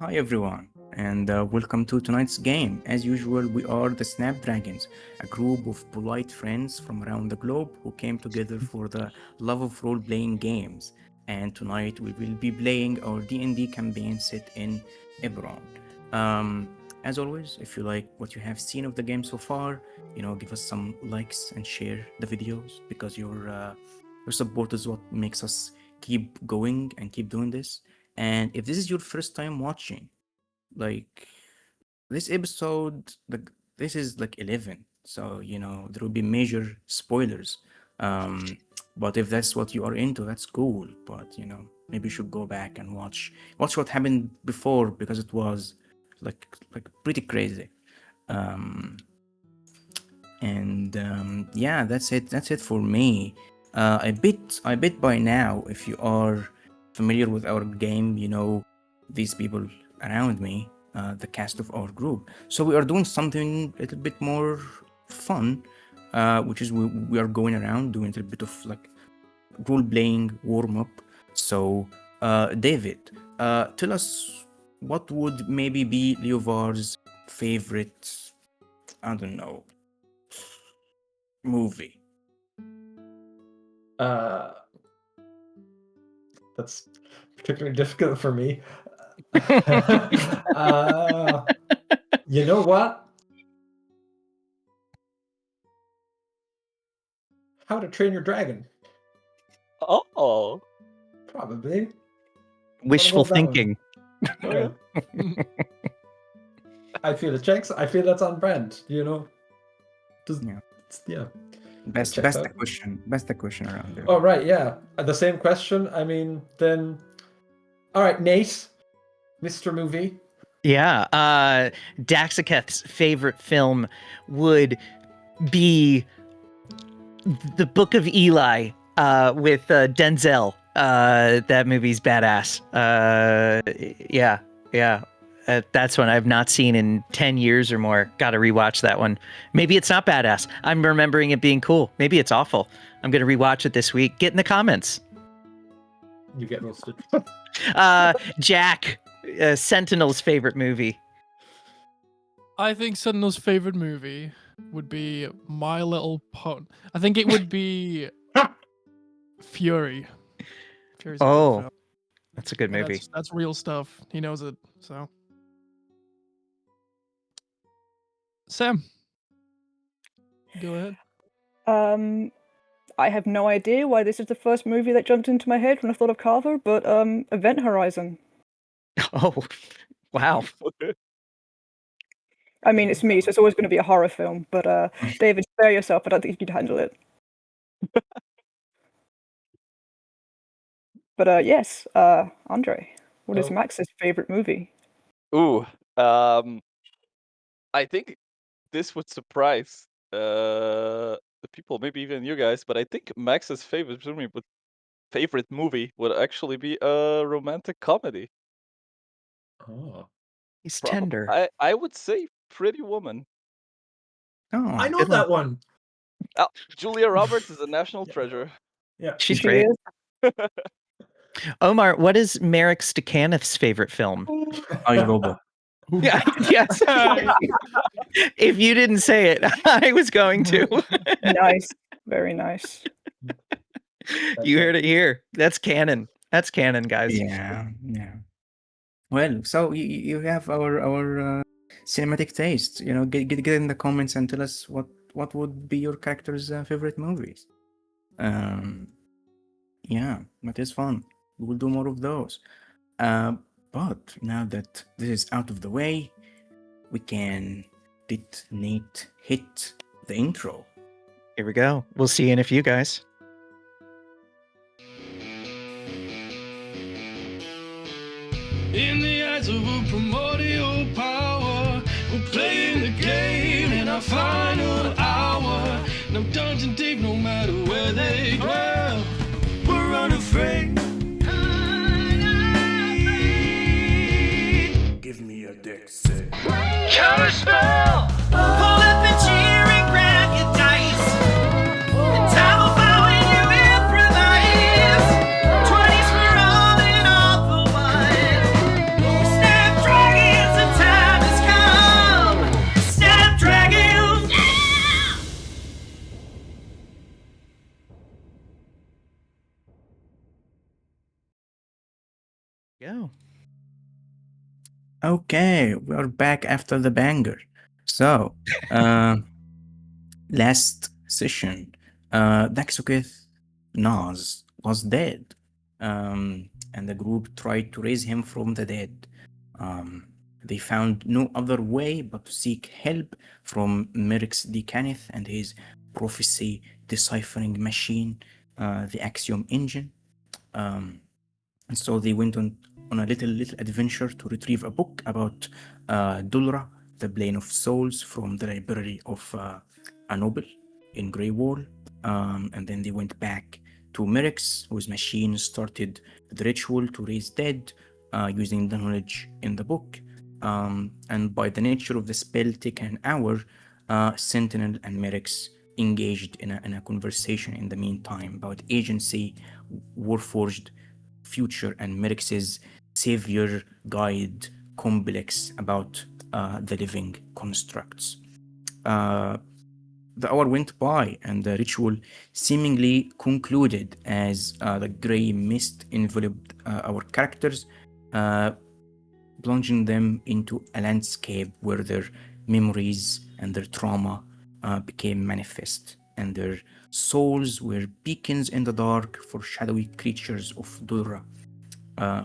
Hi everyone, and welcome to tonight's game. As usual, we are the Snapdragons, a group of polite friends from around the globe who came together for the love of role-playing games. And tonight we will be playing our D&D campaign set in Eberron. As always, if you like what you have seen of the game so far, give us some likes and share the videos because your support is what makes us keep going and keep doing this. And if this is your first time watching, like this episode, this is like 11, so there will be major spoilers. But if that's what you are into, that's cool. But maybe you should go back and watch what happened before because it was like pretty crazy. Yeah, that's it for me. I bet by now, if you are familiar with our game, these people around me, the cast of our group. So we are doing something a little bit more fun, which is we are going around doing a little bit of like role playing warm up. So David, tell us what would maybe be Leovar's favorite, I don't know, movie. That's particularly difficult for me. You know what? How to Train Your Dragon. Oh, Probably. Wishful about that one? thinking. okay. I feel it checks. I feel that's on brand. Just, Yeah. yeah. Best Check the out. question. Best the question around there. Oh right, yeah. The same question. I mean, then. All right, Nate, Mr. Movie. Yeah. Daxaketh's favorite film would be The Book of Eli with Denzel. That movie's badass. Yeah. That's one I've not seen in 10 years or more. Got to rewatch that one. Maybe it's not badass. I'm remembering it being cool. Maybe it's awful. I'm going to rewatch it this week. Get in the comments. You get roasted. Jack, Sentinel's favorite movie. I think Sentinel's favorite movie would be My Little Pony. I think it would be Fury. Fury's a good Oh, film. that's a good And movie. That's real stuff. He knows it. So, Sam, go ahead. I have no idea why this is the first movie that jumped into my head when I thought of Khorvaire, but Event Horizon. Oh, wow. I mean, it's me, so it's always going to be a horror film. But David, spare yourself. I don't think you could handle it. But yes, Andre, what is Oh. Max's favorite movie? Ooh. I think this would surprise the people, maybe even you guys, but I think Max's favorite movie would actually be a romantic comedy. Oh. He's Prob- tender. I would say Pretty Woman. Oh, I know good one. that one. Julia Roberts is a national Yeah. treasure. Yeah. She's She great. is. Omar, what is Merrick Stakhanov's favorite film? I Robot. Yeah, yes. If you didn't say it, I was going to. Nice, very nice. You heard it here. That's canon. That's canon, guys. Yeah. Well, so you have our cinematic taste. Get in the comments and tell us what would be your character's favorite movies. Yeah, that is fun. We will do more of those. But now that this is out of the way, we can hit the intro. Here we go. We'll see you in a few, guys. In the eyes of a primordial power, we're playing the game in our final hour. No dungeon deep, no matter where they dwell, we're unafraid. Give me a deck set. Counterspell! Pull up a chair and grab your dice. The time will fly when you improvise. 20s for all and all for one. Snapdragon. Go. Okay, we're back after the banger. So, last session, Daxokith Nas was dead, and the group tried to raise him from the dead. They found no other way but to seek help from Merix Decanith and his prophecy deciphering machine, the Axiom Engine. And so they went on a little adventure to retrieve a book about Dulra, the Plane of Souls, from the library of a noble in Grey Wall. And then they went back to Merix, whose machine started the ritual to raise dead using the knowledge in the book. And by the nature of the spell taken an hour, Sentinel and Merix engaged in a conversation in the meantime about agency, Warforged, future, and Merix's savior guide complex about the living constructs. The hour went by and the ritual seemingly concluded as the grey mist enveloped our characters, plunging them into a landscape where their memories and their trauma became manifest, and their souls were beacons in the dark for shadowy creatures of Dulra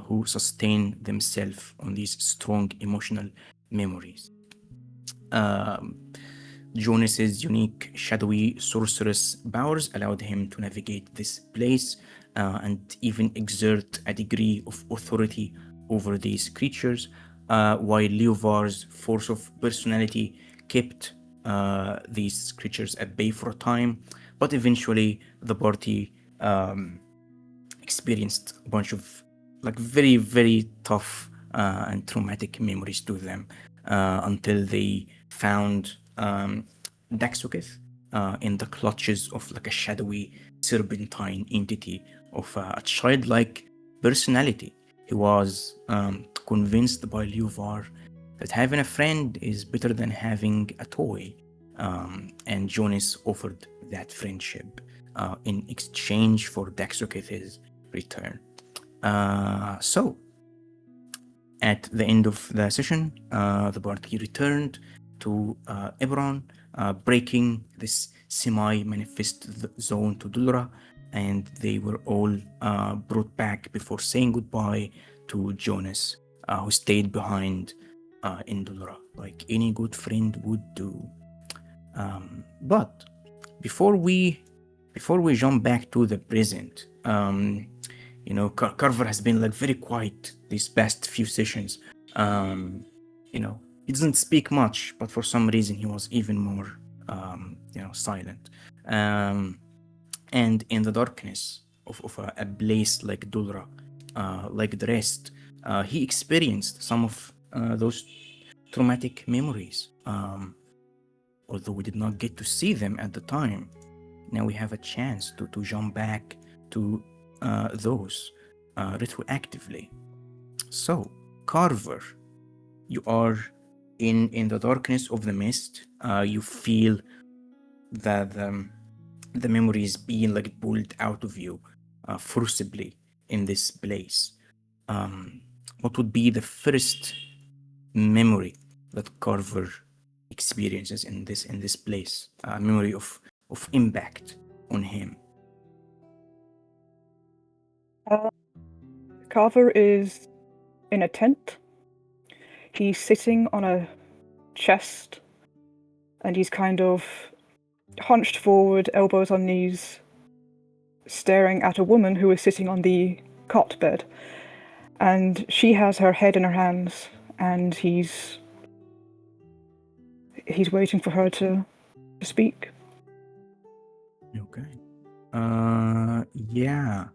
who sustain themselves on these strong emotional memories. Jonas's unique shadowy sorceress powers allowed him to navigate this place and even exert a degree of authority over these creatures, while Leovar's force of personality kept these creatures at bay for a time. But eventually the party experienced a bunch of very, very tough and traumatic memories to them until they found Daxokith in the clutches of a shadowy serpentine entity of a childlike personality. He was convinced by Leovar that having a friend is better than having a toy, and Jonas offered that friendship in exchange for Daxokith's return. So, at the end of the session, the party returned to Eberron, breaking this semi-manifest zone to Dulra, and they were all brought back before saying goodbye to Jonas, who stayed behind in Dulra, like any good friend would do. But before we jump back to the present, Khorvaire has been very quiet these past few sessions. He doesn't speak much, but for some reason he was even more, silent. And in the darkness of a place like Dulra, like the rest, he experienced some of those traumatic memories. Although we did not get to see them at the time, now we have a chance to jump back to those retroactively. So, Khorvaire, you are in the darkness of the mist. You feel that the memories being pulled out of you forcibly in this place. What would be the first memory that Khorvaire experiences in this place? A memory of impact on him. Khorvaire is in a tent. He's sitting on a chest, and he's kind of hunched forward, elbows on knees, staring at a woman who is sitting on the cot bed. And she has her head in her hands, and he's waiting for her to speak. Okay. Yeah.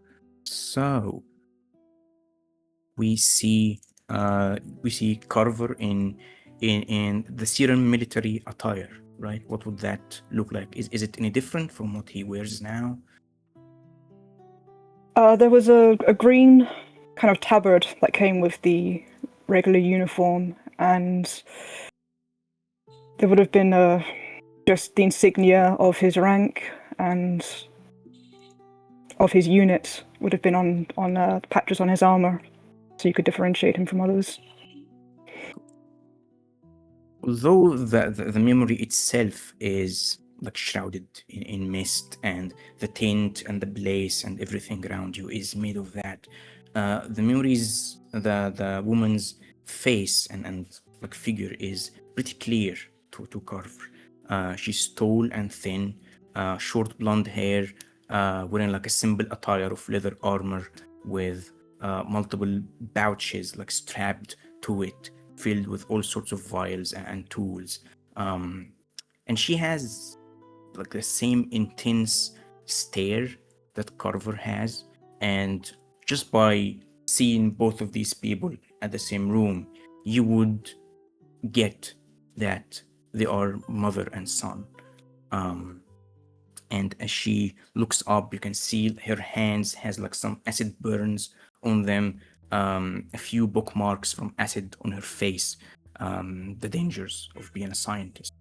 So we see Khorvaire in the Syrian military attire, right? What would that look like? Is it any different from what he wears now? There was a green kind of tabard that came with the regular uniform, and there would have been just the insignia of his rank and of his unit would have been on patches on his armor. so you could differentiate him from others. Although the memory itself is like shrouded in mist, and the tint and the place and everything around you is made of that, the memories, the woman's face and like figure is pretty clear to Khorvaire. She's tall and thin, short blonde hair, wearing like a simple attire of leather armor with multiple pouches like strapped to it, filled with all sorts of vials and tools. And she has like the same intense stare that Khorvaire has. And just by seeing both of these people at the same room, you would get that they are mother and son. And as she looks up, you can see her hands has like some acid burns on them, a few bookmarks from acid on her face, the dangers of being a scientist.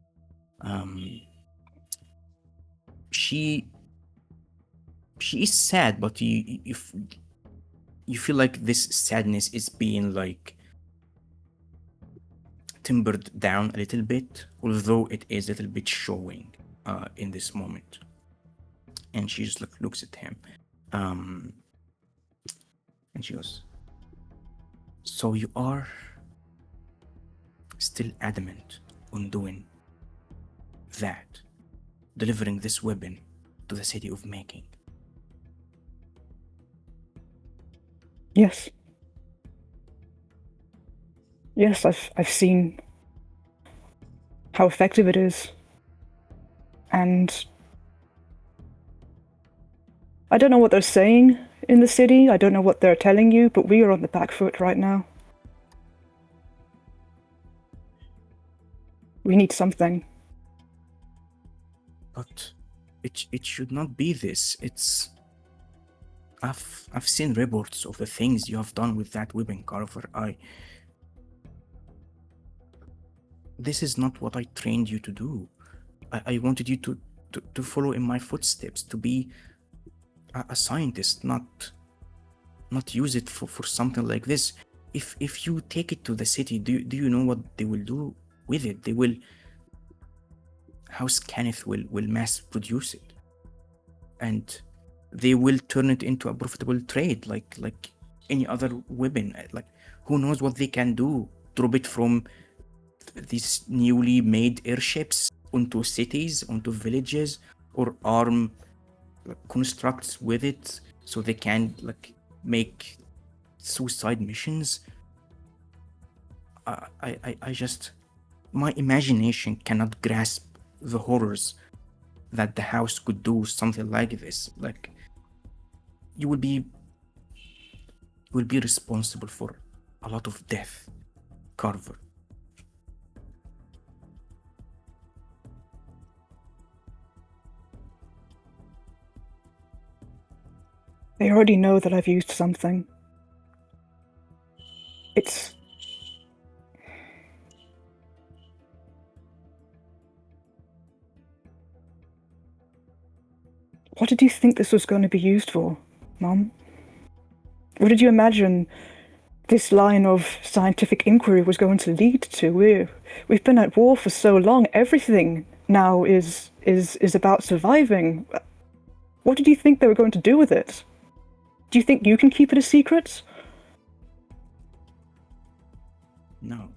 She is sad, but you feel like this sadness is being like timbered down a little bit, although it is a little bit showing in this moment. And she just looks at him, and she goes, "So you are still adamant on doing that, delivering this weapon to the city of Making?" Yes. Yes, I've seen how effective it is. And I don't know what they're saying in the city, I don't know what they're telling you, but we are on the back foot right now. We need something. But it should not be this. It's I've seen reports of the things you have done with that weapon, Khorvaire. This is not what I trained you to do. I wanted you to follow in my footsteps, to be a scientist, not use it for something like this. If you take it to the city, do you know what they will do with it? They will, House Kenneth will mass produce it, and they will turn it into a profitable trade like any other weapon. Like, who knows what they can do? Drop it from these newly made airships onto cities, onto villages, or arm constructs with it so they can like make suicide missions. I just, my imagination cannot grasp the horrors that the house could do something like this. Like, you will be responsible for a lot of death, Khorvaire. They already know that I've used something. It's... What did you think this was going to be used for, Mom? What did you imagine this line of scientific inquiry was going to lead to? We've been at war for so long, everything now is about surviving. What did you think they were going to do with it? Do you think you can keep it a secret? No.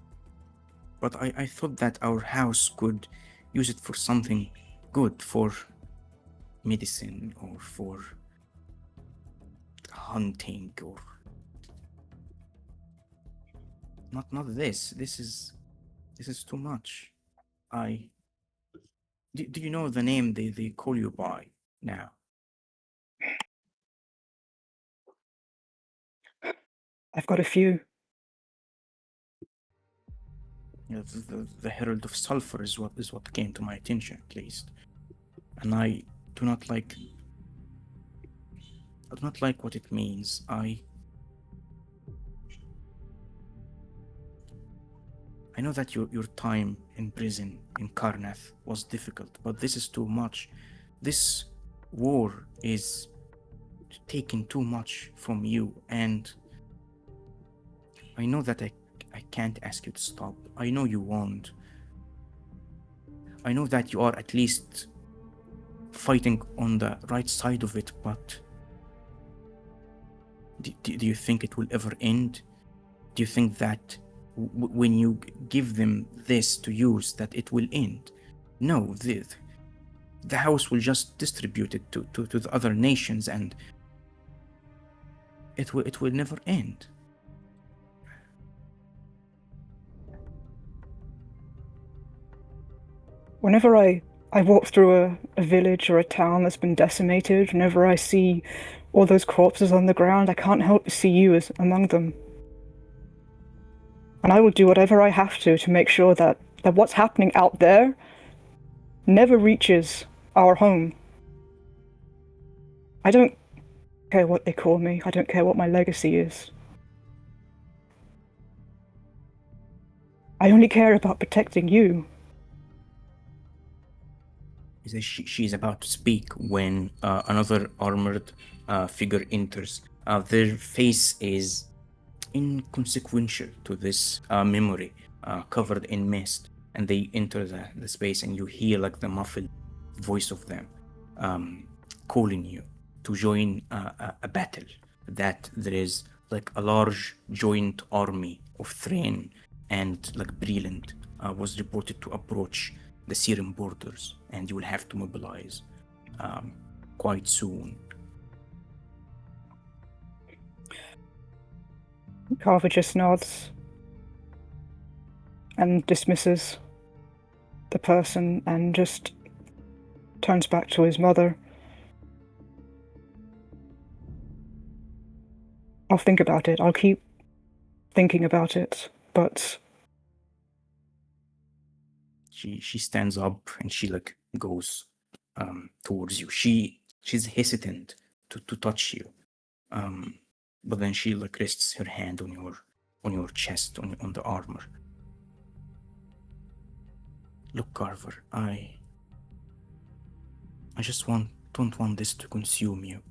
But I thought that our house could use it for something good, for medicine or for hunting, or not this. This is too much. Do you know the name they call you by now? I've got a few. You know, the Herald of Sulphur is what came to my attention, at least. And I do not like what it means. I know that your time in prison in Karnath was difficult, but this is too much. This war is taking too much from you, and I know that I can't ask you to stop. I know you won't. I know that you are at least fighting on the right side of it, but do you think it will ever end? Do you think that when you give them this to use, that it will end? No, the house will just distribute it to the other nations, and it will never end. Whenever I walk through a village or a town that's been decimated, whenever I see all those corpses on the ground, I can't help but see you as among them. And I will do whatever I have to make sure that what's happening out there never reaches our home. I don't care what they call me. I don't care what my legacy is. I only care about protecting you. She's about to speak when another armored figure enters. Their face is inconsequential to this memory, covered in mist, and they enter the space, and you hear like the muffled voice of them calling you to join a battle, that there is like a large joint army of Thrain and like Breland was reported to approach the Syrian borders, and you will have to mobilize quite soon. Khorvaire just nods and dismisses the person and just turns back to his mother. I'll think about it. I'll keep thinking about it, but... She stands up and she like goes towards you. She's hesitant to touch you, but then she like rests her hand on your chest, on the armor. Look, Khorvaire, I just don't want this to consume you.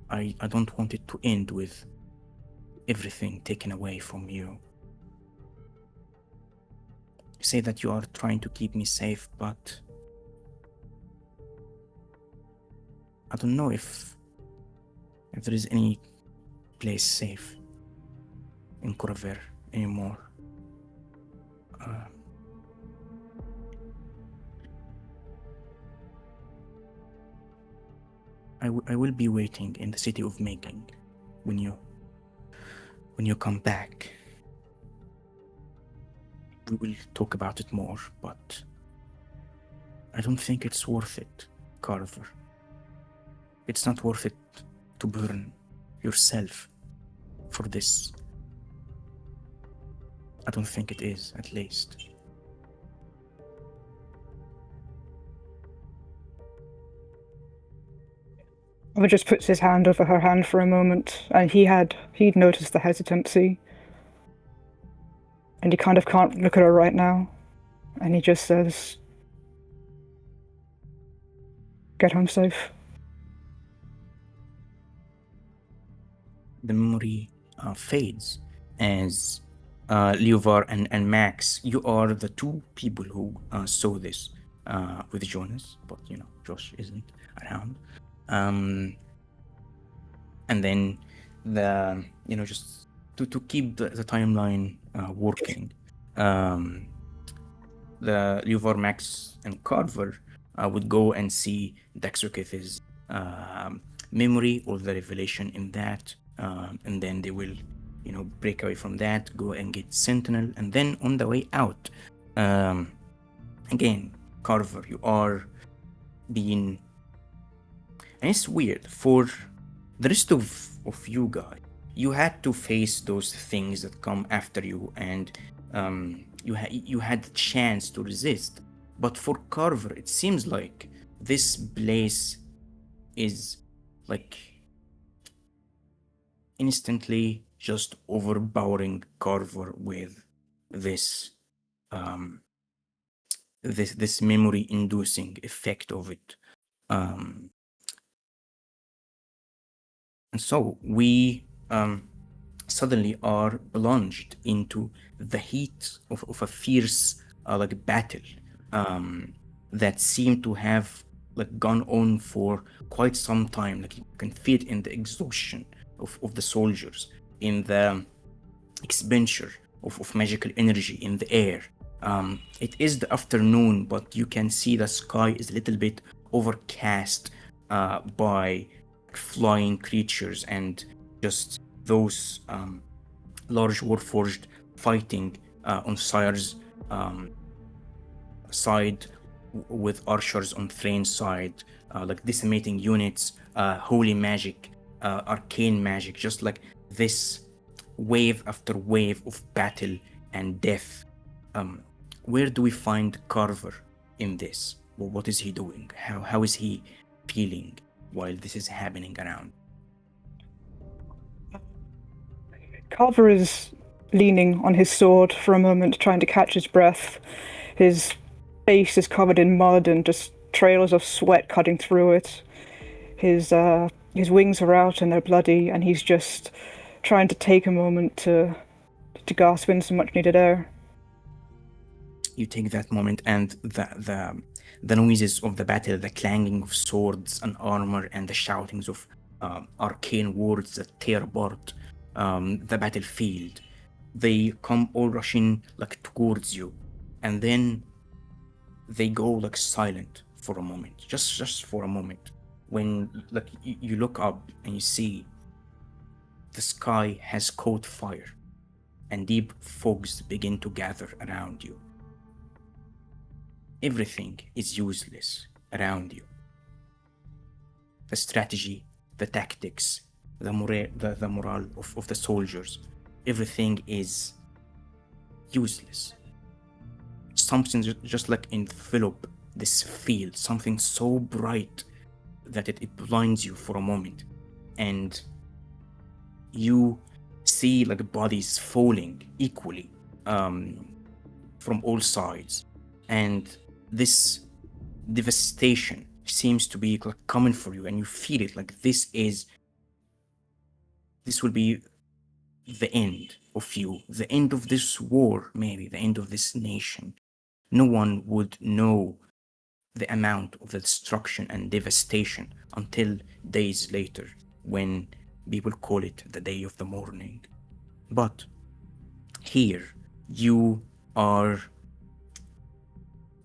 I don't want it to end with everything taken away from you. You say that you are trying to keep me safe, but I don't know if there is any place safe in Khorvaire anymore. I will be waiting in the city of Making when you come back. We will talk about it more, but I don't think it's worth it, Khorvaire. It's not worth it to burn yourself for this. I don't think it is, at least. Khorvaire just puts his hand over her hand for a moment, and he'd noticed the hesitancy. And he kind of can't look at her right now. And he just says, "Get home safe." The memory fades as Leovar and Max, you are the two people who saw this with Jonas, but Josh isn't around. And then just to keep the timeline working, the Leovar, Max, and Khorvaire would go and see Daxokith's memory or the revelation in that, and then they will break away from that, go and get Sentinel, and then on the way out, again, Khorvaire, you are being, and it's weird for the rest of you guys. You had to face those things that come after you, and you had the chance to resist. But for Khorvaire, it seems like this place is like instantly just overpowering Khorvaire with this this memory-inducing effect of it. And so we suddenly are plunged into the heat of a fierce like battle that seemed to have like gone on for quite some time. Like you can feel it in the exhaustion of the soldiers, in the expenditure of magical energy in the air. It is the afternoon, but you can see the sky is a little bit overcast by flying creatures and just those large Warforged fighting on Sire's side with archers on Thrain's side, like decimating units, holy magic, arcane magic, just like this wave after wave of battle and death. Where do we find Carver in this? Well, what is he doing? How is he feeling while this is happening around? Carver is leaning on his sword for a moment, trying to catch his breath. His face is covered in mud and just trails of sweat cutting through it. His wings are out and they're bloody, and he's just trying to take a moment to gasp in some much needed air. You take that moment, and the noises of the battle, the clanging of swords and armor, and the shoutings of arcane words that tear apart the battlefield, they come all rushing like towards you, and then they go like silent for a moment, just for a moment, when like you look up and you see the sky has caught fire and deep fogs begin to gather around you. Everything is useless around you. The strategy, the tactics, the morale of the soldiers, everything is useless. Something just like envelop this field, something so bright that it blinds you for a moment, and you see like bodies falling equally from all sides, and this devastation seems to be like coming for you, and you feel it like this will be the end of you, the end of this war, maybe the end of this nation. No one would know the amount of the destruction and devastation until days later, when people call it the day of the mourning. But here you are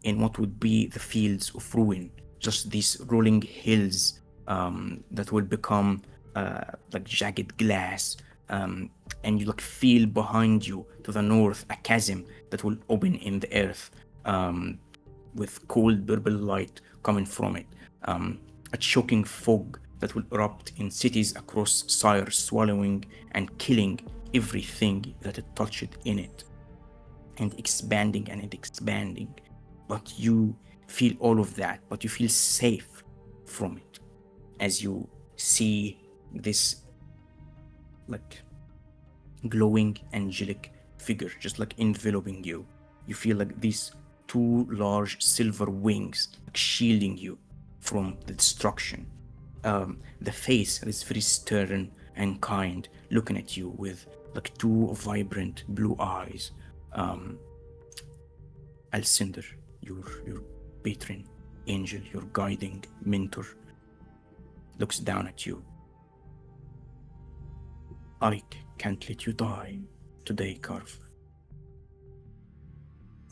in what would be the fields of ruin, just these rolling hills that will become like jagged glass, and you like feel behind you to the north a chasm that will open in the earth with cold purple light coming from it, a choking fog that will erupt in cities across Sire, swallowing and killing everything that it touched in it, and expanding and expanding. But you feel all of that, but you feel safe from it as you see this like glowing angelic figure just like enveloping you. You feel like these two large silver wings like shielding you from the destruction. The face is very stern and kind, looking at you with like two vibrant blue eyes. Alcindor, your patron angel, your guiding mentor, looks down at you. I can't let you die today, Carver.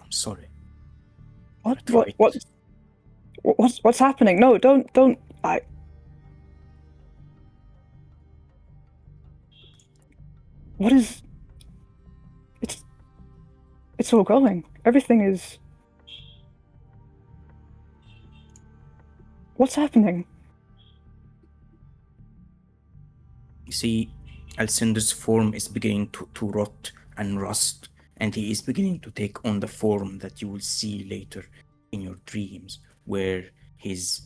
I'm sorry. What's happening? No, don't. What is? It's all going. Everything is. What's happening? You see, Alcindor's form is beginning to rot and rust, and he is beginning to take on the form that you will see later in your dreams, where his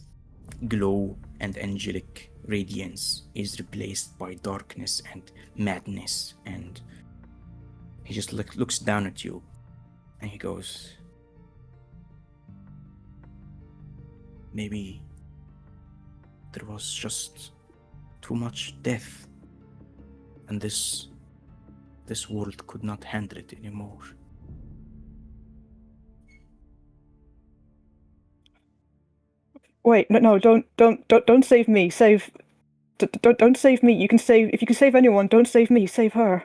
glow and angelic radiance is replaced by darkness and madness, and he just looks down at you and he goes, maybe there was just too much death, and this this world could not handle it anymore. Wait, no, don't save me. Don't save me. You can save if you can save anyone. Don't save me. Save her.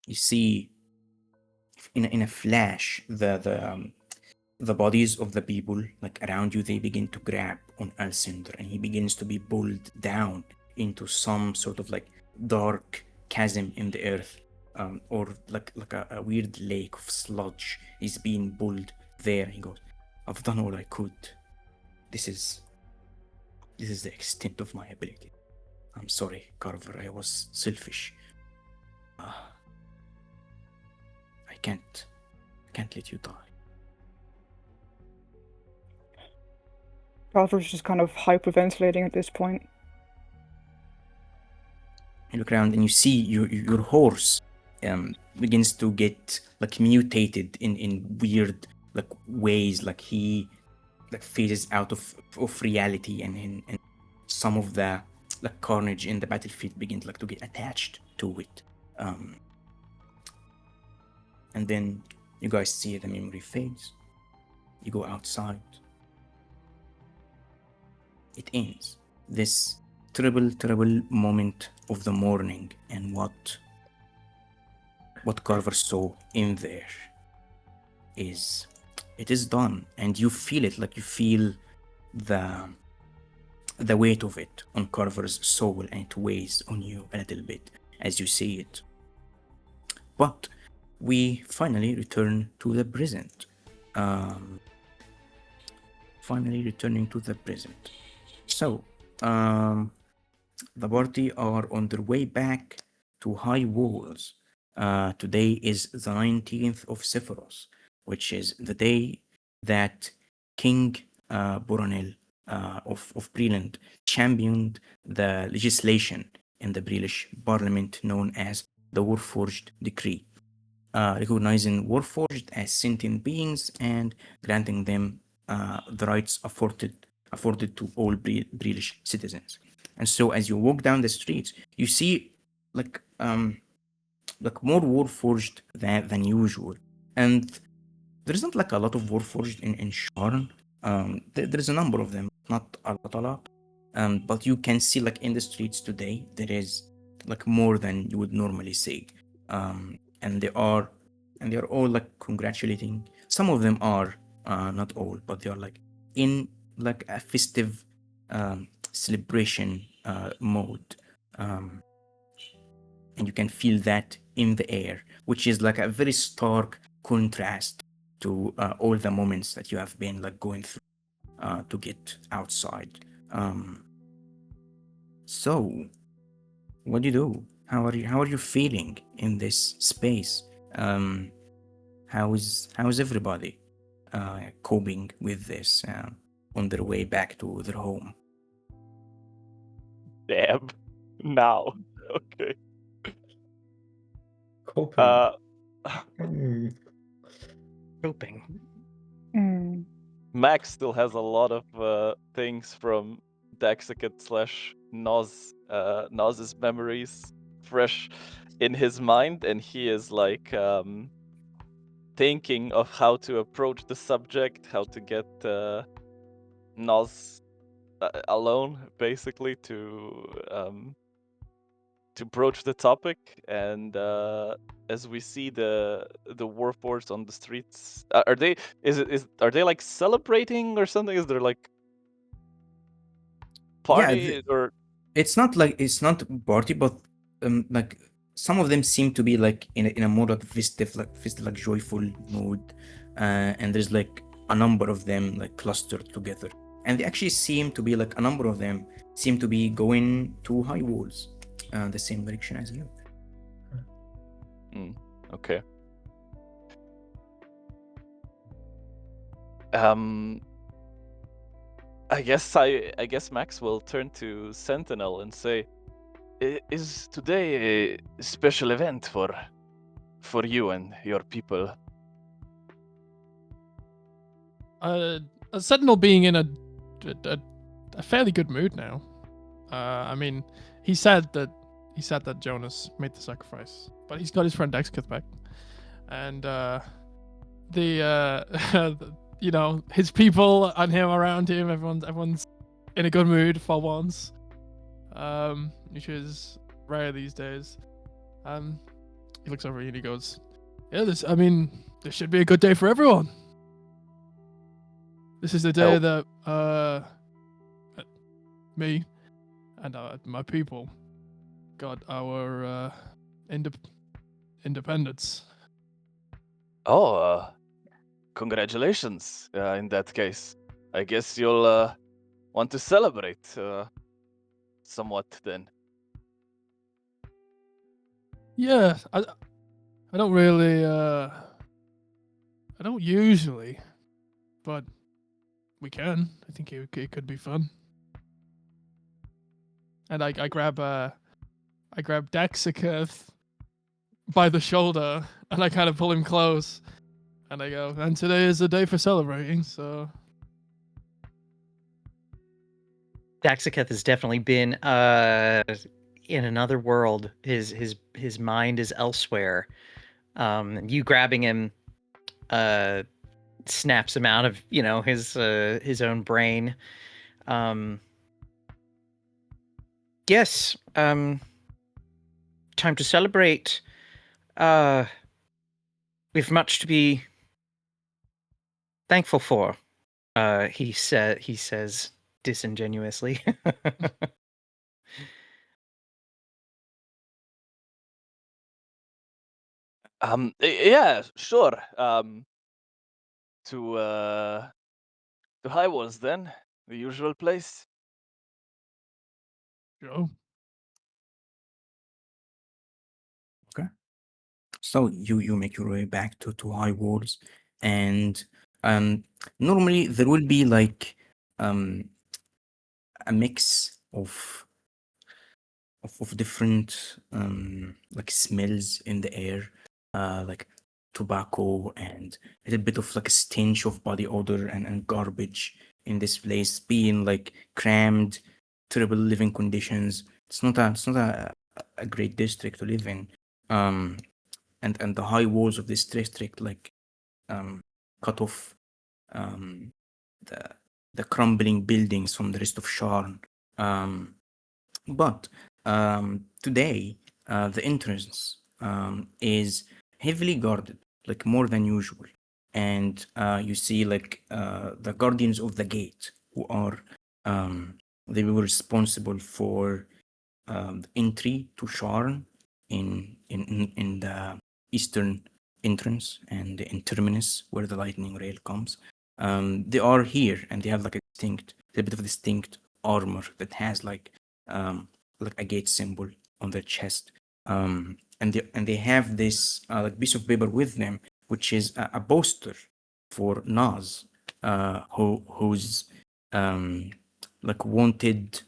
You see, in a flash, the bodies of the people like around you, they begin to grab on Alcindor, and he begins to be pulled down into some sort of like dark chasm in the earth, or like a weird lake of sludge. He's being pulled there. He goes, "I've done all I could. This is the extent of my ability. I'm sorry, Khorvaire. I was selfish. I can't let you die." Khorvaire's just kind of hyperventilating at this point. You look around and you see your horse begins to get like mutated in weird like ways, like he like phases out of reality, and some of the like carnage in the battlefield begins like to get attached to it. And then you guys see the memory fades. You go outside. It ends. This terrible moment of the morning, and what Khorvaire saw in there is done, and you feel it. Like you feel the weight of it on Khorvaire's soul, and it weighs on you a little bit as you see it. But we finally return to the present. Finally returning to the present. So, the party are on their way back to High Walls. Today is the 19th of Sephiroth, which is the day that King Boronel of Breland championed the legislation in the Breelish Parliament known as the Warforged Decree, recognizing Warforged as sentient beings and granting them the rights afforded to all Breelish citizens. And so as you walk down the streets, you see like more Warforged than usual. And there isn't like a lot of Warforged in Sharn. There's a number of them, not a lot. But you can see like in the streets today, there is like more than you would normally see. And they are all like congratulating. Some of them are, not all, but they are like in like a festive celebration mode. And you can feel that in the air, which is like a very stark contrast to all the moments that you have been like going through to get outside. So what do you do? How are you feeling in this space? How is everybody coping with this on their way back to their home? Damn. Now. Okay. Coping. Coping. Max still has a lot of things from Daxakit/Noz's memories fresh in his mind, and he is like thinking of how to approach the subject, how to get Noz alone, basically, to broach the topic. And as we see the Warforged on the streets, are they like celebrating or something? Is there like party or? It's not party, but like some of them seem to be like in a more like festive, like joyful mood, and there's like a number of them like clustered together, and they actually seem to be like a number of them seem to be going to High Walls, the same direction as you. Okay. I guess Max will turn to Sentinel and say, "Is today a special event for you and your people?" Sentinel being in a fairly good mood now. I mean, he said that Jonas made the sacrifice, but he's got his friend Daxaketh back, and you know, his people and him around him, everyone's in a good mood for once, which is rare these days. He looks over and he goes, "Yeah, this should be a good day for everyone. This is the day that me and my people got our independence." Oh, congratulations! In that case, I guess you'll want to celebrate somewhat then. Yeah, I don't really I don't usually, but we can. I think it could be fun. And I grab Daxaketh by the shoulder and I kind of pull him close, and I go, "And today is the day for celebrating." So Daxaketh has definitely been in another world. His mind is elsewhere. You grabbing him snaps him out of, you know, his own brain. Yes. Time to celebrate. We've much to be thankful for. He says disingenuously. Yeah, sure. To High Walls then, the usual place. Joe. So you make your way back to High Walls, and normally there will be like a mix of different like smells in the air, like tobacco and a little bit of like a stench of body odor and garbage in this place, being like crammed, terrible living conditions. It's not a great district to live in. And the high walls of this district like cut off the crumbling buildings from the rest of Sharn. But today the entrance is heavily guarded, like more than usual, and you see like the guardians of the gate, who are they were responsible for entry to Sharn in the eastern entrance and in terminus where the lightning rail comes. They are here, and they have like a bit of a distinct armor that has like a gate symbol on their chest. And they have this like piece of paper with them, which is a poster for Naz, whose like wanted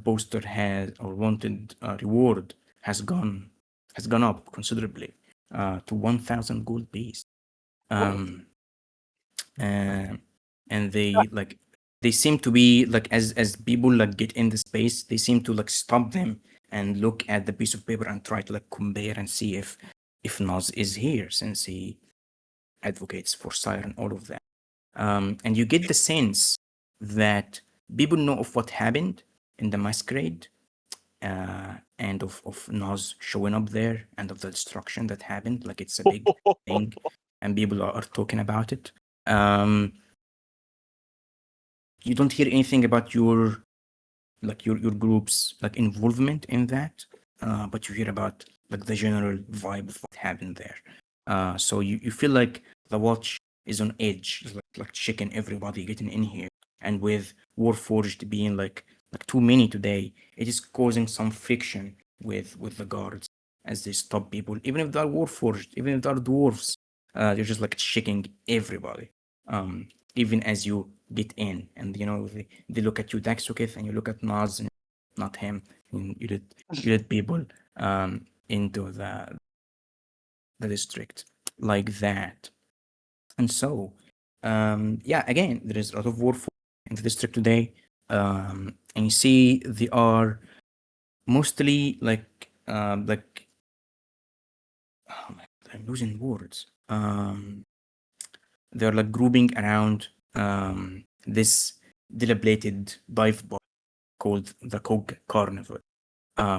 poster has, or wanted reward has gone up considerably to 1,000 gold piece. And they seem to be like, as people like get in the space, they seem to like stop them and look at the piece of paper and try to like compare and see if Naz is here, since he advocates for Siren, all of that. And you get the sense that people know of what happened in the masquerade, and of Naz showing up there, and of the destruction that happened. Like, it's a big thing, and people are talking about it. You don't hear anything about your group's like involvement in that, but you hear about like the general vibe of what happened there. So you feel like the watch is on edge, like checking everybody getting in here, and with Warforged being like too many today, it is causing some friction with the guards as they stop people, even if they're Warforged, even if they're dwarves. They're just like checking everybody, even as you get in, and you know they look at you, Daxaketh, and you look at Naz, and not him, and you let people into the district like that. And so yeah, again, there is a lot of warfare in the district today. And you see they are mostly like oh my God, I'm losing words. They're like grouping around this dilapidated dive bar called the Cog Carnival,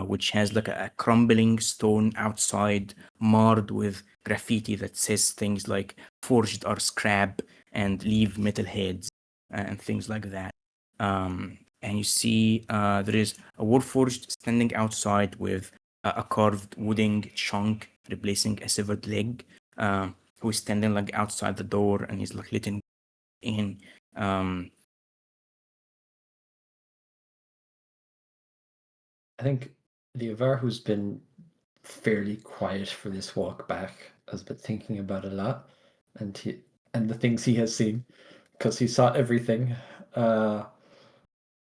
which has like a crumbling stone outside, marred with graffiti that says things like "Forged are scrap" and "Leave metalheads" and things like that. And you see there is a Warforged standing outside with a carved wooden chunk replacing a severed leg, who is standing like outside the door and he's like letting in. I think the Avar, who's been fairly quiet for this walk back, has been thinking about it a lot, and the things he has seen, because he saw everything,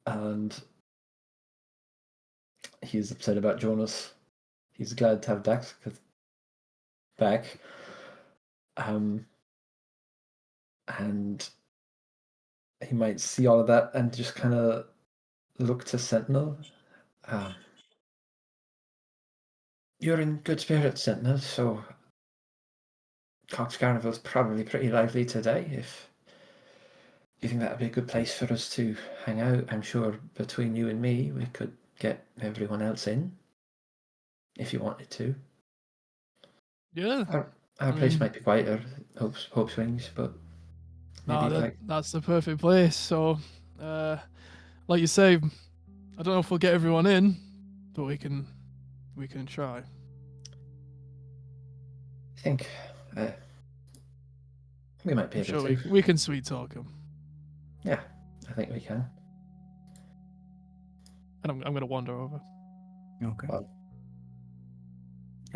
and he's upset about Jonas. He's glad to have Dax back, and he might see all of that and just kind of look to Sentinel. You're in good spirits, Sentinel, so Cox Carnival's probably pretty lively today. If you think that would be a good place for us to hang out, I'm sure between you and me, we could get everyone else in, if you wanted to. Yeah. Our place might be quieter, Hope Swings, but maybe that's the perfect place. So, like you say, I don't know if we'll get everyone in, but we can try. I think we might be I'm able sure to. we can sweet talk them. Yeah, I think we can. And I'm going to wander over. Okay. Well,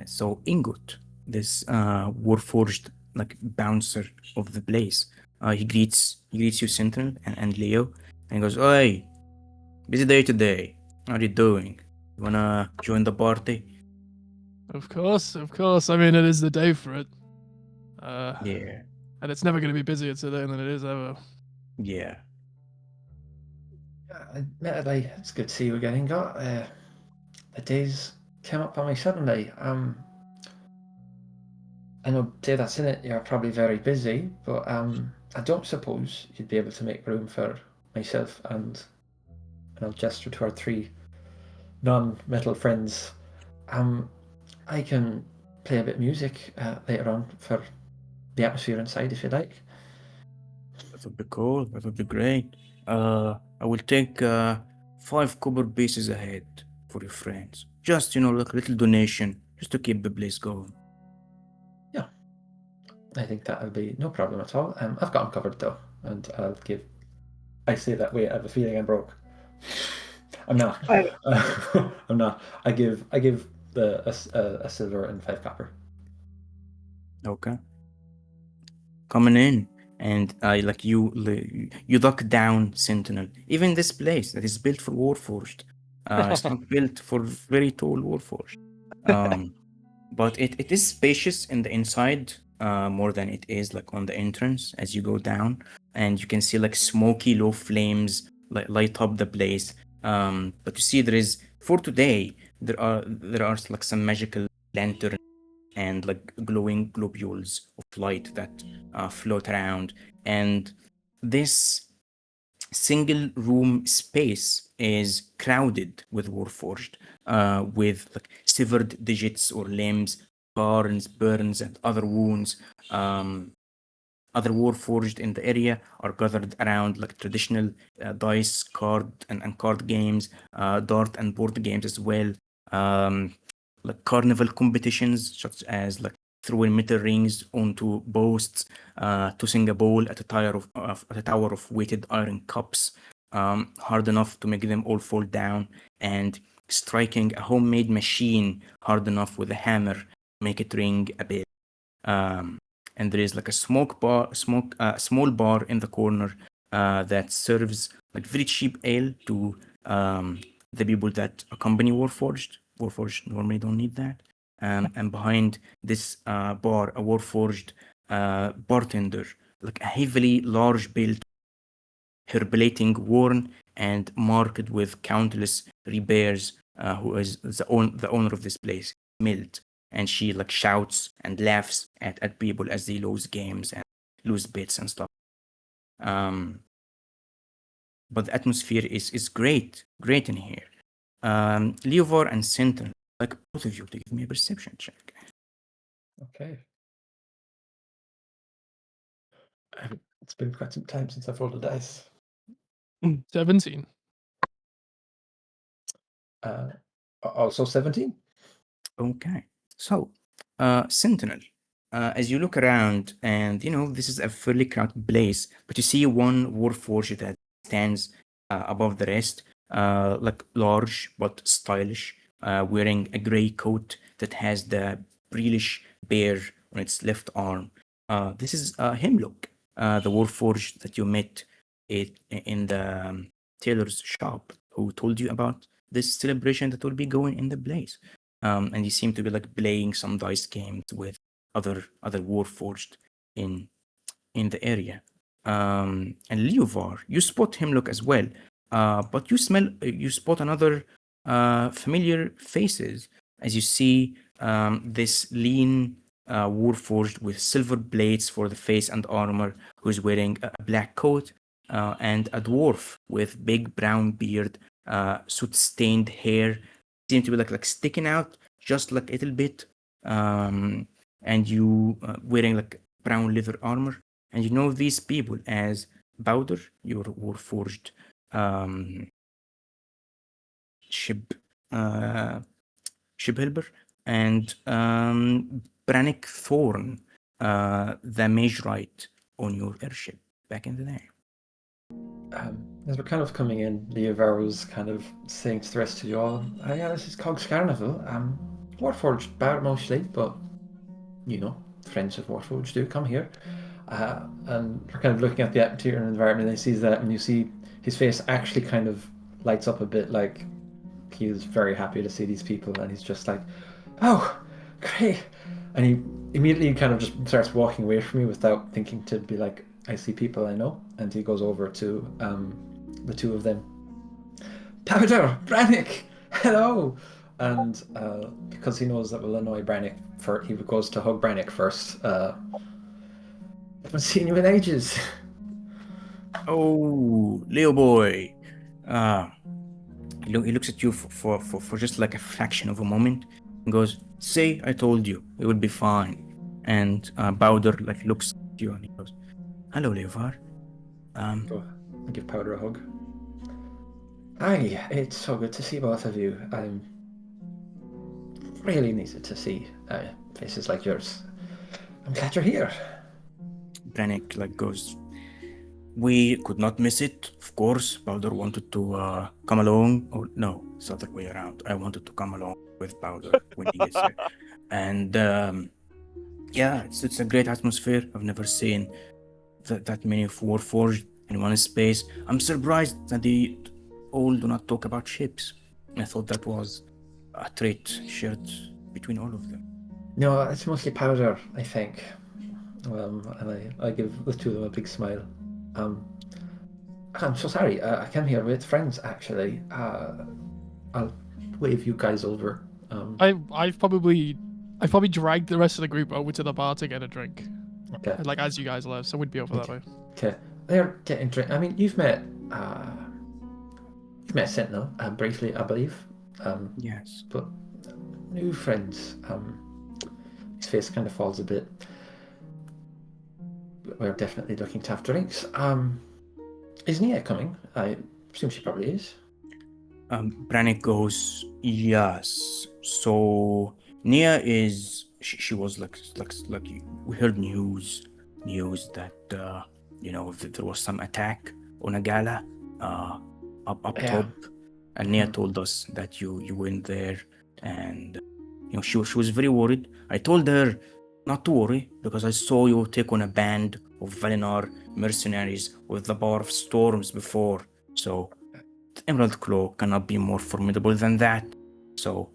So Ingot, this Warforged like bouncer of the place, he greets you, Sentinel and Leo, and he goes, "Hey, busy day today. How are you doing? You wanna join the party?" Of course. I mean, it is the day for it. Yeah. And it's never going to be busier today than it is ever. Yeah. admittedly, it's good to see you again, Ingot. The days came up on me suddenly. I know, say that's in it, you're probably very busy, but I don't suppose you'd be able to make room for myself and I'll gesture to our 3 non-metal friends. I can play a bit of music later on for the atmosphere inside, if you like. That would be cool. That would be great. I will take 5 copper pieces ahead for your friends. Just like a little donation, just to keep the place going. Yeah, I think that'll be no problem at all. I've got them covered though, and I'll give. I say that way. I have a feeling I'm broke. I'm not. I'm not. I give a silver and 5 copper. Okay. Coming in, and you duck down, Sentinel. Even this place that is built for Warforged, it's not built for very tall Warforged. But it is spacious in the inside, more than it is like on the entrance as you go down, and you can see like smoky low flames light up the place. But you see there is, for today, there are like some magical lanterns and like glowing globules of light that float around, and this single room space is crowded with Warforged, with like severed digits or limbs, burns, and other wounds. Other Warforged in the area are gathered around like traditional dice, card and card games, dart and board games as well. Like carnival competitions such as like throwing metal rings onto posts, tossing a ball at a tower of weighted iron cups, hard enough to make them all fall down, and striking a homemade machine hard enough with a hammer to make it ring a bell. And there is like a small bar in the corner that serves like very cheap ale to the people that accompany Warforged. Warforged normally don't need that. And behind this bar, a Warforged bartender, like a heavily large built, her plating worn and marked with countless repairs, who is the owner of this place, Mild. And she like shouts and laughs at people as they lose games and lose bits and stuff. But the atmosphere is great in here. Leovar and Sentinel, like both of you, to give me a perception check. Okay. It's been quite some time since I've rolled a dice. 17. Also 17. Okay. So, Sentinel, as you look around, and this is a fairly crowded place, but you see one Warforged that stands above the rest, like large but stylish, wearing a grey coat that has the Breelish bear on its left arm. This is Hemlock, the Warforged that you met in the tailor's shop, who told you about this celebration that will be going in the place. And you seem to be like playing some dice games with other Warforged in the area. And Leovar, you spot Hemlock as well, but you spot another familiar faces as you see this lean Warforged with silver blades for the face and armor, who's wearing a black coat, and a dwarf with big brown beard, soot-stained hair, seem to be like sticking out just like a little bit, and you wearing like brown leather armor, and you know these people as Bowder, your Warforged ship helper, and Brannick Thorn, the mage right on your airship back in the day. As we're kind of coming in, Leovar was kind of saying to the rest of you all, "Oh yeah, this is Cog's Carnival. Warforged bar mostly, but friends of Warforged do come here." And we're kind of looking at the atmosphere and environment, and he sees that, and you see his face actually kind of lights up a bit, like he is very happy to see these people, and he's just like, "Oh, great!" And he immediately kind of just starts walking away from me without thinking to be like, "I see people I know," and he goes over to the two of them. "Powder, Brannick, hello!" And because he knows that will annoy Brannick, he goes to hug Brannick first. Haven't seen you in ages. Oh, Leo boy. He looks at you for just like a fraction of a moment and goes, "See, I told you, it would be fine." And Bowder like looks at you and he goes, "Hello, Leovar." Go give Powder a hug. Hi, it's so good to see both of you. I'm really needed to see faces like yours. I'm glad you're here. Brannick like goes, "We could not miss it, of course. Bowder wanted to come along. Oh no, it's the other way around. I wanted to come along with Bowder when he gets here. And yeah, it's a great atmosphere. I've never seen that many of Warforged in one space. I'm surprised that they all do not talk about ships. I thought that was a trait shared between all of them." No, it's mostly Powder, I think. And I give the two of them a big smile. I'm so sorry. I came here with friends, actually. I'll wave you guys over. I've probably dragged the rest of the group over to the bar to get a drink. Okay. Like as you guys left, so we'd be over that way. Okay. They're getting drink. I mean, you've met Sentinel briefly, I believe. Yes. But new friends. His face kind of falls a bit. We're definitely looking to have drinks. Is Nia coming? I assume she probably is. Brannick goes, "Yes. So Nia is. She was like we heard news that that there was some attack on a gala up top, and Nia told us that you went there, and she was very worried. I told her not to worry because I saw you take on a band of Valinar mercenaries with the Bar of Storms before, so the Emerald Claw cannot be more formidable than that. So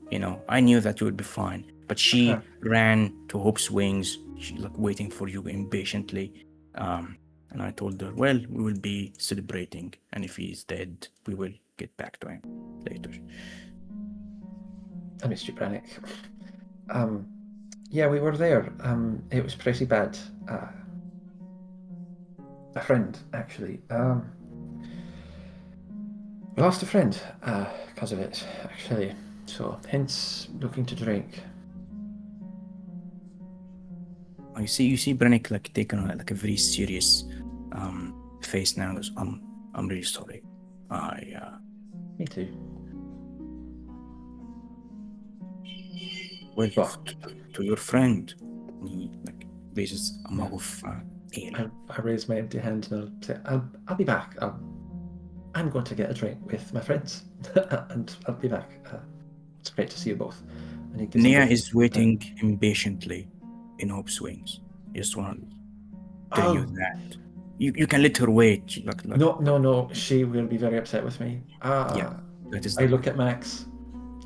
I knew that you would be fine." But she ran to Hope's Wings. She waiting for you impatiently. And I told her, well, we will be celebrating, and if he's dead, we will get back to him later. I missed you, Brannick. Yeah, we were there. It was pretty bad. A friend, actually. We lost a friend because of it, actually. So, hence looking to drink. You see Brennick like taking like a very serious face now. Goes, I'm really sorry. Me too. Well, What? to your friend. And he like raises a mug of ale. I raise my empty hand and I'll say, I'll be back. I'm going to get a drink with my friends, and I'll be back. It's great to see you both. And he gives them Nia both- is waiting impatiently in Hope's wings. Just want to tell you that. You can let her wait. Like, No. She will be very upset with me. Yeah, that is. I look at Max.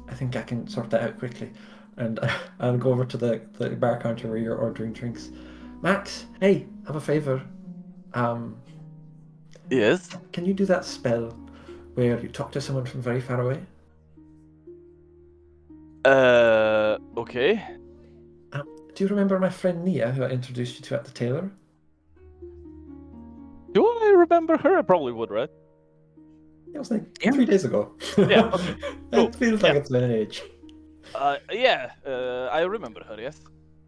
I think I can sort that out quickly. And I'll go over to the bar counter where you're ordering drinks. Max, hey, I have a favor. Yes. Can you do that spell where you talk to someone from very far away? Okay. Do you remember my friend Nia, who I introduced you to at the tailor? Do I remember her? I probably would, right? It was like Yeah. 3 days ago. Yeah, okay. Cool. It feels like it's been an age. Yeah, I remember her, yes.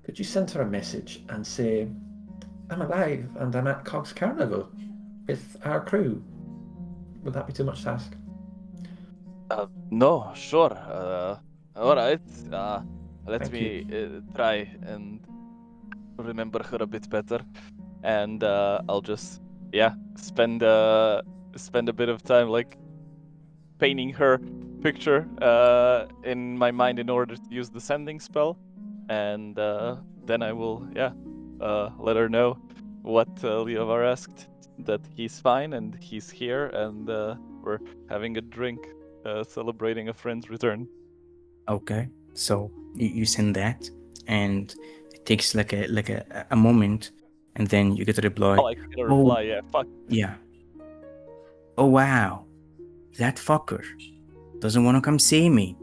Could you send her a message and say, I'm alive and I'm at Cog's Carnival with our crew? Would that be too much to ask? No, sure. Alright. Let Thank me try and remember her a bit better. And I'll just, spend a bit of time, like, painting her picture in my mind in order to use the sending spell. And then I will, let her know what Leovar asked, that he's fine and he's here and we're having a drink celebrating a friend's return. Okay, so you send that, and it takes like a moment, and then you get a reply. Oh, I get a reply, yeah, fuck. Yeah. Oh wow, that fucker doesn't want to come see me,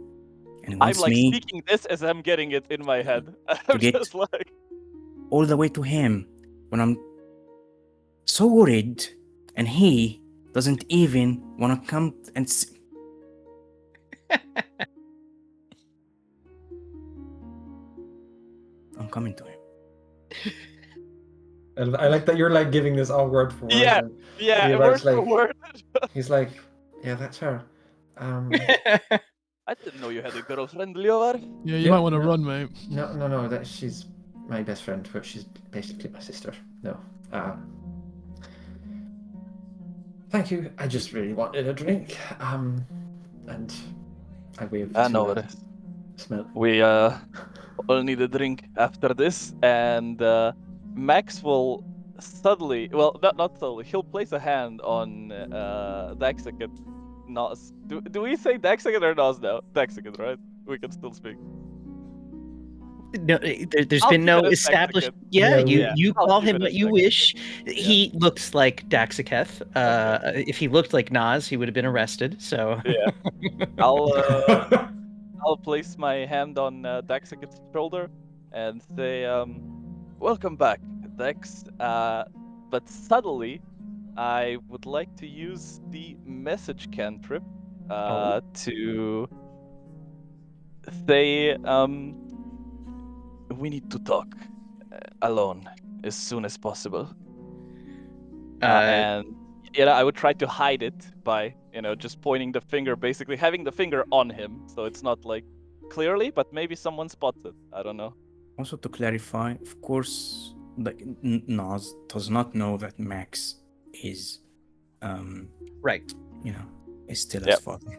and I'm wants like me speaking this as I'm getting it in my head. I'm get- just like, all the way to him when I'm so worried, and he doesn't even want to come and see. I'm coming to him. And I like that you're like giving this all word for word. Yeah. and yeah, Leovar's word for like- word. He's like, yeah, that's her. I didn't know you had a girlfriend, Leovar. Yeah, you Yeah, might want to yeah. run, mate. No, that she's my best friend, but she's basically my sister. No. Thank you. I just really wanted a drink. And I waved I to know it. Smell. We all need a drink after this, and Max will subtly, well, not subtly, he'll place a hand on Daxicate. Nas. Do we say Daxicate or Nas now? Daxicate, right? We can still speak. No, there's I'll been keep no it as established. Daxicate. Yeah, Yeah, you I'll call keep him it what as you Daxicate. wish. He looks like Daxiketh. If he looked like Nas, he would have been arrested. So Yeah. I'll place my hand on Daxicate's shoulder and say, welcome back, Dex. But subtly, I would like to use the message cantrip to say, we need to talk alone as soon as possible. And I would try to hide it by, just pointing the finger, basically having the finger on him, so it's not like clearly, but maybe someone spots it. I don't know. Also, to clarify, of course, like Nas does not know that Max is, right. Is still Yep. his father.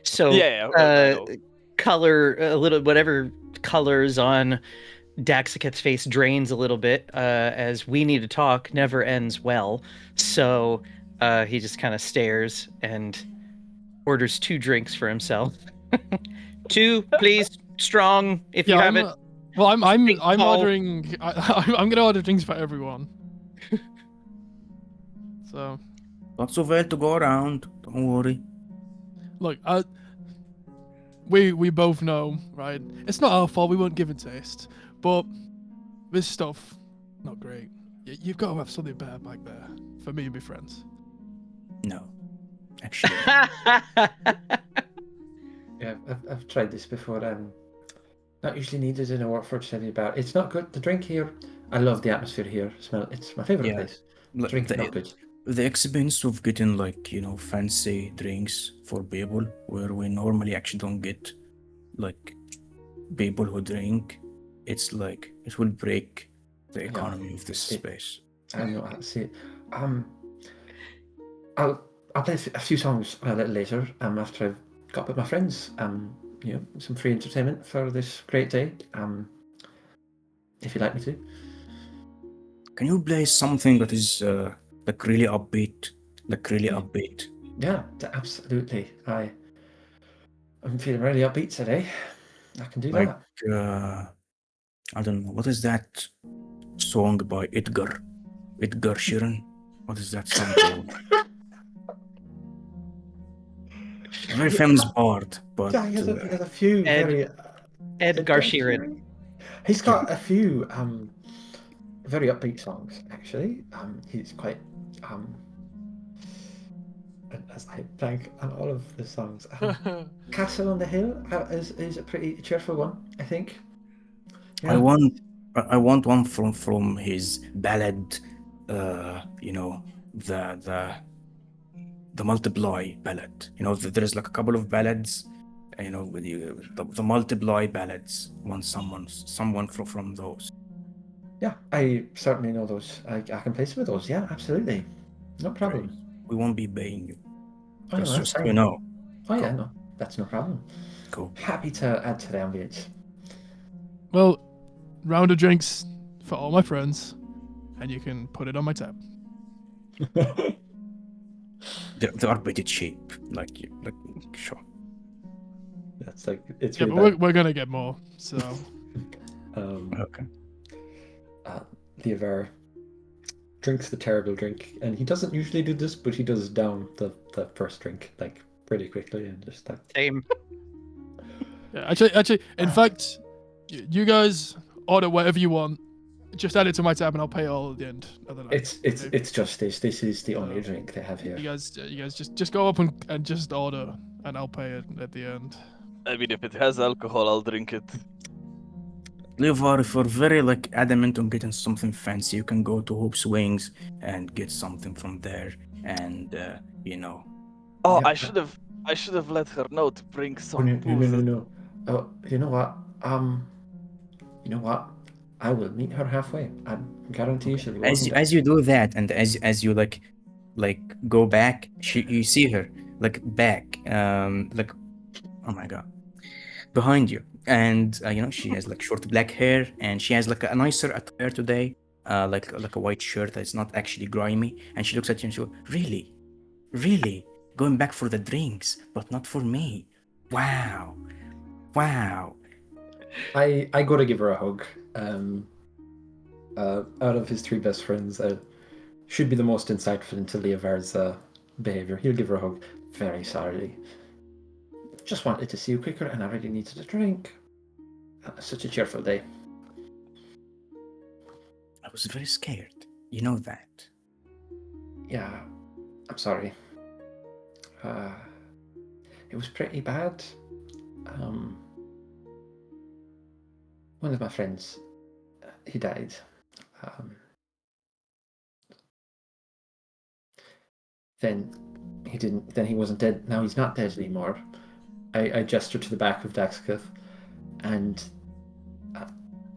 So I know. color a little, whatever colors on Daxiket's face drains a little bit as we need to talk never ends well. So he just kind of stares and orders 2 drinks for himself. 2, please, strong. If you have it. I'm Big tall. ordering. I'm gonna order drinks for everyone. So, Lots of ale to go around. Don't worry. look, we both know, right? It's not our fault. We won't give a taste, but this stuff, not great. You've got to have something better back there for me and my friends. No, actually, Yeah, I've tried this before. Not usually needed in a Warforged to tell you about. It's not good. The drink here, I love the atmosphere here. Smell. It's my favorite Yeah. place. like, Drink the, not good. the expense of getting like fancy drinks for people where we normally actually don't get like people who drink. It's like it will break the economy of this space. I know how to say it. I'll play a few songs a little later. After I've got with my friends. Some free entertainment for this great day. If you'd like me to. Can you play something that is like really upbeat? Yeah, absolutely. I'm feeling really upbeat today. I can do Like that. I don't know, what is that song by Edgar Sheeran? What is that song called? A very famous bard, but Yeah, he has a few very Edgar Sheeran. He's got a few very upbeat songs actually. He's quite as I blank on all of the songs. Castle on the Hill is a pretty cheerful one, I think. Yeah. I want one from his ballad, the multiply ballad. There's like a couple of ballads, with the multiply ballads. Want someone from those. Yeah, I certainly know those. I can play some of those. Yeah, absolutely, no problem. Great. We won't be paying you. Oh, That's no, just fine. Oh yeah, cool. no, that's no problem. Cool. Happy to add to the ambience. Well, round of drinks for all my friends, and you can put it on my tab. They are pretty cheap. Like sure. That's like it's Yeah, really but we're gonna get more. So Okay. Lever drinks the terrible drink, and he doesn't usually do this, but he does down the first drink like pretty quickly and just like. Same. yeah, actually, in fact, you guys order whatever you want. Just add it to my tab, and I'll pay it all at the end of the night. It's just this. This is the only drink they have here. You guys just go up and just order, and I'll pay it at the end. I mean, if it has alcohol, I'll drink it. Levar, if you're very like adamant on getting something fancy, you can go to Hope's Wings and get something from there, and Oh, Yeah. I should have let her know to bring Oh, some no. booze. Oh, you know what? I will meet her halfway. I guarantee you she'll be welcome back. as you do that, and as you like go back, you see her like back, like, oh my god, behind you, and she has like short black hair, and she has like a nicer attire today, like a white shirt that's not actually grimy, and she looks at you and she goes, really going back for the drinks, but not for me. Wow. I go to give her a hug. Out of his three best friends, should be the most insightful into Leovar's behavior. He'll give her a hug. Very sorry. Just wanted to see you quicker, and I really needed a drink. Such a cheerful day. I was very scared. You know that. Yeah, I'm sorry. It was pretty bad. One of my friends, he died. Then he wasn't dead. Now he's not dead anymore. I gestured to the back of Daxkith, and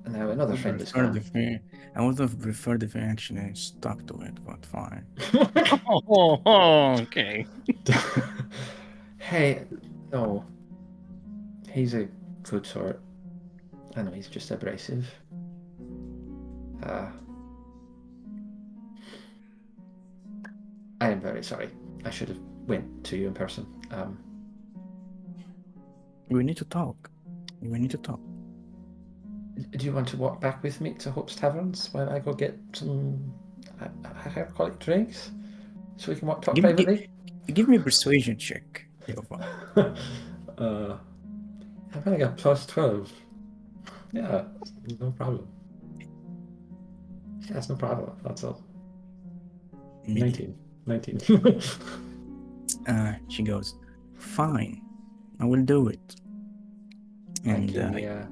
now another friend is gone. I would have preferred if I actually stuck to it, but fine. Okay. Hey, no. He's a good sort. I know he's just abrasive. I am very sorry. I should have went to you in person. We need to talk. Do you want to walk back with me to Hope's Taverns while I go get some alcoholic drinks? so we can talk Give, privately. give me a persuasion check. Yofa. I've only got plus 12. Yeah, no problem. Yeah, it's no problem. That's all. 19. She goes, fine, I will do it. And Thank you,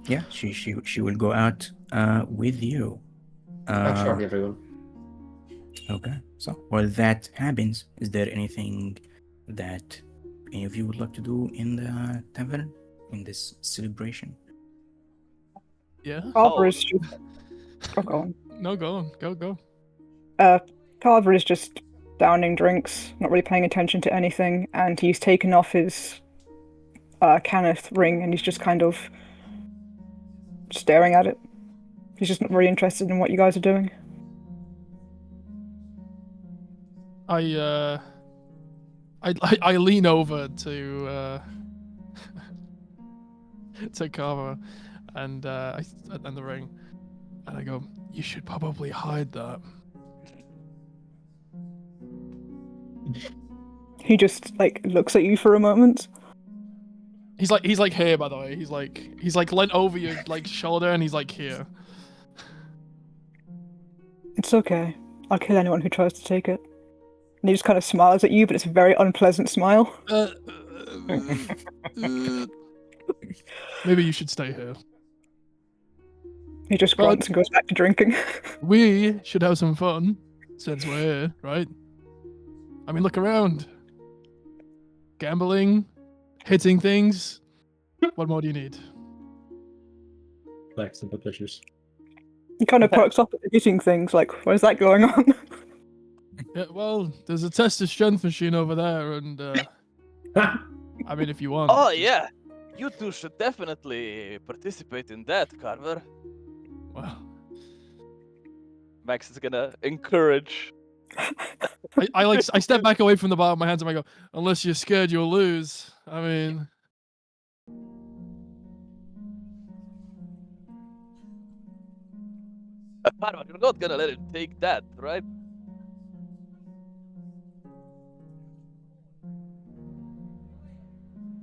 yeah. yeah, she will go out with you. Sorry, everyone. Okay, so while that happens, is there anything that any of you would like to do in the tavern in this celebration? Yeah. Carver is just. Oh, go on. No, go on. Go. Carver is just downing drinks, not really paying attention to anything, and he's taken off his Kenneth ring and he's just kind of staring at it. He's just not very interested in what you guys are doing. I lean over to to Carver and and the ring, and I go, "You should probably hide that." He just looks at you for a moment. He's like here, by the way. He's like leant over your shoulder, and he's like here. It's okay. I'll kill anyone who tries to take it. And he just kind of smiles at you, but it's a very unpleasant smile. Maybe you should stay here. He just grunts and goes back to drinking. We should have some fun since we're here, right? I mean, look around. Gambling, hitting things. What more do you need? Like simple pleasures. He kind of perks up at the hitting things, where's that going on? Yeah, well, there's a test of strength machine over there, and I mean, if you want. Oh yeah, you two should definitely participate in that, Carver. Well, Max is gonna encourage. I step back away from the bar with my hands and I go, unless you're scared you'll lose. I mean, Carver, you're not gonna let him take that, right?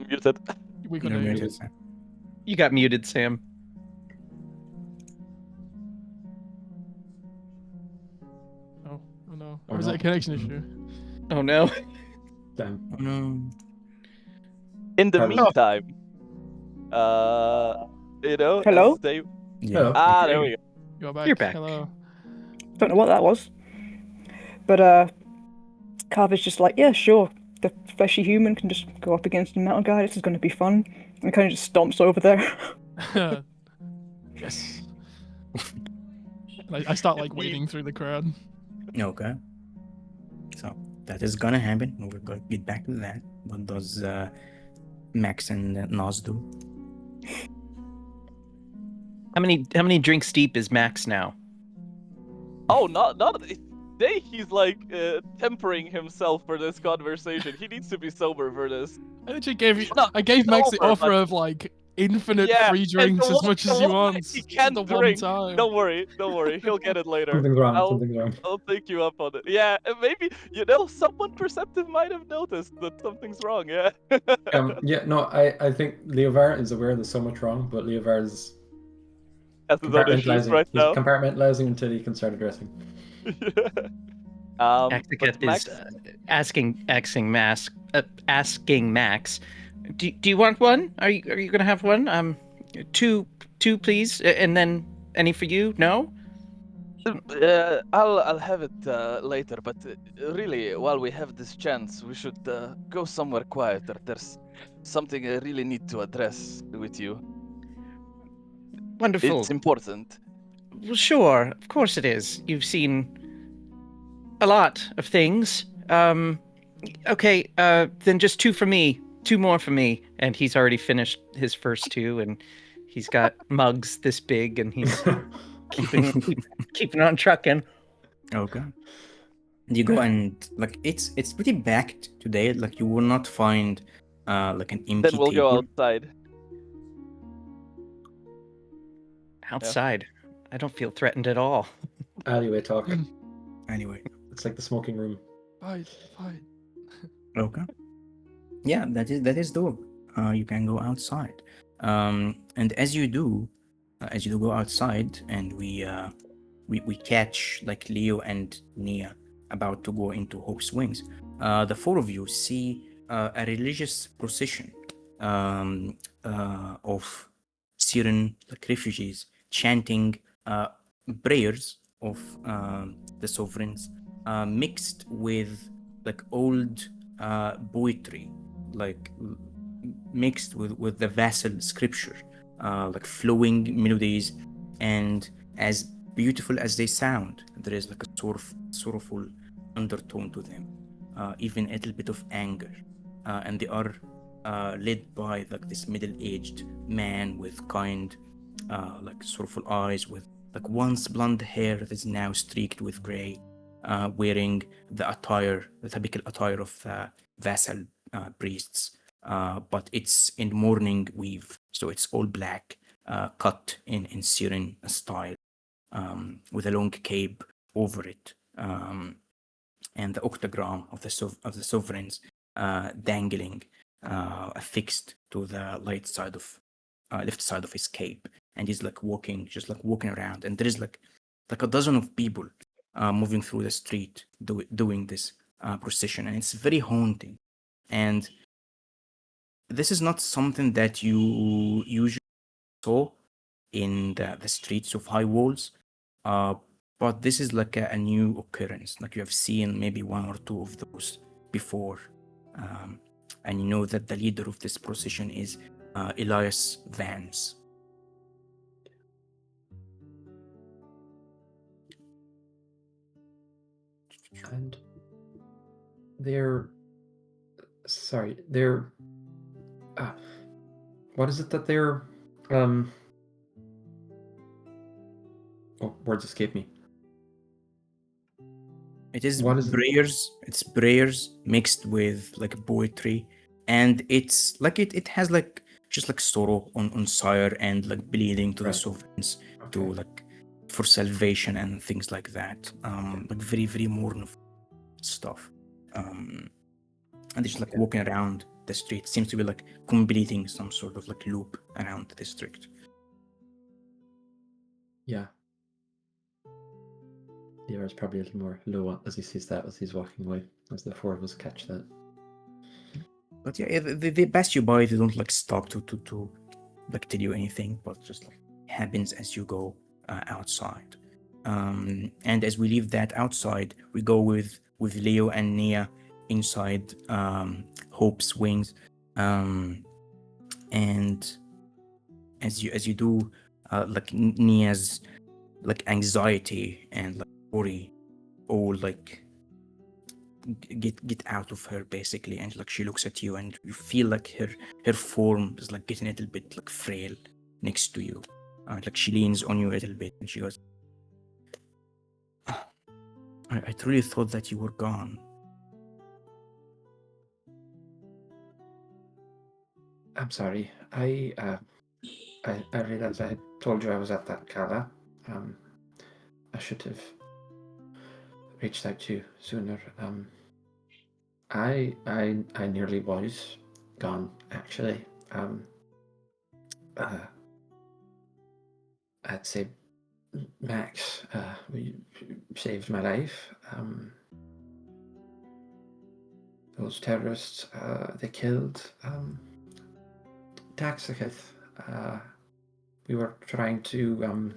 Muted. we You're could muted, Sam. You got muted, Sam. Oh no. Or is that a connection issue? Oh no. Damn. No. In the Carver. meantime, Hello? as they... Yeah. Ah, there we go. You're back. You're back. Hello. Don't know what that was. But Carver's just like, yeah, sure. The fleshy human can just go up against the metal guy. This is going to be fun. And kind of just stomps over there. Yes. And I start wading through the crowd. Okay. So that is gonna happen. We're gonna get back to that. What does Max and Nas do? How many drinks deep is Max now? Oh, not today. He's like tempering himself for this conversation. He needs to be sober for this. I actually gave you. No, I gave Max the over, offer but- of infinite Yeah, free and drinks the as one- much the as you one want. night he Just can't the drink. one time. Don't worry. He'll get it later. Something's wrong. I'll take you up on it. Yeah, and maybe someone perceptive might have noticed that something's wrong. Yeah. Yeah, no, I think Leovar is aware there's so much wrong, but Leovar is That's his own issues compartmentalizing. right He's now. compartmentalizing until he can start addressing. But Axiketh Max, is asking Max. Do you want one? Are you gonna have one? Two, please, and then any for you? No. I'll have it later. But really, while we have this chance, we should go somewhere quieter. There's something I really need to address with you. Wonderful. It's important. Well, sure, of course it is. You've seen a lot of things. Okay, then just two for me. Two more for me. And he's already finished his first two, and he's got mugs this big, and he's keeping on trucking. Okay. You go and it's pretty packed today. You will not find an empty Then we'll go table. outside. Outside. I don't feel threatened at all. Alleyway talk. Anyway, It's like the smoking room. Fight. Okay. Yeah, that is dope. You can go outside. And as you do go outside, and we catch like Leo and Nia about to go into Hope's Wings. The four of you see a religious procession of Syrian like refugees chanting prayers of the sovereigns, mixed with like old poetry, like mixed with the vassal scripture, like flowing melodies, and as beautiful as they sound, there is like a sorrowful undertone to them, even a little bit of anger, and they are led by like this middle-aged man with kind, like sorrowful eyes, with like once blonde hair that is now streaked with gray, wearing the typical attire of vassal priests, but it's in mourning weave, so it's all black, cut in Syrian style, with a long cape over it, and the octagram of the sovereigns dangling, affixed to the left side of his cape, and he's like walking around, and there is like a dozen of people moving through the street doing this procession, and it's very haunting. And this is not something that you usually saw in the streets of High Walls, but this is like a new occurrence. Like you have seen maybe one or two of those before, and you know that the leader of this procession is Elias Vance. And they're what is it that they're words escape me. It is What is it? prayers. It's prayers mixed with like poetry, and it's like it has like just like sorrow on Sire, and like bleeding to the Right. sovereigns, Okay. to like for salvation and things like that. Like very very mournful stuff. And they're just like Okay. walking around the street. Seems to be like completing some sort of like loop around the district. Yeah. Leroy's probably a little more low as he sees that as he's walking away, as the four of us catch that. But yeah, they pass you by. They don't like stop to like tell you anything, but just like happens as you go outside. And as we leave that outside, we go with Leo and Nia inside Hope's Wings, and as you do, like Nia's like anxiety and like worry all like get out of her basically, and like she looks at you, and you feel like her form is like getting a little bit like frail next to you, like she leans on you a little bit, and she goes, I truly thought that you were gone. I'm sorry. I realized I had told you I was at that gala. I should have reached out to you sooner. I nearly was gone, actually. I'd say Max saved my life. Those terrorists, they killed Daxakith. We were trying to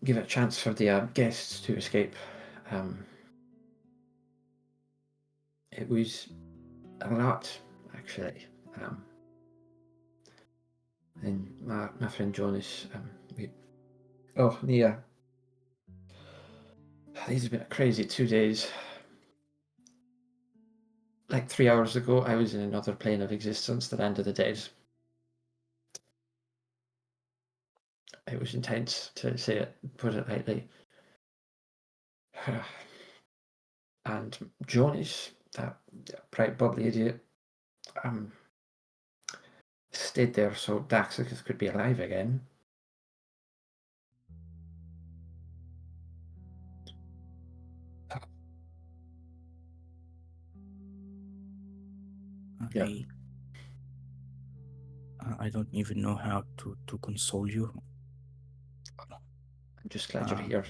give a chance for the guests to escape. It was a lot, actually. And my friend Jonas, Nia. These have been a crazy 2 days. Like 3 hours ago, I was in another plane of existence, the land of the dead. It was intense, to put it lightly. And Jonas, that bright, bubbly idiot, stayed there so Daxicus could be alive again. Yeah. I don't even know how to console you. I'm just glad you're here.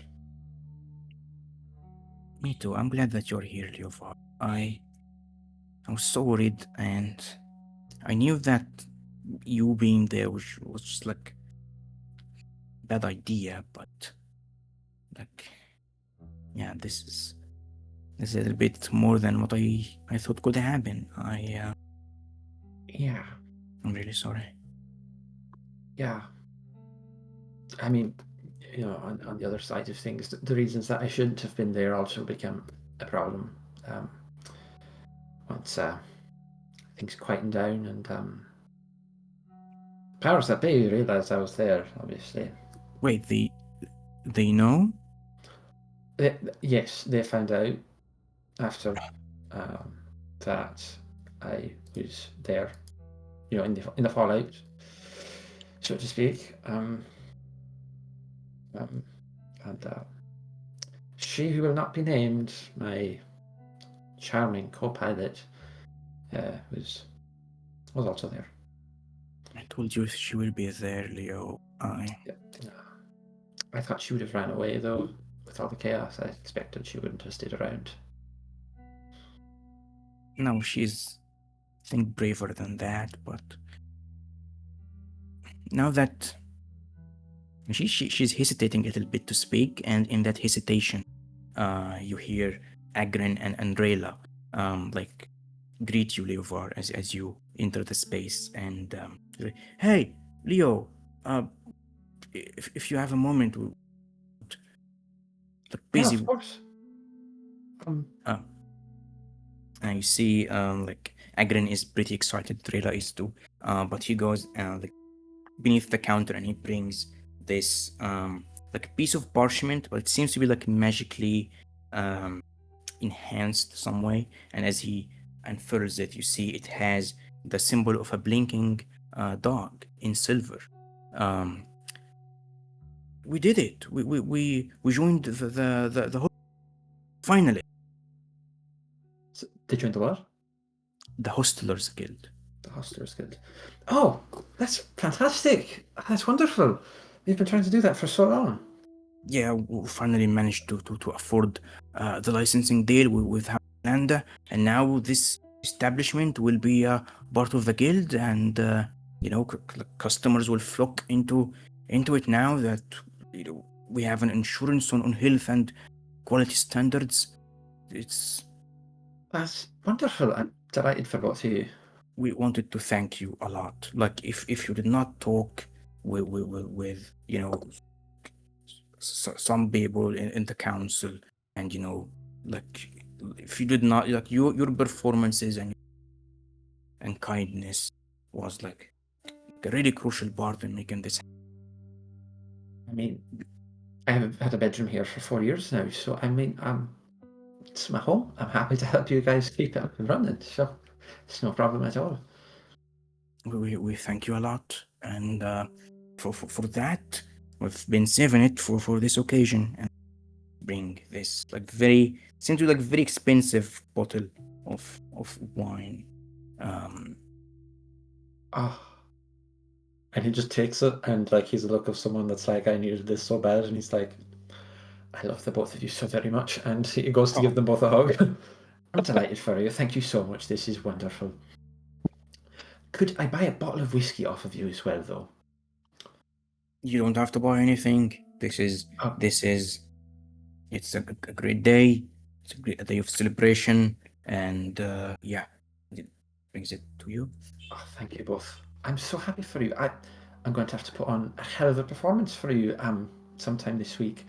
Me too. I'm glad that you're here, Leovar. I was so worried, and I knew that you being there was just like bad idea, but like, yeah, this is a little bit more than what I thought could happen. Yeah. I'm really sorry. Yeah. I mean, you know, on the other side of things, the reasons that I shouldn't have been there also become a problem. Once things quietened down and powers that be realised I was there, obviously. Wait, they know? Yes, they found out after that I was there, you know, in the fallout, so to speak. And she who will not be named, my charming co-pilot, was also there. I told you she will be there, Leo. I thought she would have ran away, though. With all the chaos, I expected she wouldn't have stayed around. No, she's, I think, braver than that, but now that she's hesitating a little bit to speak, and in that hesitation, you hear Agrin and Andrela like greet you, Leovar, as you enter the space, and hey, Leo, if you have a moment, like busy. Yeah, of course. And you see, like Agrin is pretty excited. Andrela is too. But he goes like beneath the counter, and he brings this like a piece of parchment, but it seems to be like magically enhanced some way. And as he unfurls it, you see it has the symbol of a blinking dog in silver. We did it. We joined the whole. Finally, So, did you join the what? the Hostlers Guild. The Hostlers Guild. Oh, that's fantastic. That's wonderful. You've been trying to do that for so long. Yeah, we finally managed to afford the licensing deal with Hollanda, and now this establishment will be part of the guild, and you know, customers will flock into it now that, you know, we have an insurance on health and quality standards. That's wonderful. I'm delighted for both of you. We wanted to thank you a lot. Like, if you did not talk with you know, some people in the council, and, you know, like, if you did not, like, your performances and kindness was like a really crucial part in making this. I mean, I have had a bedroom here for 4 years now, so I mean, it's my home. I'm happy to help you guys keep it up and running, so it's no problem at all. We thank you a lot, and for that, we've been saving it for this occasion, and bring this like very expensive bottle of wine. And he just takes it, and like, he's a look of someone that's like, I needed this so bad, and he's like, I love the both of you so very much, and he goes to give them both a hug. I'm delighted for you. Thank you so much. This is wonderful. Could I buy a bottle of whiskey off of you as well, though? You don't have to buy anything. This is it's a great day. It's a day of celebration, and yeah, it brings it to you. Oh, thank you both. I'm so happy for you. I'm going to have to put on a hell of a performance for you sometime this week.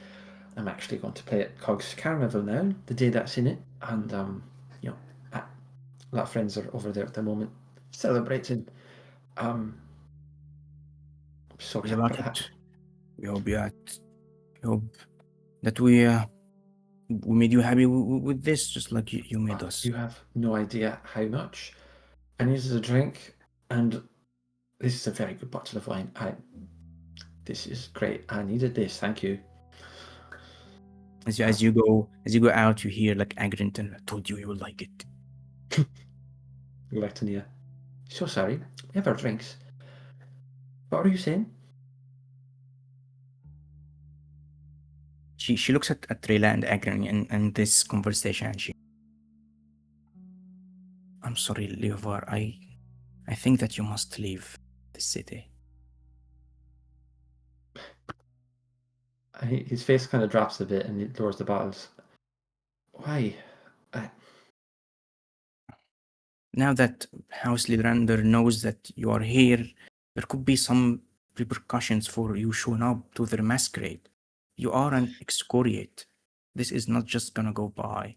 I'm actually going to play at Cog's Carnival now, the day that's in it, and you know, a lot of friends are over there at the moment celebrating. I'm so We happy like for that. it. We hope that we made you happy with this, just like you made us. You have no idea how much. I needed a drink, and this is a very good bottle of wine. This is great. I needed this. Thank you. As you go out, you hear like Agrinton, I told you would like it. Go back to Nia. So sorry. Never drinks. What were you saying? She looks at Rayla and Agran in this conversation, and I'm sorry, Leovar. I think that you must leave the city. His face kind of drops a bit and he lowers the bottles. Why? Now that House Lidrander knows that you are here, there could be some repercussions for you showing up to their masquerade. You are an excoriate. This is not just gonna go by.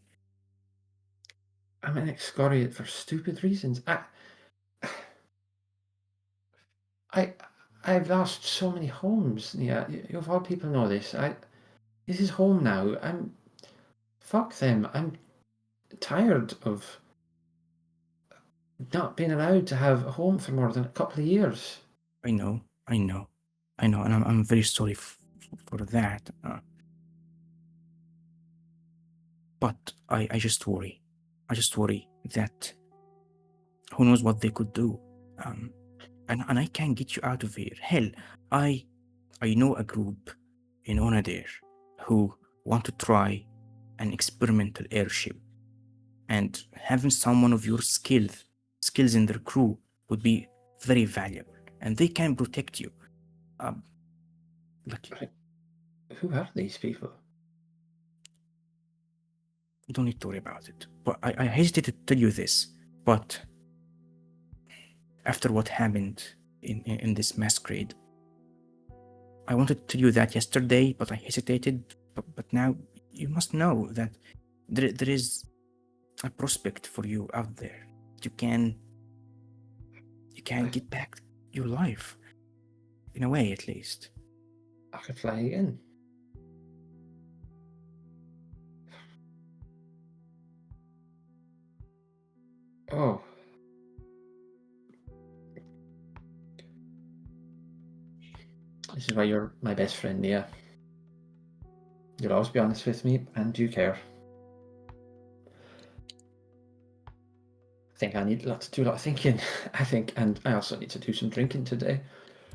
I'm an excoriate for stupid reasons. I've lost so many homes. Yeah, you of all people know this. This is home now. Fuck them. I'm tired of not being allowed to have a home for more than a couple of years. I know, and I'm very sorry for that. But I just worry. I just worry that who knows what they could do. And I can't get you out of here. Hell, I know a group in Onadir who want to try an experimental airship, and having someone of your skills in their crew would be very valuable, and they can protect you. Who are these people? You don't need to worry about it. But I hesitate to tell you this, but after what happened in this masquerade, I wanted to tell you that yesterday, but I hesitated. But now you must know that there is a prospect for you out there. You can get back your life, in a way at least. I could fly again. Oh. This is why you're my best friend, Nia. You'll always be honest with me, and you care. I think I need to do a lot of thinking. And I also need to do some drinking today.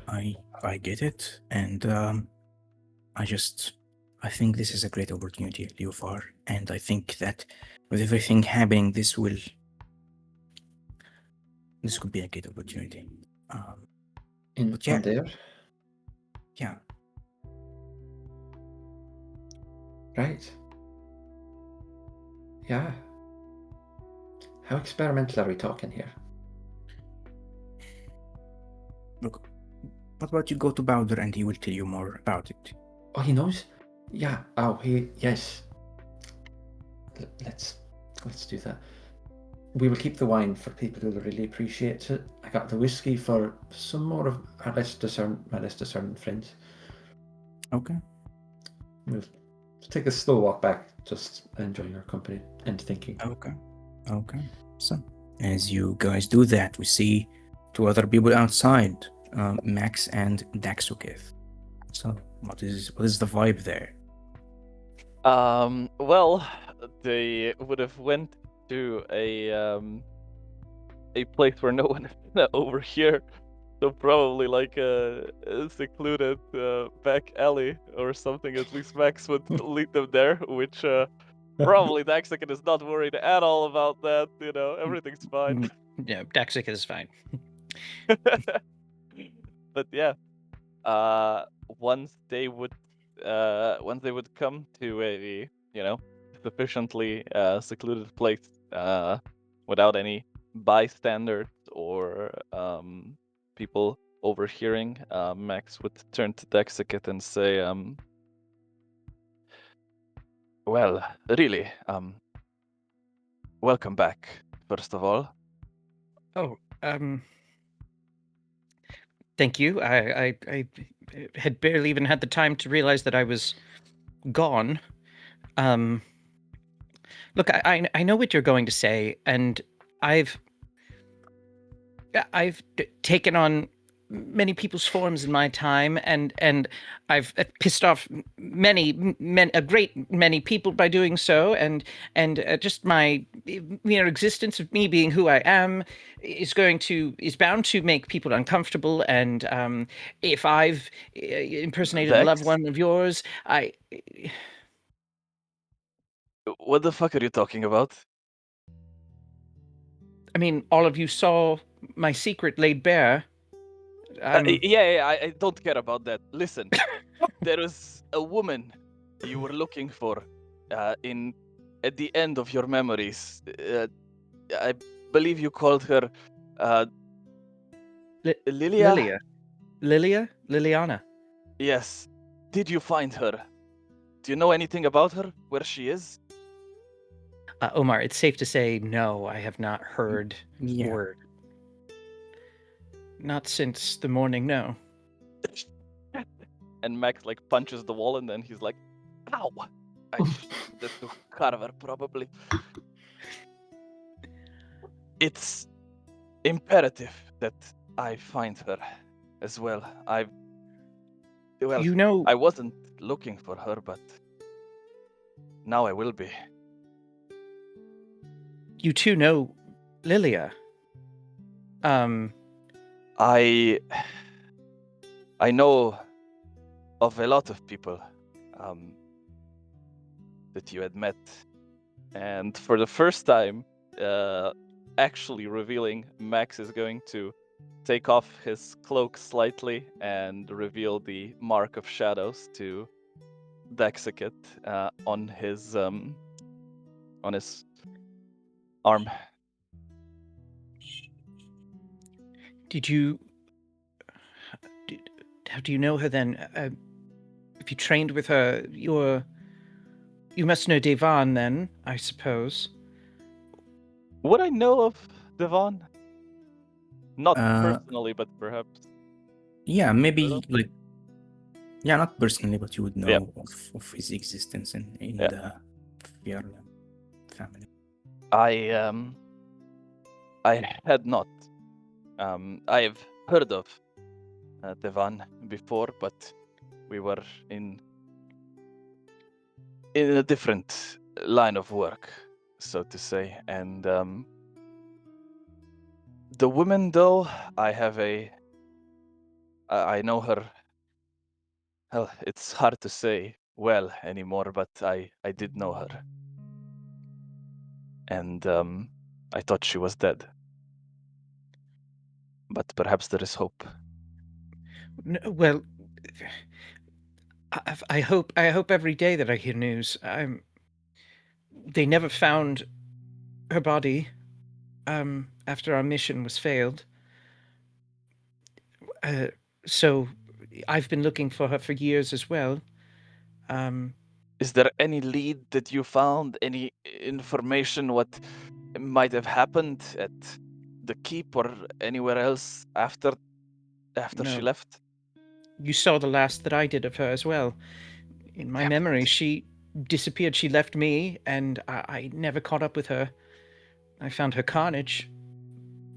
I get it, and I think this is a great opportunity, Leofar, and I think that with everything happening, this could be a great opportunity. In there? Yeah. Right. Yeah. How experimental are we talking here? Look, what about you go to Bowder and he will tell you more about it? Oh, he knows? Yeah. Oh, yes. Let's do that. We will keep the wine for people who really appreciate it. I got the whiskey for some more of my less discerning friends. Okay. We'll take a slow walk back, just enjoying our company and thinking. Okay. So, as you guys do that, we see two other people outside, Max and Daxokith. So, what is the vibe there? Well, they would have went to a place where no one is over here, so probably like a secluded back alley or something. At least Max would lead them there, which probably Daxikid is not worried at all about that. You know, everything's fine. Yeah, Daxik is fine. But yeah, once they would come to a sufficiently secluded place without any bystanders or people overhearing, Max would turn to Daxikid and say, well, really, welcome back, first of all. Oh, thank you. I had barely even had the time to realize that I was gone. Look, I know what you're going to say, and I've taken on many people's forms in my time, and I've pissed off a great many people by doing so, and just my mere existence of me being who I am is bound to make people uncomfortable. And if I've impersonated a loved Vex? one of yours, What the fuck are you talking about? I mean, all of you saw my secret laid bare. Yeah, I don't care about that. Listen, there was a woman you were looking for at the end of your memories. I believe you called her Lilia? Liliana. Yes. Did you find her? Do you know anything about her? Where she is? Omar, it's safe to say no, I have not heard Yeah. word. Not since the morning, no. And Max like punches the wall, and then he's like, "Ow!" I that to Khorvaire probably. It's imperative that I find her as well. You know, I wasn't looking for her, but now I will be. you two know Lilia. I know of a lot of people that you had met, and for the first time, actually revealing, Max is going to take off his cloak slightly and reveal the mark of shadows to Dexicate on his arm. How do you know her then? If you trained with her, you must know Devon then, I suppose. Would I know of Devon? Not Uh, personally, but perhaps. Yeah, maybe like, yeah, not personally, but you would know Yeah. of his existence in Yeah. the Fjarlem family. I had not. I have heard of Devon before, but we were in a different line of work, so to say. And the woman, though, I know her. Hell, it's hard to say well anymore, but I did know her, and I thought she was dead. But perhaps there is hope. Well, I hope every day that I hear news. They never found her body after our mission was failed. So I've been looking for her for years as well. Is there any lead that you found? Any information what might have happened at the keep or anywhere else after she No. left? You saw the last that I did of her as well. In my memory, she disappeared. She left me, and I never caught up with her. I found her carnage.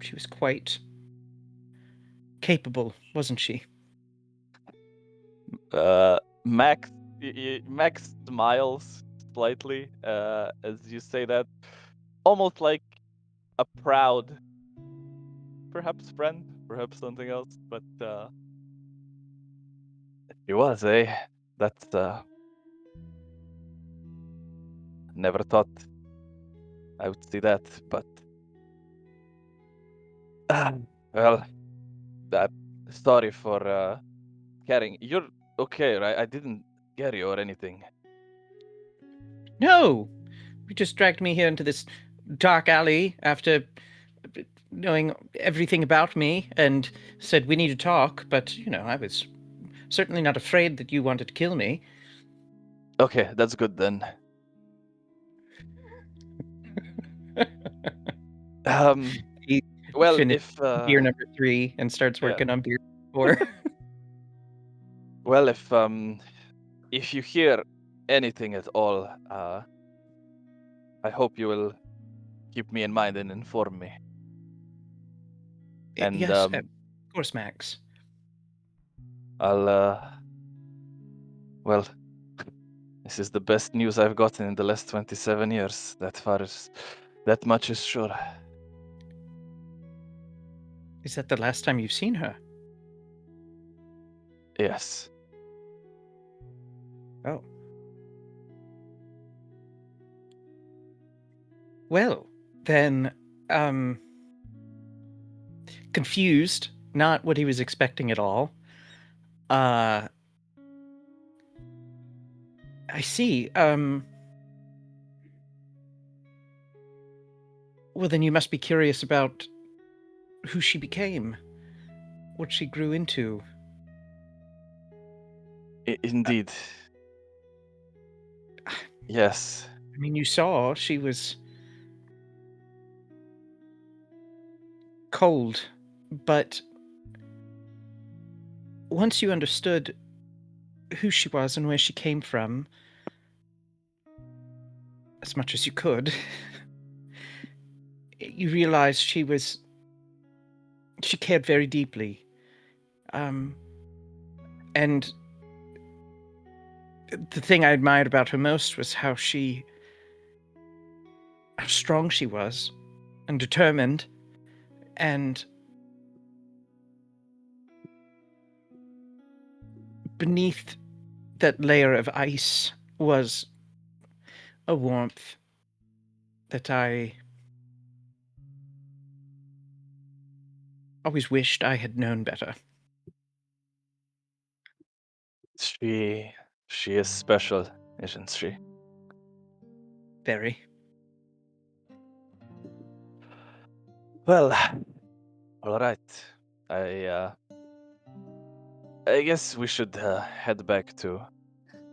She was quite capable, wasn't she? Max Max smiles slightly as you say that, almost like a proud, perhaps friend, perhaps something else, but he was, eh? That's never thought I would see that, but well, that sorry for carrying. You're okay, right? I didn't scare you or anything. No! You just dragged me here into this dark alley after knowing everything about me and said we need to talk, but, I was certainly not afraid that you wanted to kill me. Okay, that's good then. He Well, finished if beer number 3 and starts yeah. working on beer 4. Well, if you hear anything at all, I hope you will keep me in mind and inform me. And Yes, of course, Max. Well, this is the best news I've gotten in the last 27 years. That much is sure. Is that the last time you've seen her? Yes. Oh. Well, then, confused, not what he was expecting at all. I see. Well, then you must be curious about who she became, what she grew into. Indeed. Yes. I mean, you saw she was cold, but once you understood who she was and where she came from, as much as you could, you realized she cared very deeply. And the thing I admired about her most was how strong she was and determined, and beneath that layer of ice was a warmth that I always wished I had known better. She is special, isn't she? Very. Well, all right. I guess we should head back to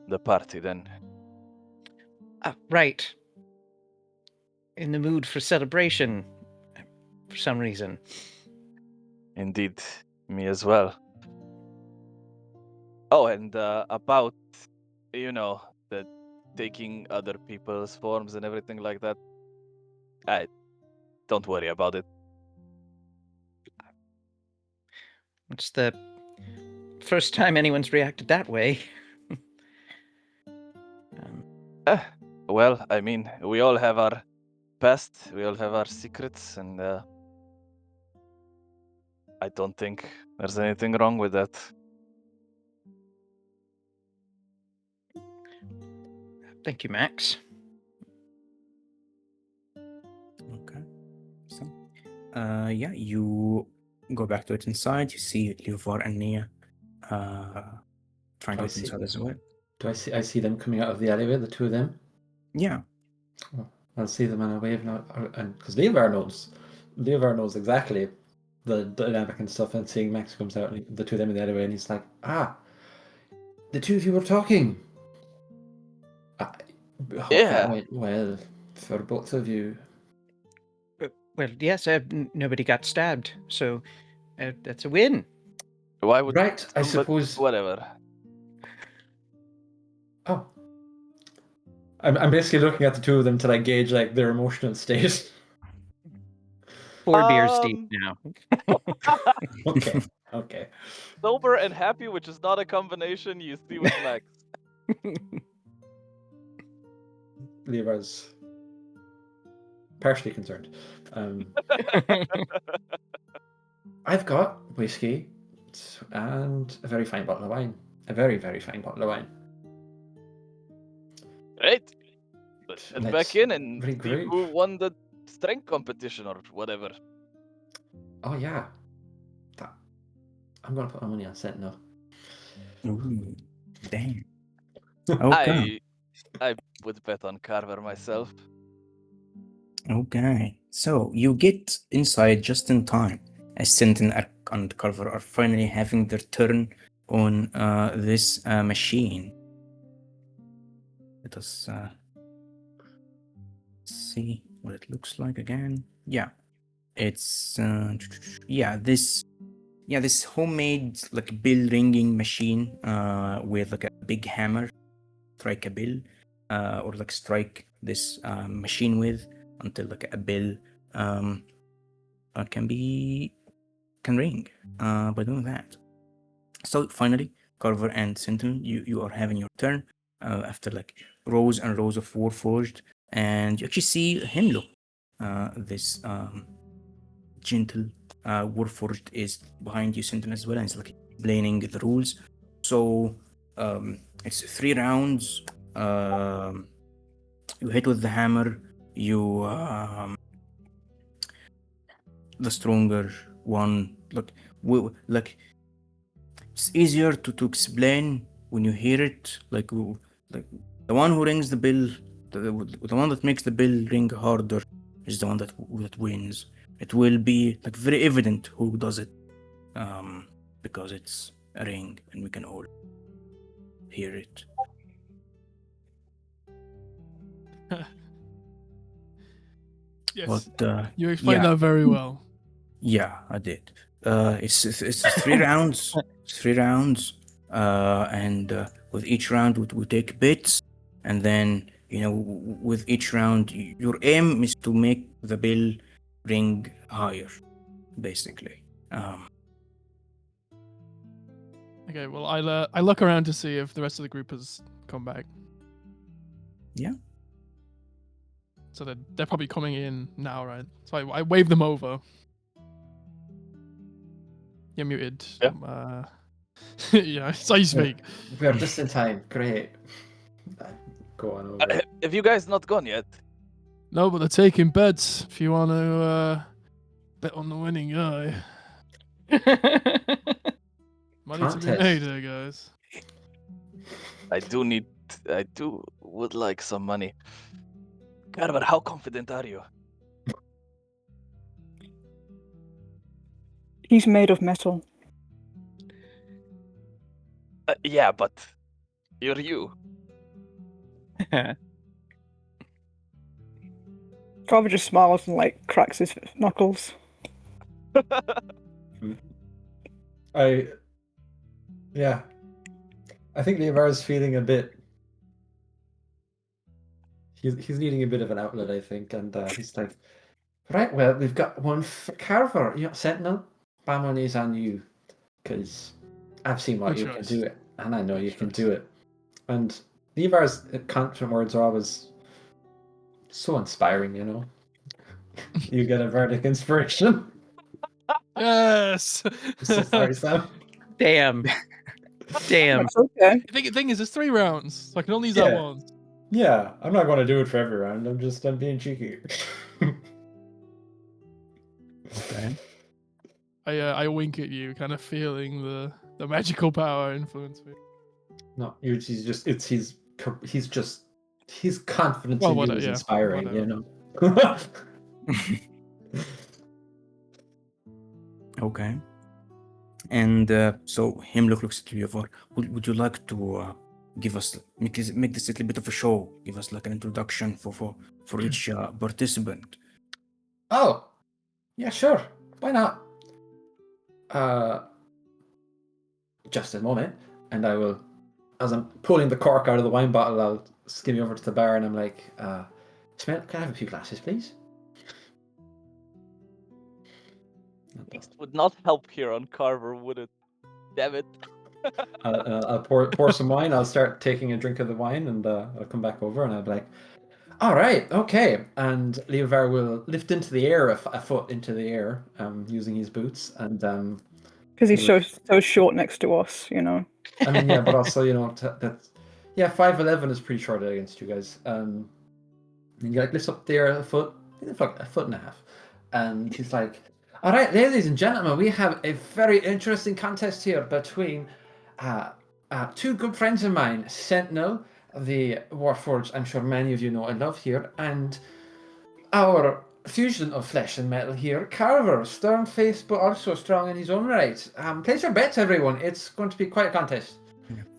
the party then. Right. In the mood for celebration, for some reason. Indeed, me as well. Oh, and about, the taking other people's forms and everything like that. Don't worry about it. It's the first time anyone's reacted that way. Well, I mean, we all have our past, we all have our secrets, and I don't think there's anything wrong with that. Thank you, Max. Okay. So, yeah, you go back to it inside. You see Levar and Nia trying to I get see. inside as well. Do I see them coming out of the alleyway, the two of them? Yeah. Oh, I'll see them and I'll wave now, and because Levar knows exactly the dynamic and stuff. And seeing Max comes out, and the two of them in the alleyway, and he's like, the two of you were talking. Hope that went well for both of you. Well, yes, nobody got stabbed, so that's a win. Why would Right, I suppose. Whatever. Oh. I'm basically looking at the two of them to like gauge like their emotional state. 4 beers deep now. Okay. Sober and happy, which is not a combination you see with Max. Levar's partially concerned. I've got whiskey and a very fine bottle of wine. A very, very fine bottle of wine. Great. Let's head back in and see regroup. who won the strength competition or whatever. Oh yeah. I'm gonna put my money on Sentinel. Ooh, damn. Okay. I would bet on Khorvaire myself. Okay. So you get inside just in time as Sentinel and Khorvaire are finally having their turn on this machine. Let us see what it looks like again. Yeah. It's this homemade like bell ringing machine with like a big hammer, strike a bell, or like strike this machine with until like a bell can ring by doing that. So finally, Carver and Sentinel, you are having your turn after like rows and rows of Warforged, and you actually see Hemlock. This gentle Warforged is behind you, Sentinel, as well, and it's like explaining the rules. So it's 3 rounds. You hit with the hammer. You the stronger one. Like it's easier to explain when you hear it. Like the one who rings the bell, the one that makes the bell ring harder is the one that wins. It will be like very evident who does it, because it's a ring and we can all hear it. Yes, But you explained yeah. that very well. Yeah, I did. It's 3 rounds. 3 rounds. And with each round, we take bits, and then with each round, your aim is to make the bell ring higher, basically. Okay, well, I look around to see if the rest of the group has come back. Yeah. So they're probably coming in now, right? So I wave them over. You're muted. Yeah. Yeah, so you speak. We're just in time. Great. Go on over. Have you guys not gone yet? No, but they're taking bets. If you want to bet on the winning guy, money to be Contest. made here, guys. I would like some money. Carver, how confident are you? He's made of metal. Yeah, but you're you. Carver just smiles and like cracks his knuckles. I think Leovar's feeling a bit. He's needing a bit of an outlet, I think, and he's like, right, well, we've got one for Carver. Sentinel, my money's on you, because I've seen what Good you choice. can do it, and I know you Good can choice. do it. And Leovar's confident words are always so inspiring, You get a verdict inspiration. Yes. So sorry, Sam. Damn. That's okay. The thing is, it's 3 rounds, so I can only use that Yeah. once. Yeah, I'm not going to do it for every round. I'm being cheeky. Okay. I wink at you, kind of feeling the magical power influence me. No, he's confidence Well, in you whatever, is yeah, inspiring, whatever. Okay. And so Hemlock looks at you. Would you like to give us make this a little bit of a show? Give us like an introduction for each participant. Oh, yeah, sure. Why not? Just a moment, and I will, as I'm pulling the cork out of the wine bottle, I'll skim over to the bar, and I'm like, can I have a few glasses, please? It would not help here on Carver, would it? Damn it. I'll pour some wine. I'll start taking a drink of the wine, and I'll come back over, and I'll be like, all right, okay. And Leovar will lift into the air, a foot into the air, using his boots, and Because he's so short next to us, I mean, yeah, but also, that's 5'11" is pretty short against you guys. And he like lifts up there a foot and a half, and he's like, "All right, ladies and gentlemen, we have a very interesting contest here between 2 good friends of mine, Sentinel, the Warforged, I'm sure many of you know and love here, and our fusion of flesh and metal here, Carver, stern-faced but also strong in his own right. Place your bets, everyone. It's going to be quite a contest."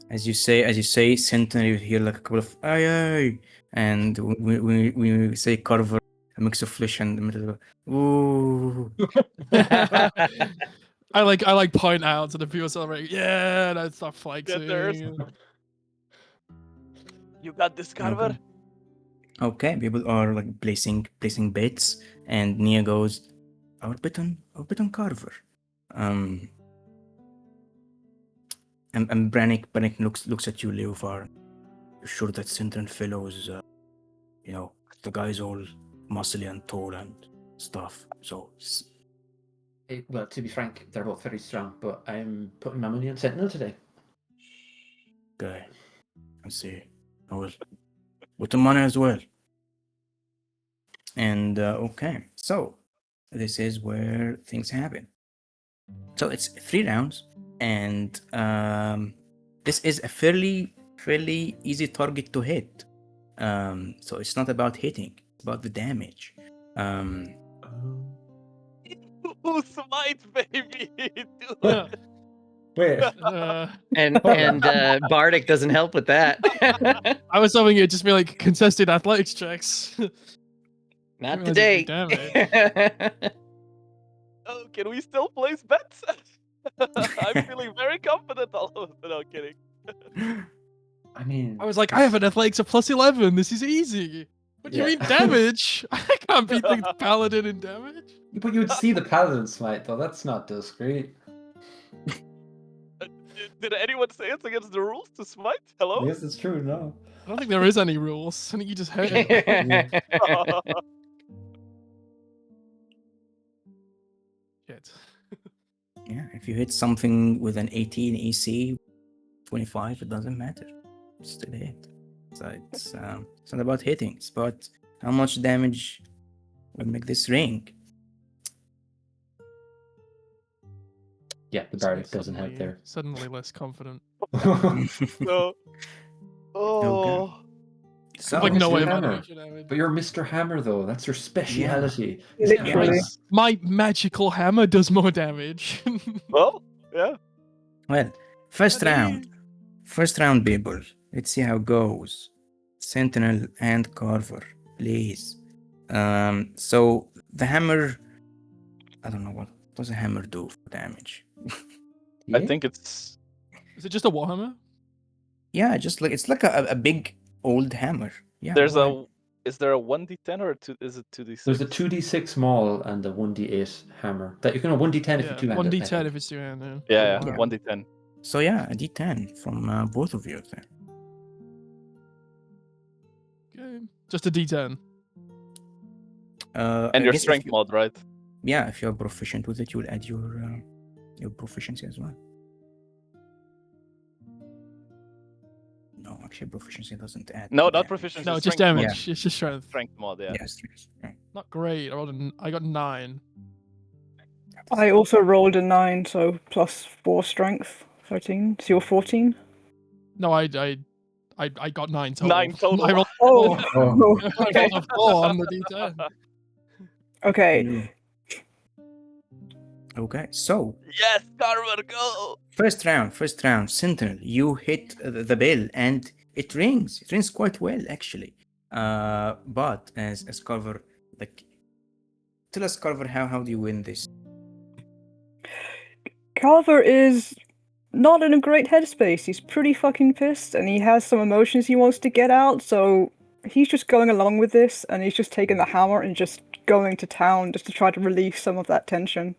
As you say, Sentinel, you hear like a couple of aye aye, and when we say Carver, a mix of flesh and metal. Ooh. I like point out to the people celebrating. Yeah, and I start flexing. theirs. You got this, Carver? Okay, people are like placing bets, and Nia goes, I'll bet on Carver. And Brannick looks at you, Leofar. You're sure that Sentinel fellows, the guy's all muscly and tall and stuff. So, Well, to be frank, they're both very strong, but I'm putting my money on Sentinel today. okay. I see. I will. With the money as well. And, okay. So, this is where things happen. So, it's 3 rounds. And this is a fairly easy target to hit. So it's not about hitting, it's about the damage. Smite, baby! Do Yeah. it. Wait, And Bardic doesn't help with that. I was hoping it'd just be like contested athletics checks. Not Realize it'd today. do Oh, can we still place bets? I'm feeling very confident all of it. No, kidding. I mean, I was like, I have an athletics of +11. This is easy. What do you Yeah. mean damage? I can't beat the paladin in damage. but you would see the paladin smite though. That's not discreet. Did anyone say it's against the rules to smite? Hello? Yes, it's true. No. I don't think there is any rules. I think you just hurt it. Shit. Yeah, if you hit something with an 18 AC, 25, it doesn't matter. It's still a hit. So it's not about hitting, it's about how much damage will make this ring. Yeah, the bardic doesn't help there. Suddenly less confident. No. Oh. So, Like no way of Hammer. damage. But you're Mr. Hammer though. That's your speciality. Literally. My magical hammer does more damage. Well, yeah. well, first round, people. Let's see how it goes. Sentinel and Khorvaire, please. So the hammer, I don't know what does a hammer do for damage. Yeah? I think it's. Is it just a warhammer? Yeah, just like it's like a big old hammer. Yeah. There's go a. Is there a 1d10 or is it 2d6? There's a 2d6 maul and a 1d8 hammer. That you can have 1d10 if you two handed. 1d10 if it's two handed. Yeah, Yeah. 1d10. So yeah, a D10 from both of you then. Okay. Just a d10. I And your guess if strength you- mod, right? Yeah, if you're proficient with it, you'll add your proficiency as well. No, actually, proficiency doesn't add. No, not damage. proficiency. No, just strength mod. damage. It's just strength. Strength mod, yeah. Yes, yes. Yeah. Not great. I got 9. I also rolled a 9, so +4 strength, 13. So you're 14. No, I got 9 total. 9 total. I rolled Oh, Oh. I rolled a 4 on the d10. okay. Yeah. Okay, so Yes, Khorvaire, go! first round, Sentinel, you hit the bell and it rings. It rings quite well, actually. But as Khorvaire, tell us, Khorvaire, how do you win this? Khorvaire is not in a great headspace. He's pretty fucking pissed, and he has some emotions he wants to get out, so he's just going along with this, and he's just taking the hammer and just going to town just to try to release some of that tension.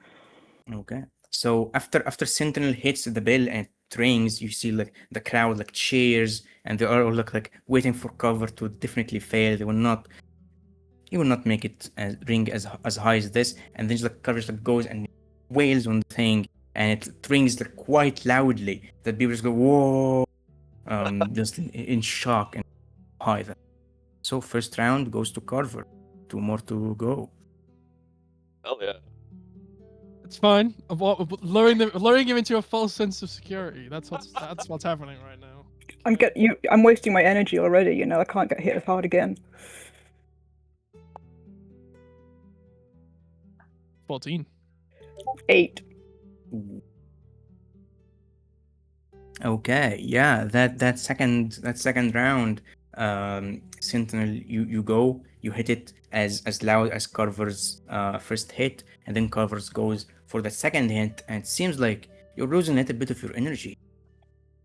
Okay. So after Sentinel hits the bell and it rings, you see like the crowd like cheers, and they are all like waiting for Khorvaire to definitely fail. He will not make it ring as high as this. And then just like Khorvaire like goes and wails on the thing, and it rings like quite loudly that people just go whoa, just in shock and high. So first round goes to Khorvaire. 2 more to go. Hell yeah. It's fine. Luring him into a false sense of security. That's what's happening right now. I'm wasting my energy already. You know, I can't get hit as hard again. 14. 8. Okay, yeah, that second round, Sentinel, you hit it as loud as Khorvaire's first hit, and then Khorvaire goes for the second hit, and it seems like you're losing a little bit of your energy,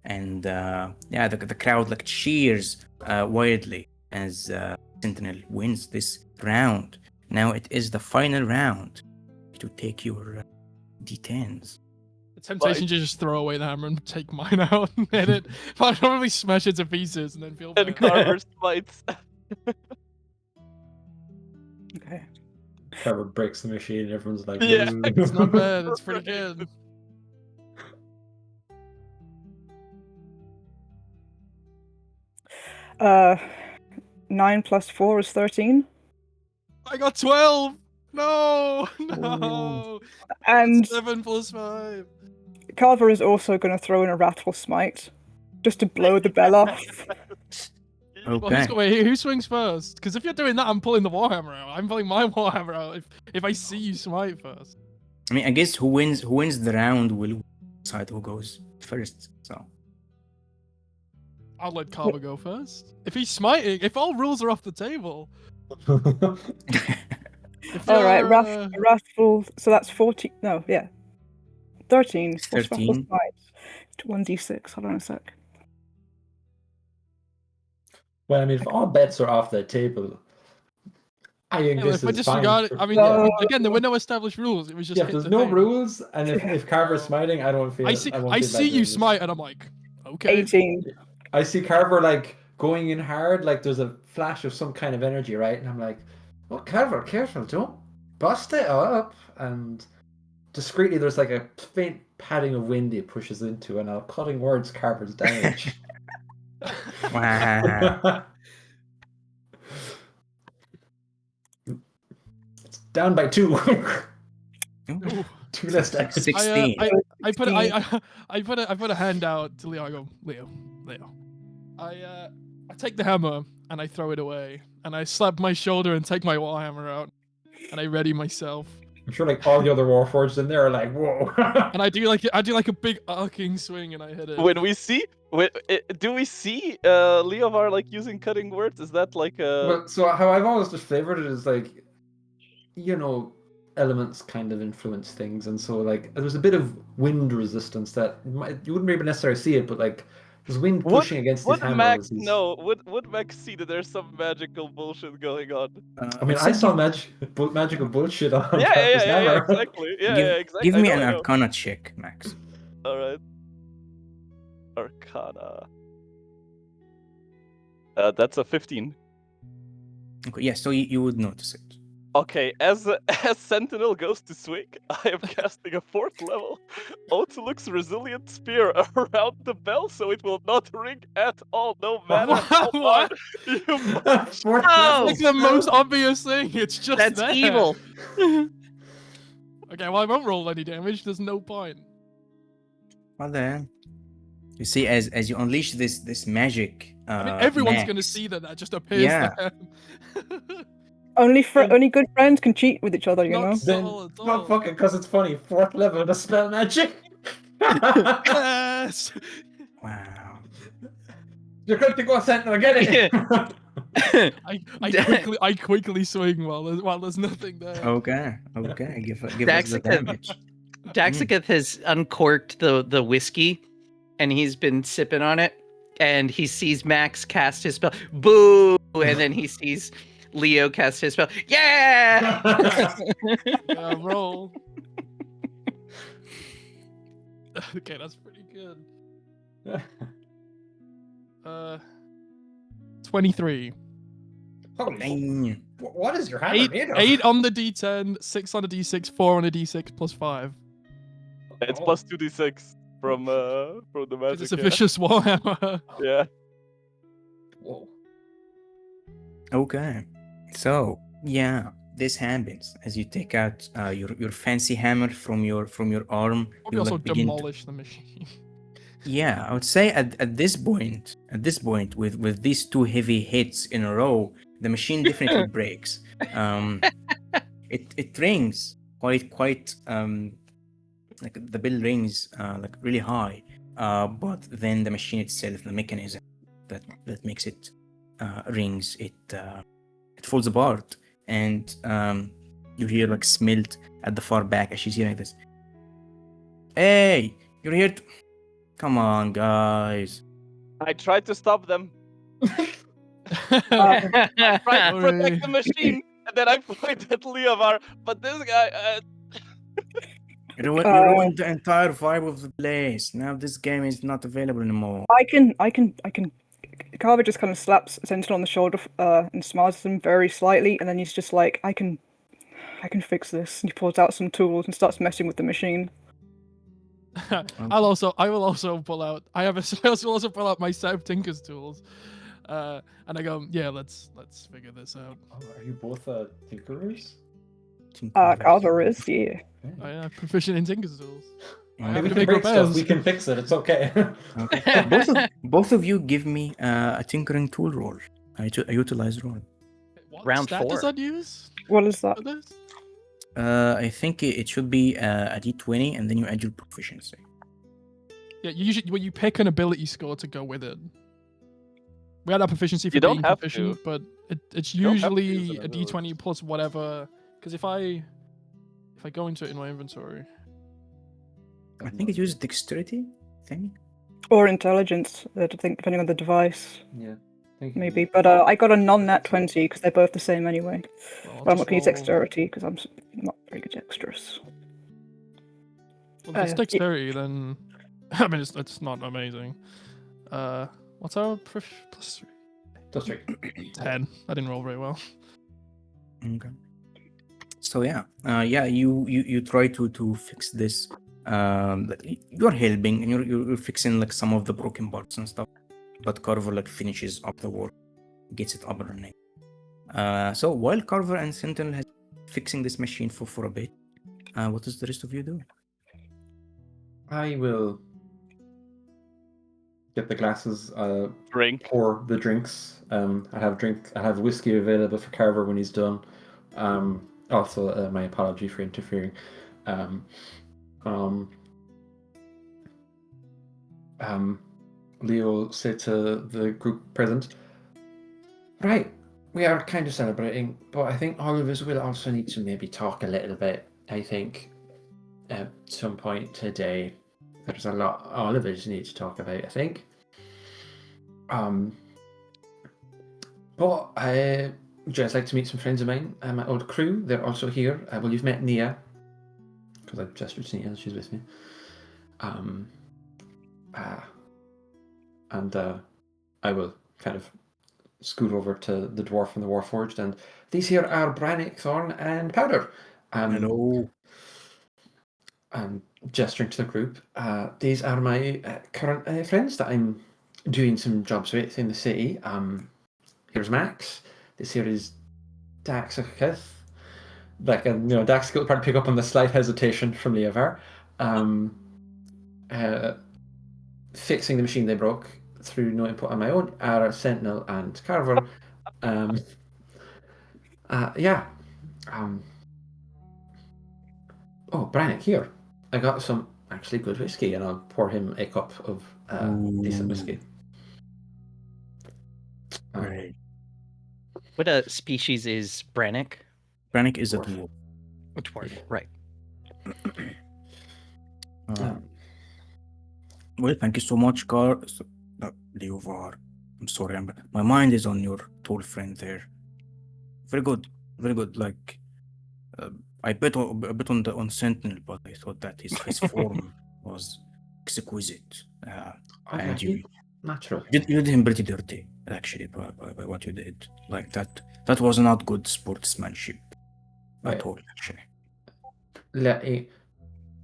and yeah, the crowd like cheers wildly as Sentinel wins this round. Now it is the final round to take your D10s. temptation to just throw away the hammer and take mine out and hit it. I'd probably smash it to pieces and then feel And bad. Carver smites. Okay. Trevor breaks the machine and everyone's like, Yeah, "Ooh." It's not bad. It's pretty good. Uh, 9 plus 4 is 13. I got 12. No, no. And 7 plus 5. Carver is also going to throw in a Wrathful Smite just to blow the bell off. Okay. Well, wait, who swings first? Because if you're doing that, I'm pulling the Warhammer out. I'm pulling my Warhammer out if I see you smite first. I mean, I guess who wins the round will decide who goes first. So I'll let Carver go first. If he's smiting, if all rules are off the table. If All right, you're, Wrathful. So that's 14. No, yeah. 13 plus 13. Wrathful Smite. 1d6. Hold on a sec. Well, I mean, if all bets are off the table, I think Yeah, this if I is disregard fine. it, I mean, No. again, there were no established rules. It was just Yeah, hit if there's the no thing. rules, and if Carver's smiting, I don't feel. I see won't feel bad you doing this. smite, and I'm like, okay. 18. I see Carver like going in hard, like there's a flash of some kind of energy, right? And I'm like, "Oh, Carver, careful, don't bust it up." And discreetly, there's like a faint padding of wind he pushes into, and I'll cutting words Carver's damage. wow. It's down by 2. Ooh. 2 less damage. 16. I put a hand out to Leo. I go, Leo. I take the hammer and I throw it away, and I slap my shoulder and take my Warhammer out, and I ready myself. I'm sure like all the other Warforged in there are like, whoa. And I do like a big arcing swing, and I hit it. Do we see Leovar like using cutting words? Is that like a? But so how I've always just flavored it is like, you know, elements kind of influence things, and so like there's a bit of wind resistance that you wouldn't maybe necessarily see it, but like there's wind pushing against these hammers. Max know? Would Max see that there's some magical bullshit going on? I mean, I saw magical bullshit on Yeah, Carver's hammer. exactly. Yeah, exactly. Give me I an know. Arcana check, Max. All right. Arcana. That's a 15. Okay, yeah, so you would notice it. Okay, as Sentinel goes to swing, I am casting a 4th level Outlook's Resilient Spear around the bell, so it will not ring at all, no matter how hard you punch. Oh! It's like the most obvious thing. It's just That's there. evil. Okay, well, I won't roll any damage. There's no point. Well then, you see, as you unleash this magic, I mean, everyone's Max, gonna see that just appears Yeah. there. Only good friends can cheat with each other, you know? Then, Not at all. not fucking because it's funny. 4th level of spell magic. Yes. Wow. You're good to go, Sentinel. Get it. I quickly swing while there's nothing there. Okay. Give us the Daxika. damage. Daxika has uncorked the whiskey, and he's been sipping on it, and he sees Max cast his spell. Boo! And then he sees Leo cast his spell. Yeah! Roll. Okay, that's pretty good. 23. Holy Dang. what is your hammer made of? 8 on the D10, 6 on the D6, 4 on the D6 plus 5. It's plus 2d6 from the magic. It's a vicious Warhammer. Yeah. Whoa. Okay. So yeah, this happens as you take out your fancy hammer from your arm. Probably You also like begin to- demolish the machine. Yeah, I would say at this point, with these 2 heavy hits in a row, the machine definitely breaks. It rings quite like the bell rings like really high, but then the machine itself, the mechanism that makes it rings, it falls apart, and you hear like Smelt at the far back as she's hearing this. Hey, you're here to... Come on, guys. I tried to stop them. Uh, Tried to protect the machine, and then I point at Leovar, but this guy. You ruined the entire vibe of the place. Now this game is not available anymore. I can. Khorvaire just kind of slaps Sentinel on the shoulder and smiles at him very slightly, and then he's just like, I can fix this. And he pulls out some tools and starts messing with the machine. I will also pull out. I will also pull out my set of Tinker's tools, and I go, yeah, let's figure this out. Oh, are you both tinkerers? Khorvaire is, yeah. I am proficient in Tinker's tools. Maybe we to can make break stuff. repairs. We can fix it. It's okay. Okay. both of you give me a tinkering tool roll. I utilize roll. What Round stat 4. does that use What is that? for this? I think it should be a d20, and then you add your proficiency. Yeah, you usually when you pick an ability score to go with it. We had our proficiency for You don't being have proficient, to. but it's You don't have to use usually an a d20 plus whatever. Because if I go into it in my inventory, I think it uses dexterity thing. Or intelligence, I think, depending on the device, Yeah. Thank you. maybe. But I got a non-nat 20 because they're both the same anyway. well, But I'm just not going to use roll- dexterity because I'm not very good dexterous. Well, if it's yeah. dexterity, then I mean it's not amazing. What's our plus 3? That's right. 10. I didn't roll very well. Okay. So you try to fix this. You're helping and you're fixing like some of the broken parts and stuff, but Khorvaire like finishes up the work, gets it up and running. So while Khorvaire and Sentinel has fixing this machine for a bit, what does the rest of you do? I will get the glasses. Drink. Pour the drinks. I have whiskey available for Carver when he's done. Also, my apology for interfering. Leo said to the group present, right, we are kind of celebrating, but I think all of us will also need to maybe talk a little bit. I think at some point today, there's a lot all of us need to talk about, I think. But I just like to meet some friends of mine, my old crew. They're also here. Well, you've met Nia, because I've gestured to Nia, she's with me. And I will kind of scoot over to the dwarf and the Warforged, and these here are Brannick, Thorn, and Powder. Hello. And gesturing to the group, these are my current friends that I'm doing some jobs with in the city. Here's Max. This here is Daxakith. Like, Dax will probably pick up on the slight hesitation from Leovar. Fixing the machine they broke through no input on my own are Sentinel and Carver. Oh, Brannick, here. I got some actually good whiskey, and I'll pour him a cup of decent whiskey. Right. What species is Brannick? Brannick is a Dwarf. dwarf. A dwarf, right. Well, thank you so much, Leovar. I'm sorry, my mind is on your tall friend there. Very good, very good. Like, I bet a bit on Sentinel, but I thought that his form was exquisite. And you Natural. did him pretty dirty, actually, by what you did. Like that was not good sportsmanship Right. at all, actually.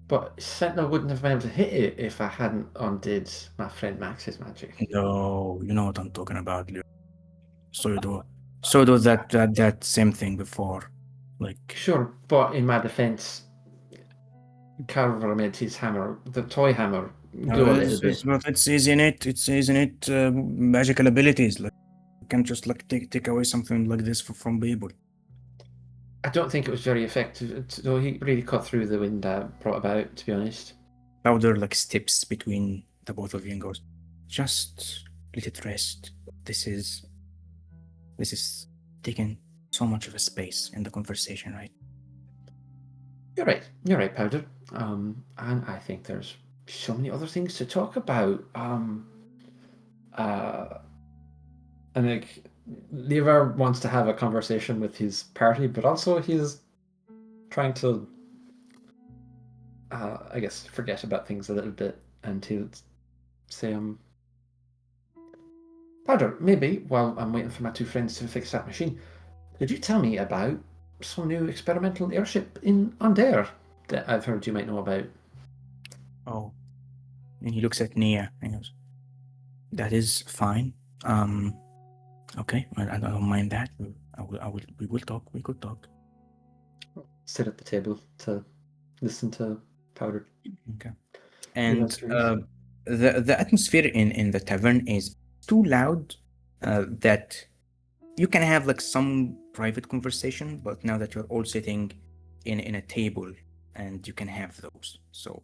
But Sentinel wouldn't have been able to hit it if I hadn't undid my friend Max's magic. No, you know what I'm talking about, Leo. So you do that same thing before, like. Sure, but in my defense, Carver made his hammer, the toy hammer, go a little bit. It's easy in it. Magical abilities, like you can't just like take away something like this from people. I don't think it was very effective, though he really cut through the wind that brought about, to be honest. Powder like steps between the both of you and goes, just let it rest. This is taking so much of a space in the conversation, right? You're right, Powder. And I think there's so many other things to talk about. And like, Leovar wants to have a conversation with his party, but also he's trying to I guess, forget about things a little bit, and he'll say, Powder, maybe, while I'm waiting for my two friends to fix that machine, could you tell me about some new experimental airship in Undair that I've heard you might know about? Oh. And he looks at Nia and goes, that is fine. Okay, well, I don't mind that. We will talk. We could talk. Sit at the table to listen to Powder. Okay. Who And has drinks? the atmosphere in the tavern is too loud that you can have like some private conversation, but now that you're all sitting in a table and you can have those. So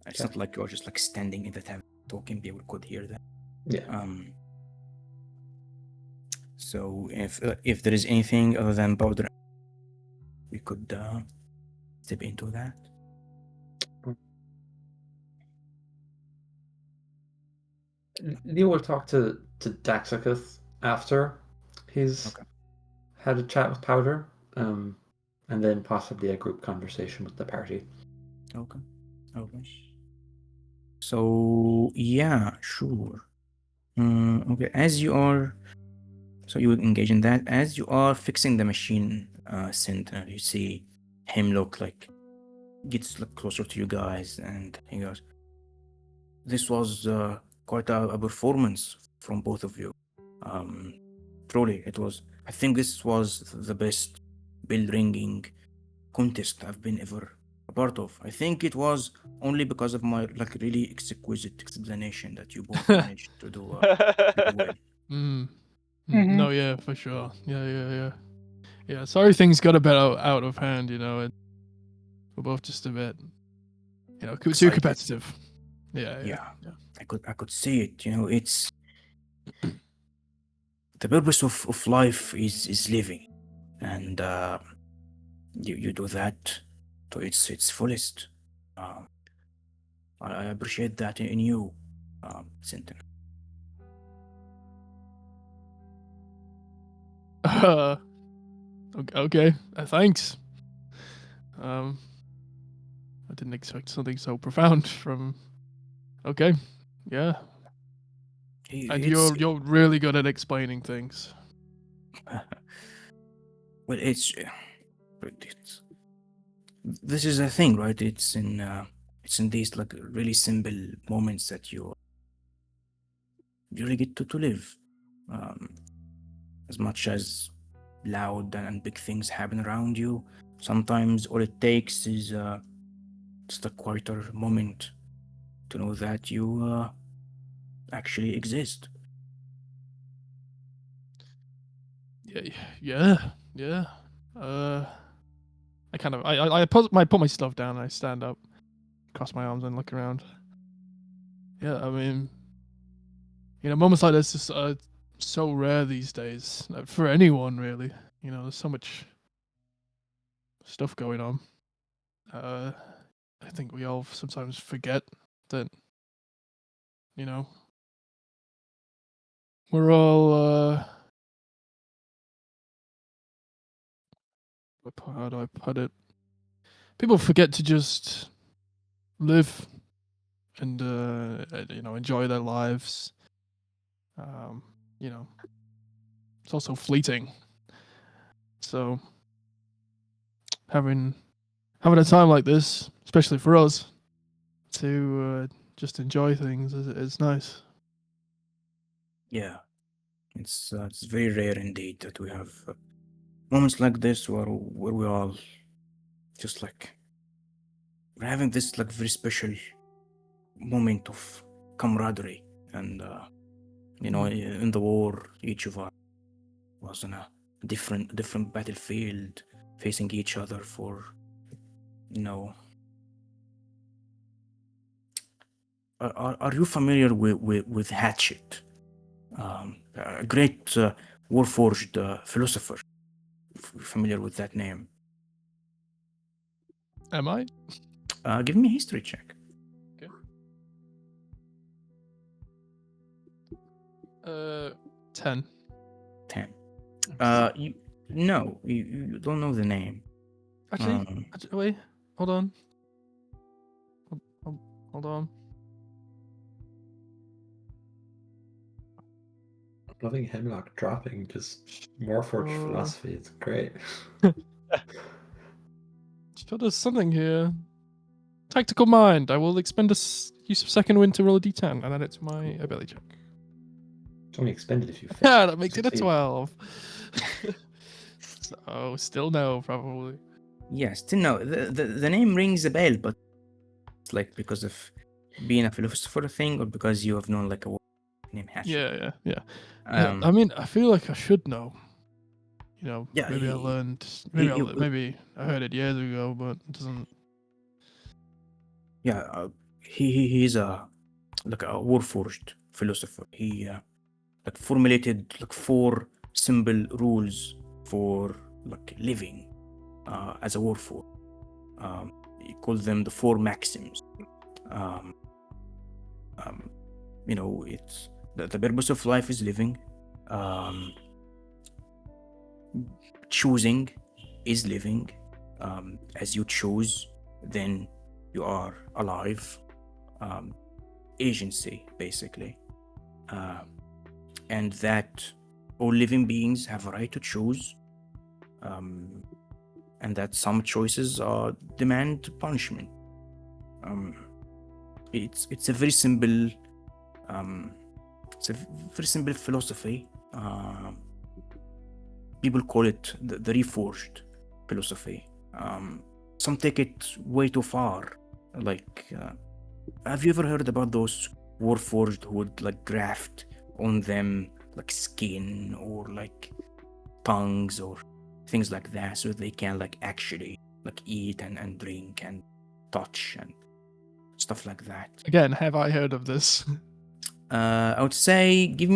it's not like you're just like standing in the tavern talking, people could hear that. Yeah. So if there is anything other than powder, we could step into that. Leo will talk to Daxicus after he's had a chat with Powder, and then possibly a group conversation with the party. Okay. So yeah, sure. Okay, as you are, so you would engage in that. As you are fixing the machine, Sentinel, you see him look like, gets like closer to you guys, and he goes, this was quite a performance from both of you. Truly, it was. I think this was the best bell ringing contest I've been ever a part of. I think it was only because of my like really exquisite explanation that you both managed to do pretty well. No, yeah, for sure. Yeah, sorry things got a bit out of hand, and we're both just a bit, too Excited. competitive. Yeah. I could see it. It's the purpose of life is living, and you do that to its fullest. I appreciate that in you, Sentinel. Okay. Thanks. I didn't expect something so profound from. Okay. Yeah. And you're really good at explaining things. Well, it's this is a thing, right? It's in these like really simple moments that you really get to live. As much as loud and big things happen around you, sometimes all it takes is just a quieter moment to know that you actually exist. Yeah. I kind of I put my stuff down and I stand up, cross my arms and look around. Yeah, I mean, moments like this is so rare these days for anyone really. There's so much stuff going on. I think we all sometimes forget that, we're all how do I put it? People forget to just live and enjoy their lives. It's also fleeting. So having a time like this, especially for us, to just enjoy things is nice. Yeah, it's very rare indeed that we have moments like this where we all just like we're having this like very special moment of camaraderie, and in the war, each of us was on a different battlefield, facing each other for Are you familiar with Hatchet? A great Warforged philosopher. Familiar with that name? Am I? Give me a history check. Okay. 10. 10. You don't know the name. Actually, wait, hold on. Hold on. Loving Hemlock dropping just Warforged philosophy. It's great. So there's something here. Tactical mind. I will expend use of second wind to roll a d10 and add it to my ability check. It's only expended if you fail. Yeah, that makes it a Succeed. 12. So still no, probably. Yes, to know the name rings a bell, but it's like because of being a philosopher thing, or because you have known like a name Hatchet. Yeah. Yeah, Um, I mean, I feel like I should know. You know, Yeah, maybe I he- learned. he- Maybe I heard it years ago, but it doesn't. yeah, he's a like a Warforged philosopher. He like formulated like 4 simple rules for like living as a Warforged. He called them the 4 maxims. You know, it's the purpose of life is living. Choosing is living. As you choose, then you are alive. Agency, basically. And that all living beings have a right to choose. And that some choices demand punishment. It's a very simple philosophy. People call it the Reforged philosophy. Some take it way too far. Like, have you ever heard about those Warforged who would like graft on them like skin or like tongues or things like that, so they can like actually like eat and drink and touch and stuff like that? Again, have I heard of this? I would say give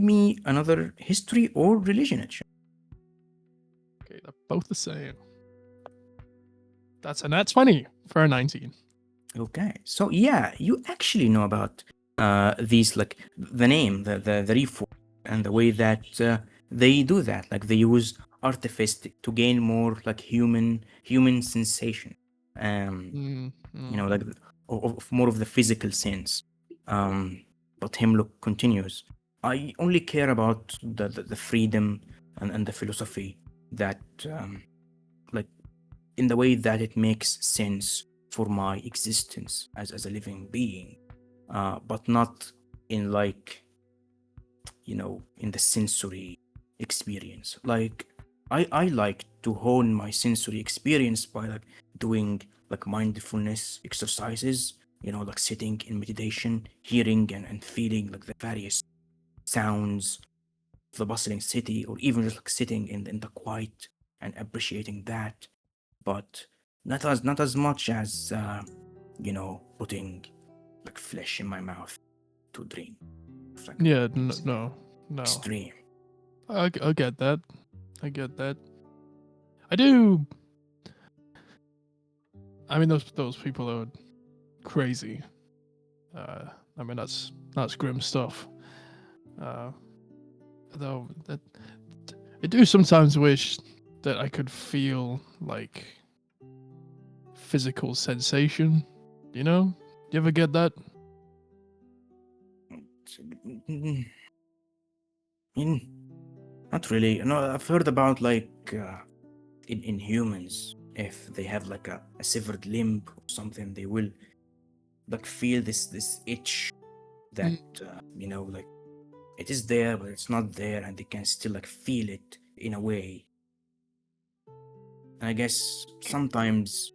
me another history or religion check. Okay, they're both the same. That's a nat 20 for a 19. Okay, so yeah, you actually know about these, like the name, the Reforge, and the way that they do that. Like they use artifice to gain more like human sensation. You know, like of more of the physical sense. But Hemlock continues. I only care about the freedom and the philosophy that, like, in the way that it makes sense for my existence as a living being, but not in like, you know, in the sensory experience. Like, I like to hone my sensory experience by like doing like mindfulness exercises, you know, like sitting in meditation, hearing and feeling like the various sounds of the bustling city, or even just like sitting in the quiet and appreciating that, but not as much as you know, putting like flesh in my mouth to drink. Like, Yeah, no. extreme. I get that. I get that. I do. I mean, those people are crazy. I mean, that's grim stuff. Though that I do sometimes wish that I could feel like physical sensation. You know? You ever get that? Not really. No, I've heard about like in humans, if they have like a severed limb or something, they will like feel this itch that you know, like it is there but it's not there, and they can still like feel it in a way. I guess sometimes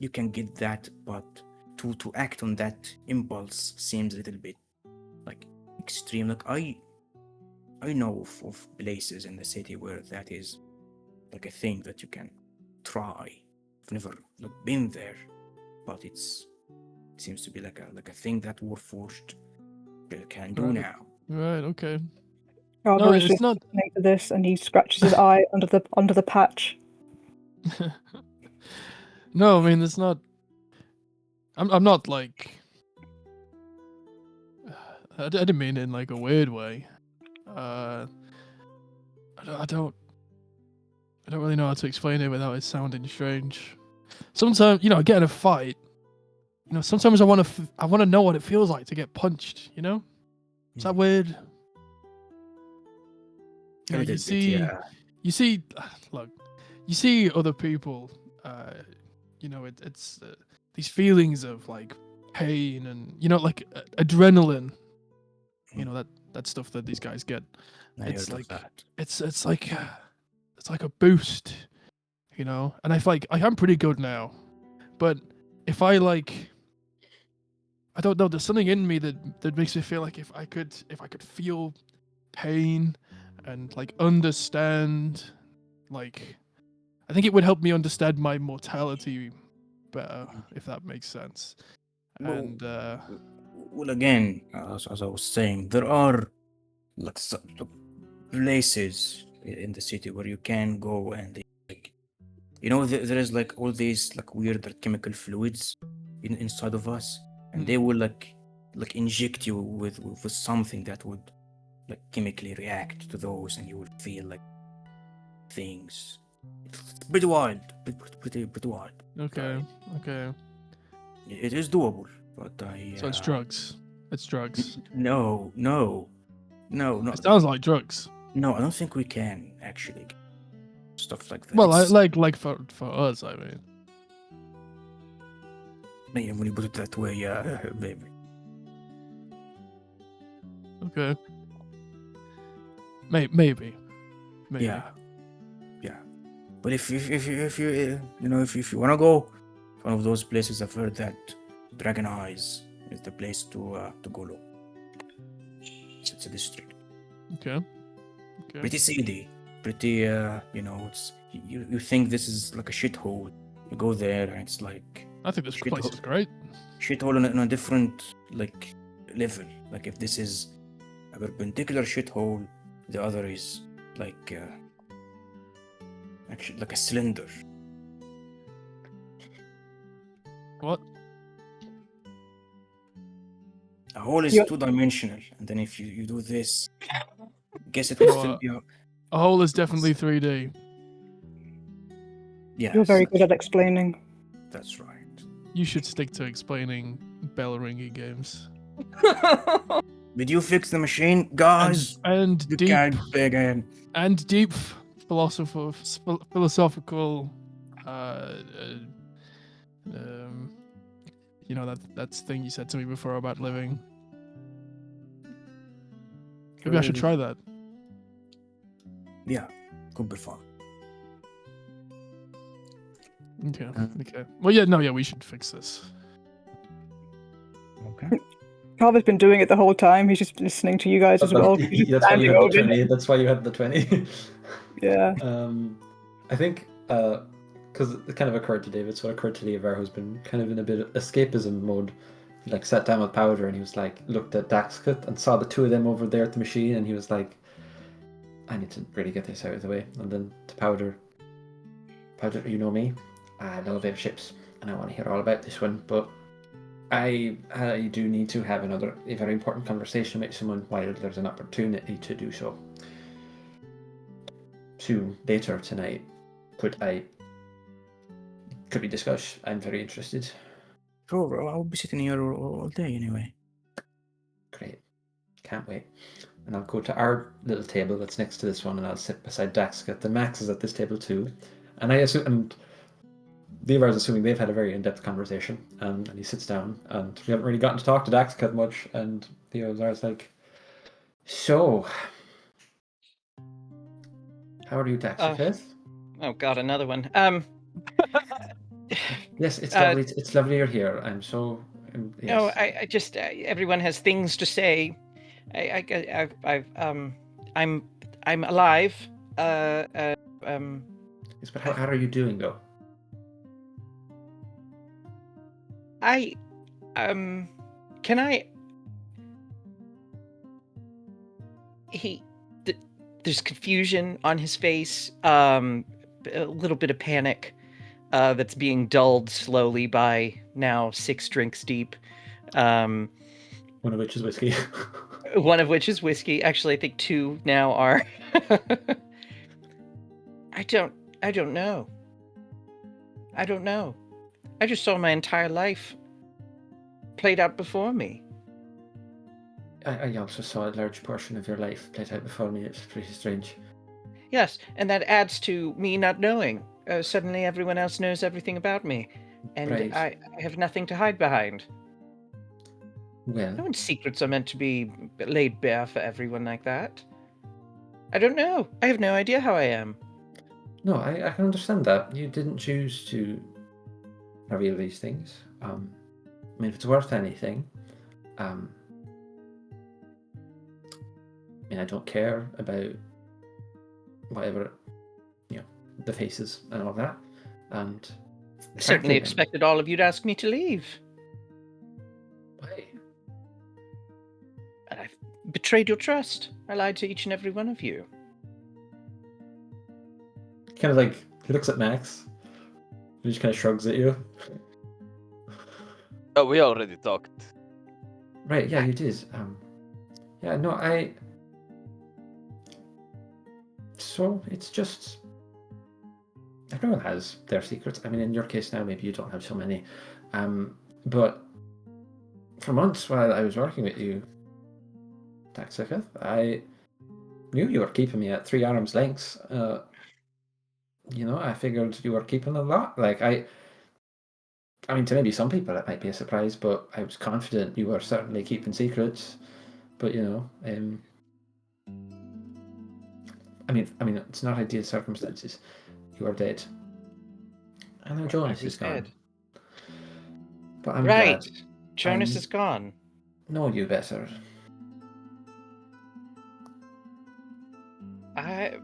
you can get that, but to act on that impulse seems a little bit like extreme. Like I know of places in the city where that is like a thing that you can try. I've never like been there, but it seems to be like a thing that Warforged can do Right. now. Right. Okay. Rather No, is it's just not. listening to this, and he scratches his eye under the patch. No, I mean it's not. I'm not like. I didn't mean it in like a weird way. I don't really know how to explain it without it sounding strange. sometimes, get in a fight. Sometimes I want to know what it feels like to get punched. Is that weird? A little bit, yeah. You see, look, you see other people. It's these feelings of like pain and like adrenaline. That stuff that these guys get. I It's heard of like that. it's like a boost, And I feel like I'm pretty good now, but if I don't know, there's something in me that makes me feel like if I could feel pain and like understand, like I think it would help me understand my mortality better, if that makes sense. Well, And Well, again, as I was saying, there are like places in the city where you can go and there is like all these like weird chemical fluids inside of us, and they will like inject you with something that would like chemically react to those, and you will feel like things. It's pretty wild, pretty wild. okay. It is doable, but So it's drugs. It's drugs. No. It sounds like drugs. No, I don't think we can actually stuff like that. Well, like for us, I mean. When you put it that way, yeah, maybe. Okay. Maybe. Yeah. But if you wanna go, one of those places, I've heard that Dragon Eyes is the place to go look. It's a district. Okay. Pretty seedy. Pretty it's you think this is like a shithole. You go there and it's like I think this place is great. shithole on a different like level. Like if this is a perpendicular shithole, the other is like actually like a cylinder. What? A hole is Yeah. two-dimensional, and then if you do this, guess it will still be. A hole is definitely 3D. Yeah, You're very good at explaining. That's right. You should stick to explaining bell ringing games. Did you fix the machine, guys? And You deep can't begin. and deep philosophical that thing you said to me before about living. Maybe I should try that. Yeah, could be fun. Okay. Well, we should fix this. Okay. Carver's been doing it the whole time. He's just listening to you guys as well. He's just That's why you standing had the over. 20. That's why you had the 20. Yeah. I think because it kind of occurred to David, so it occurred to Lever, who's been kind of in a bit of escapism mode. He like sat down with Powder and he was like looked at Daxkut and saw the two of them over there at the machine, and he was like, I need to really get this out of the way. And then to Powder, you know me, I love airships and I want to hear all about this one, but I do need to have a very important conversation with someone while there's an opportunity to do so. Soon, later tonight, could we discuss? I'm very interested. Sure, I'll be sitting here all day anyway. Great. Can't wait. And I'll go to our little table that's next to this one, and I'll sit beside Daxkut. The Max is at this table too. And I assume, and Lever is assuming they've had a very in-depth conversation. And he sits down, and we haven't really gotten to talk to Daxkut much. And Lever's like, so, how are you, Daxkut? Oh God, another one. Yes, it's lovely. It's lovely you're here. I'm so. Yes. No, I just everyone has things to say. I'm alive. Yes, but how are you doing though? Can I? There's confusion on his face. A little bit of panic. That's being dulled slowly by now 6 drinks deep. One of which is whiskey. One of which is whiskey. Actually, I think 2 now are. I don't know. I just saw my entire life played out before me. I also saw a large portion of your life played out before me. It's pretty strange. Yes, and that adds to me not knowing. Suddenly everyone else knows everything about me, and Right. I have nothing to hide behind. Well, No one's secrets are meant to be laid bare for everyone like that. I don't know. I have no idea how I am. no, I can understand that. You didn't choose to reveal these things. I mean, if it's worth anything, I mean, I don't care about whatever, the faces and all that. And I certainly frankly, expected all of you to ask me to leave. why? And I've betrayed your trust. I lied to each and every one of you. Kind of like, he looks at Max, and he just kind of shrugs at you. Oh, we already talked. Right, yeah, you did. Yeah, no, so it's just, everyone has their secrets. I mean, in your case now, maybe you don't have so many. But for months while I was working with you, Daxaketh, I knew you were keeping me at 3 arms lengths. I figured you were keeping a lot. Like, I mean, to maybe some people it might be a surprise, but I was confident you were certainly keeping secrets. But I mean, it's not ideal circumstances. You are dead, and now Jonas is gone. Dead. But I'm Right. glad. Jonas is gone. Know you better. I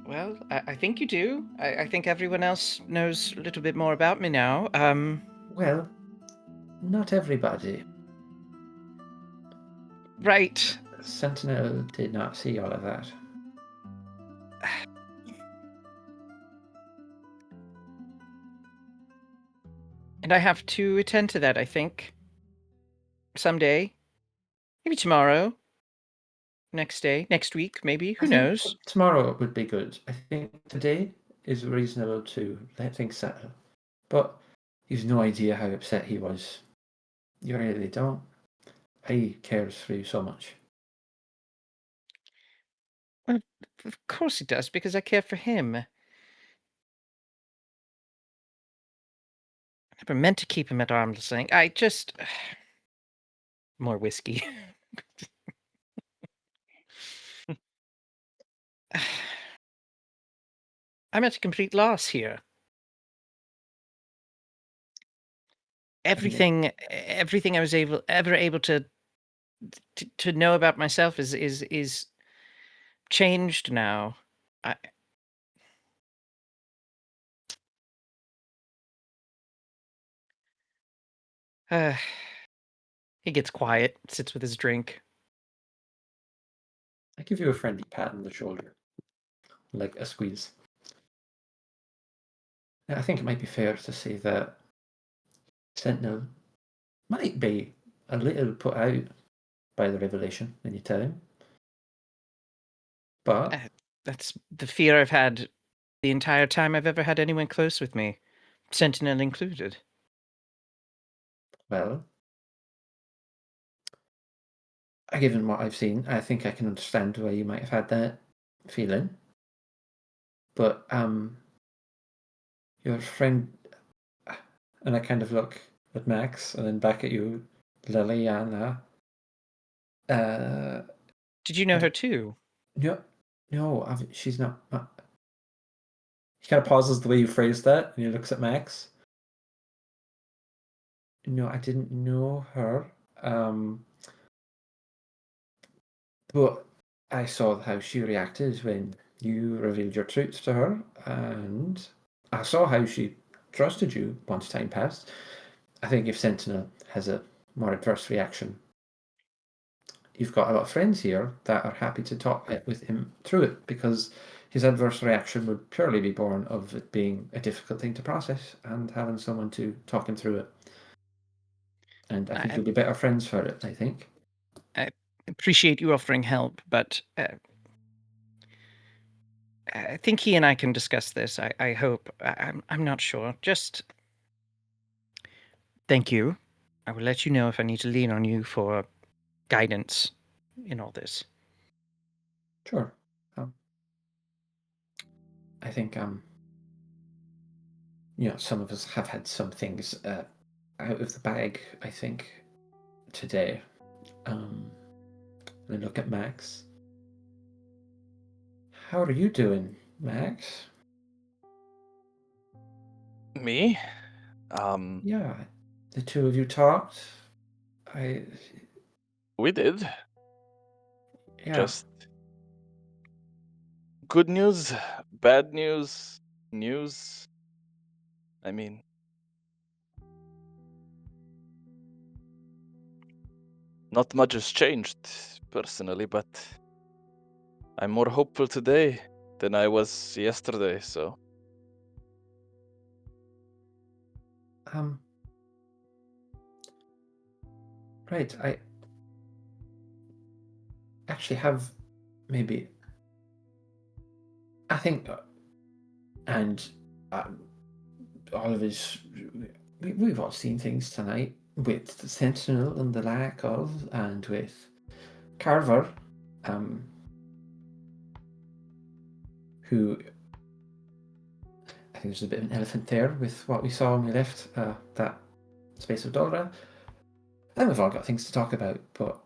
think you do. I think everyone else knows a little bit more about me now. Well, not everybody. Right. Sentinel did not see all of that. And I have to attend to that, I think. Someday. Maybe tomorrow. Next day. Next week, maybe. Who knows? Tomorrow would be good. I think today is reasonable to let things settle. But you've no idea how upset he was. You really don't. He cares for you so much. Well, of course he does, because I care for him. I never meant to keep him at arm's length. I just... More whiskey. I'm at a complete loss here. Everything I was ever able to know about myself is changed now. He gets quiet, sits with his drink. I give you a friendly pat on the shoulder, like a squeeze. I think it might be fair to say that Sentinel might be a little put out by the revelation when you tell him. But That's the fear I've had the entire time I've ever had anyone close with me, Sentinel included. well, given what I've seen, I think I can understand why you might have had that feeling. But your friend, and I kind of look at Max and then back at you, Liliana. Did you know her too? No, she's not. He kind of pauses the way you phrased that, and he looks at Max. No, I didn't know her. But I saw how she reacted when you revealed your truth to her, and I saw how she trusted you once time passed. I think if Sentinel has a more adverse reaction, you've got a lot of friends here that are happy to talk with him through it, because his adverse reaction would purely be born of it being a difficult thing to process and having someone to talk him through it. And I think you'll be better friends for it, I think. I appreciate you offering help, but I think he and I can discuss this. I hope. I'm not sure. Just Thank you. I will let you know if I need to lean on you for guidance in all this. Sure. I think some of us have had some things out of the bag, I think, today. Let me look at Max. How are you doing, Max? Me? Yeah, the two of you talked. We did. Yeah. Just good news, bad news, news. I mean, not much has changed, personally, but I'm more hopeful today than I was yesterday, so. Right, I actually have maybe, I think, and all of us, we've all seen things tonight with the Sentinel and the lack of, and with Carver, who, I think there's a bit of an elephant there with what we saw when we left that space of Dora. And we've all got things to talk about, but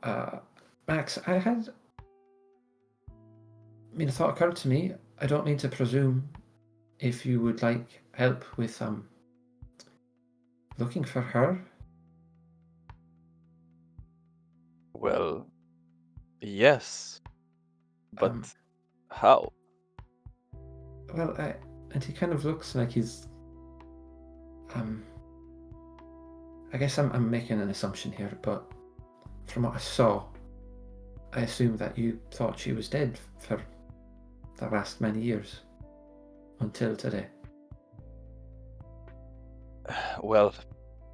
Max, a thought occurred to me. I don't mean to presume if you would like help with looking for her. Well, yes. But how? Well, and he kind of looks like he's I guess I'm making an assumption here, but from what I saw, I assume that you thought she was dead for the last many years. Until today. Well,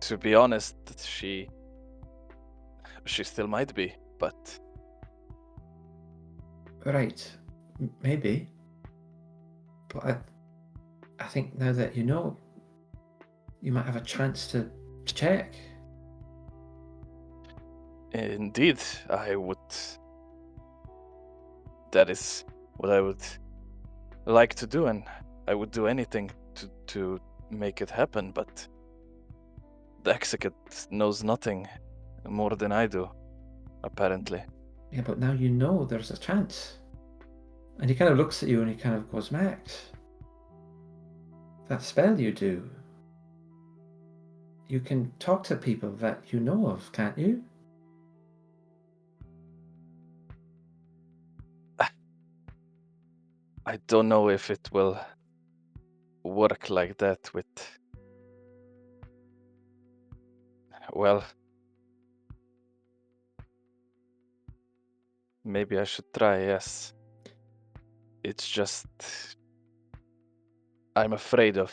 to be honest, she still might be, but Right. Maybe. But I think now that you know, you might have a chance to check. indeed, I would. That is what I would like to do, and I would do anything to make it happen, but the execute knows nothing more than I do, apparently. Yeah, but now you know there's a chance. And he kind of looks at you and he kind of goes, Max, that spell you do, you can talk to people that you know of, can't you? I don't know if it will work like that with. Well, maybe I should try, yes. It's just. I'm afraid of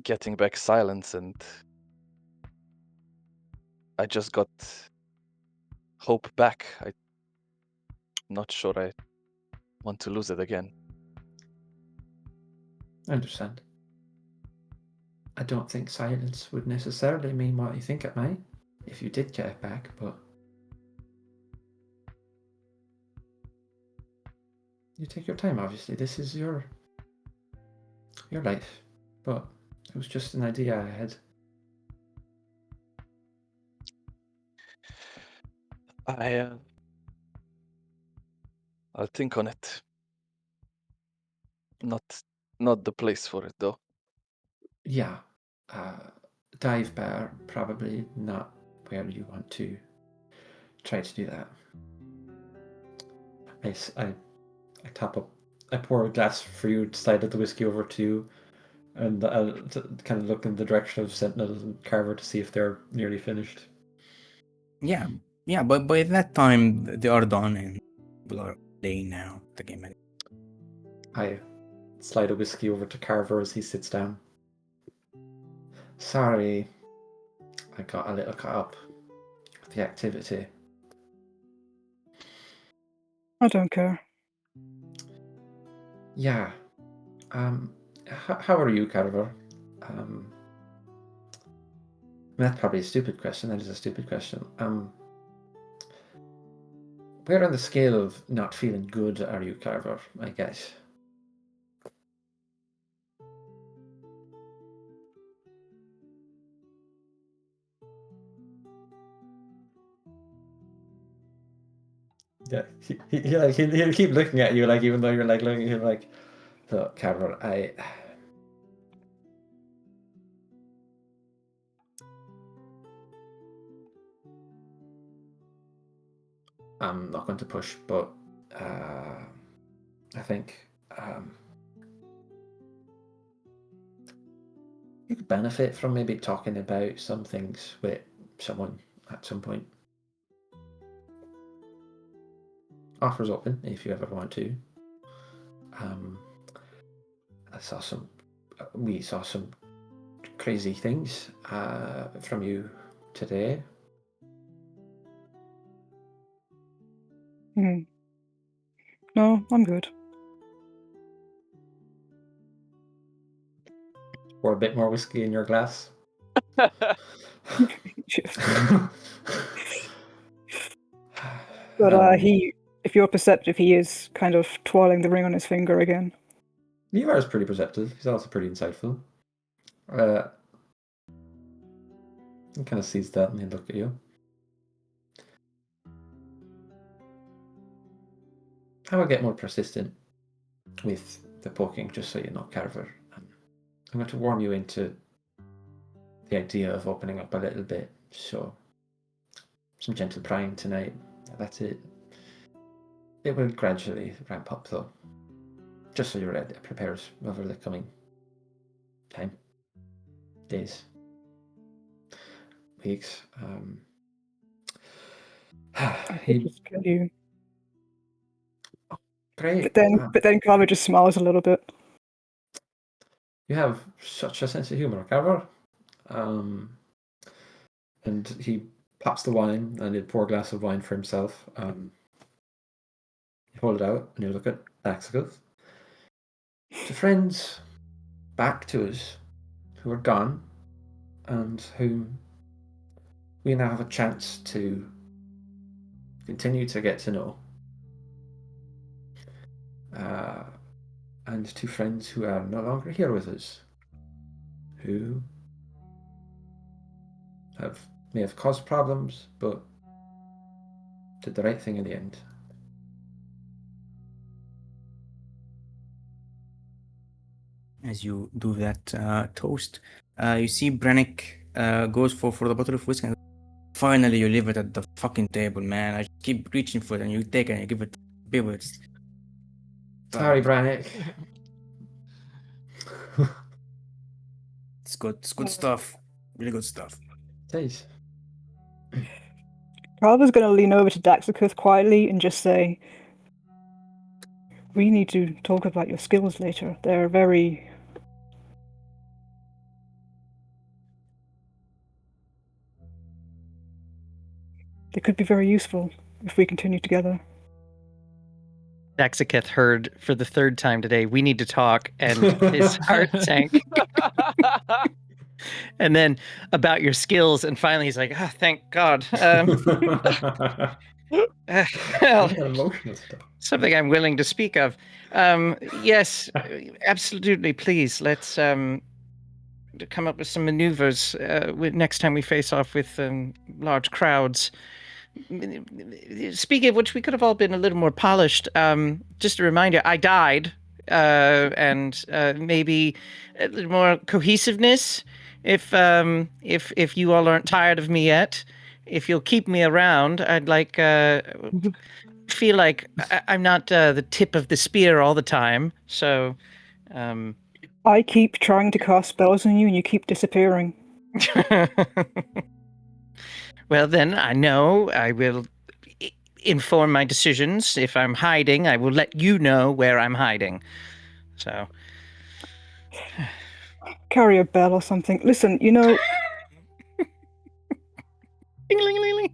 getting back silence, and I just got hope back. I'm not sure I want to lose it again. I understand. I don't think silence would necessarily mean what you think it might, if you did get it back, but you take your time, obviously. This is your life. But it was just an idea I had. I'll think on it. Not the place for it, though. Yeah. Dive bar, probably not where you want to try to do that. I tap up. I pour a glass for you, slide the whiskey over to you, and I'll kind of look in the direction of Sentinel and Carver to see if they're nearly finished. Yeah, but by that time they are done and people are playing now the game. I slide a whiskey over to Carver as he sits down. Sorry, I got a little caught up with the activity. I don't care. Yeah. How are you, Carver? That's probably a stupid question. That is a stupid question. Where on the scale of not feeling good are you, Carver? I guess. Yeah, he'll keep looking at you, like, even though you're like looking at him like, look, Carver, I'm not going to push, but I think you could benefit from maybe talking about some things with someone at some point. Offers open if you ever want to. We saw some crazy things from you today. No, I'm good. Or a bit more whiskey in your glass. But if you're perceptive, he is kind of twirling the ring on his finger again. Levi is pretty perceptive. He's also pretty insightful. He kind of sees that and he look at you. I will get more persistent with the poking, just so you know, Carver. I'm going to warm you into the idea of opening up a little bit. So, some gentle prying tonight. That's it. It will gradually ramp up, though. Just so you're ready. It prepares over the coming time. Days. Weeks. I could just kill you. Great. But then Carver just smiles a little bit. You have such a sense of humor, Carver. And he pops the wine and he'd pour a glass of wine for himself. You hold it out and you look at Daxicus. To friends back to us who are gone and whom we now have a chance to continue to get to know. And to friends who are no longer here with us, who may have caused problems, but did the right thing in the end. As you do that toast, you see Brannick goes for the bottle of whiskey. And finally, you leave it at the fucking table, man. I just keep reaching for it, and you take it and you give it to people. Sorry, Brannick. It's good. It's good stuff. Really good stuff. Taste. Carver's going to lean over to Daxicus quietly and just say, we need to talk about your skills later. They're very... They could be very useful if we continue together. Daxicus heard for the third time today, we need to talk, and his heart sank. And then about your skills, and finally he's like, oh, thank God. Well, Emotional stuff. something I'm willing to speak of. Yes, absolutely, please. Let's come up with some maneuvers next time we face off with large crowds. Speaking of which, we could have all been a little more polished. Just a reminder, I died, and maybe a little more cohesiveness. If you all aren't tired of me yet, if you'll keep me around, I'd like feel like I'm not the tip of the spear all the time. So, I keep trying to cast spells on you, and you keep disappearing. well, then I know I will inform my decisions. If I'm hiding, I will let you know where I'm hiding. So, carry a bell or something. Listen, you know. Ding-a-ling-a-ling-a-ling.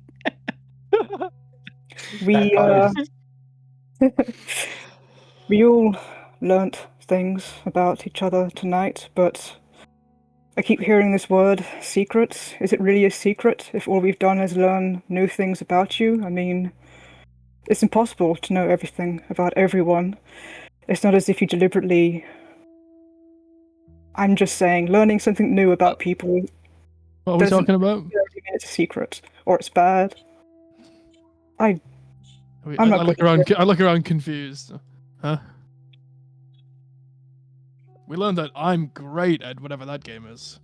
We all learnt things about each other tonight, but I keep hearing this word, secret. Is it really a secret if all we've done is learn new things about you? I mean, it's impossible to know everything about everyone. It's not as if you deliberately... I'm just saying, learning something new about people What are we doesn't talking about? necessarily mean it's a secret, or it's bad. I I'm not look good around. at I look around confused. Huh? We learned that I'm great at whatever that game is.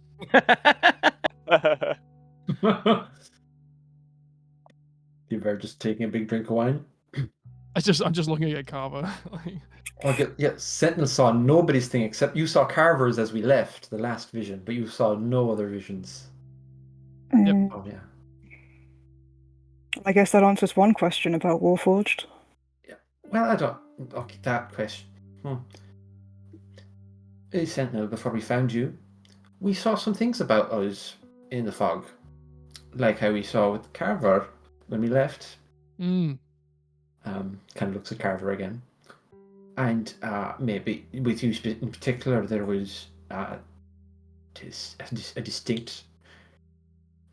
You were just taking a big drink of wine. I'm just looking at Carver. Like, Okay, yeah, Sentinel saw nobody's thing except you saw Carver's as we left, the last vision, but you saw no other visions. Yep. Oh, yeah. I guess that answers one question about Warforged. Well, I don't... Okay, that question. Hey, Sentinel, before we found you, we saw some things about us in the fog. Like how we saw with Carver when we left. mm, Kind of looks at Carver again. And maybe with you in particular, there was a distinct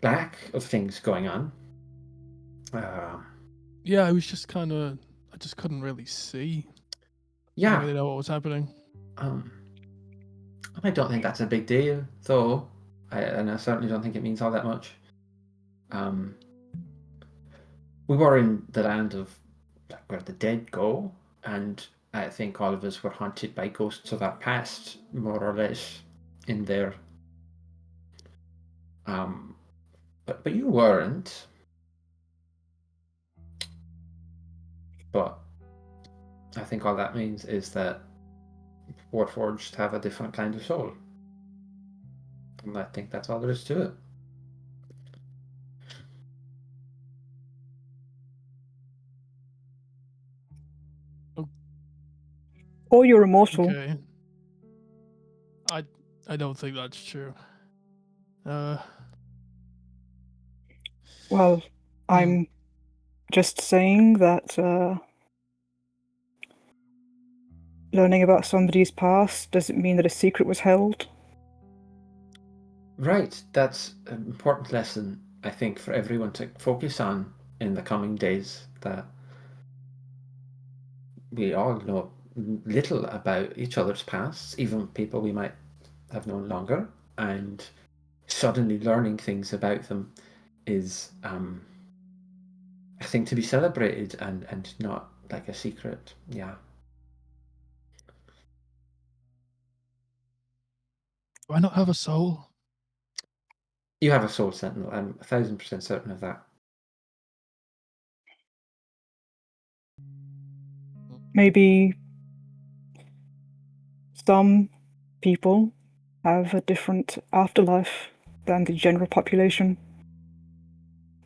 lack of things going on. yeah, I was just kind of. I just couldn't really see. I Yeah. didn't really know what was happening. I don't think that's a big deal, though. And I certainly don't think it means all that much. We were in the land of where the dead go, and I think all of us were haunted by ghosts of our past, more or less, in there. But you weren't. But I think all that means is that Warforged have a different kind of soul. And I think that's all there is to it. Or you're immortal. Okay. I don't think that's true. Well, I'm just saying that learning about somebody's past doesn't mean that a secret was held. Right, that's an important lesson, I think, for everyone to focus on in the coming days, that we all know little about each other's pasts, even people we might have known longer, and suddenly learning things about them is a thing to be celebrated and not like a secret. Yeah. Do I not have a soul? You have a soul, Sentinel. I'm 1000% certain of that. Maybe some people have a different afterlife than the general population.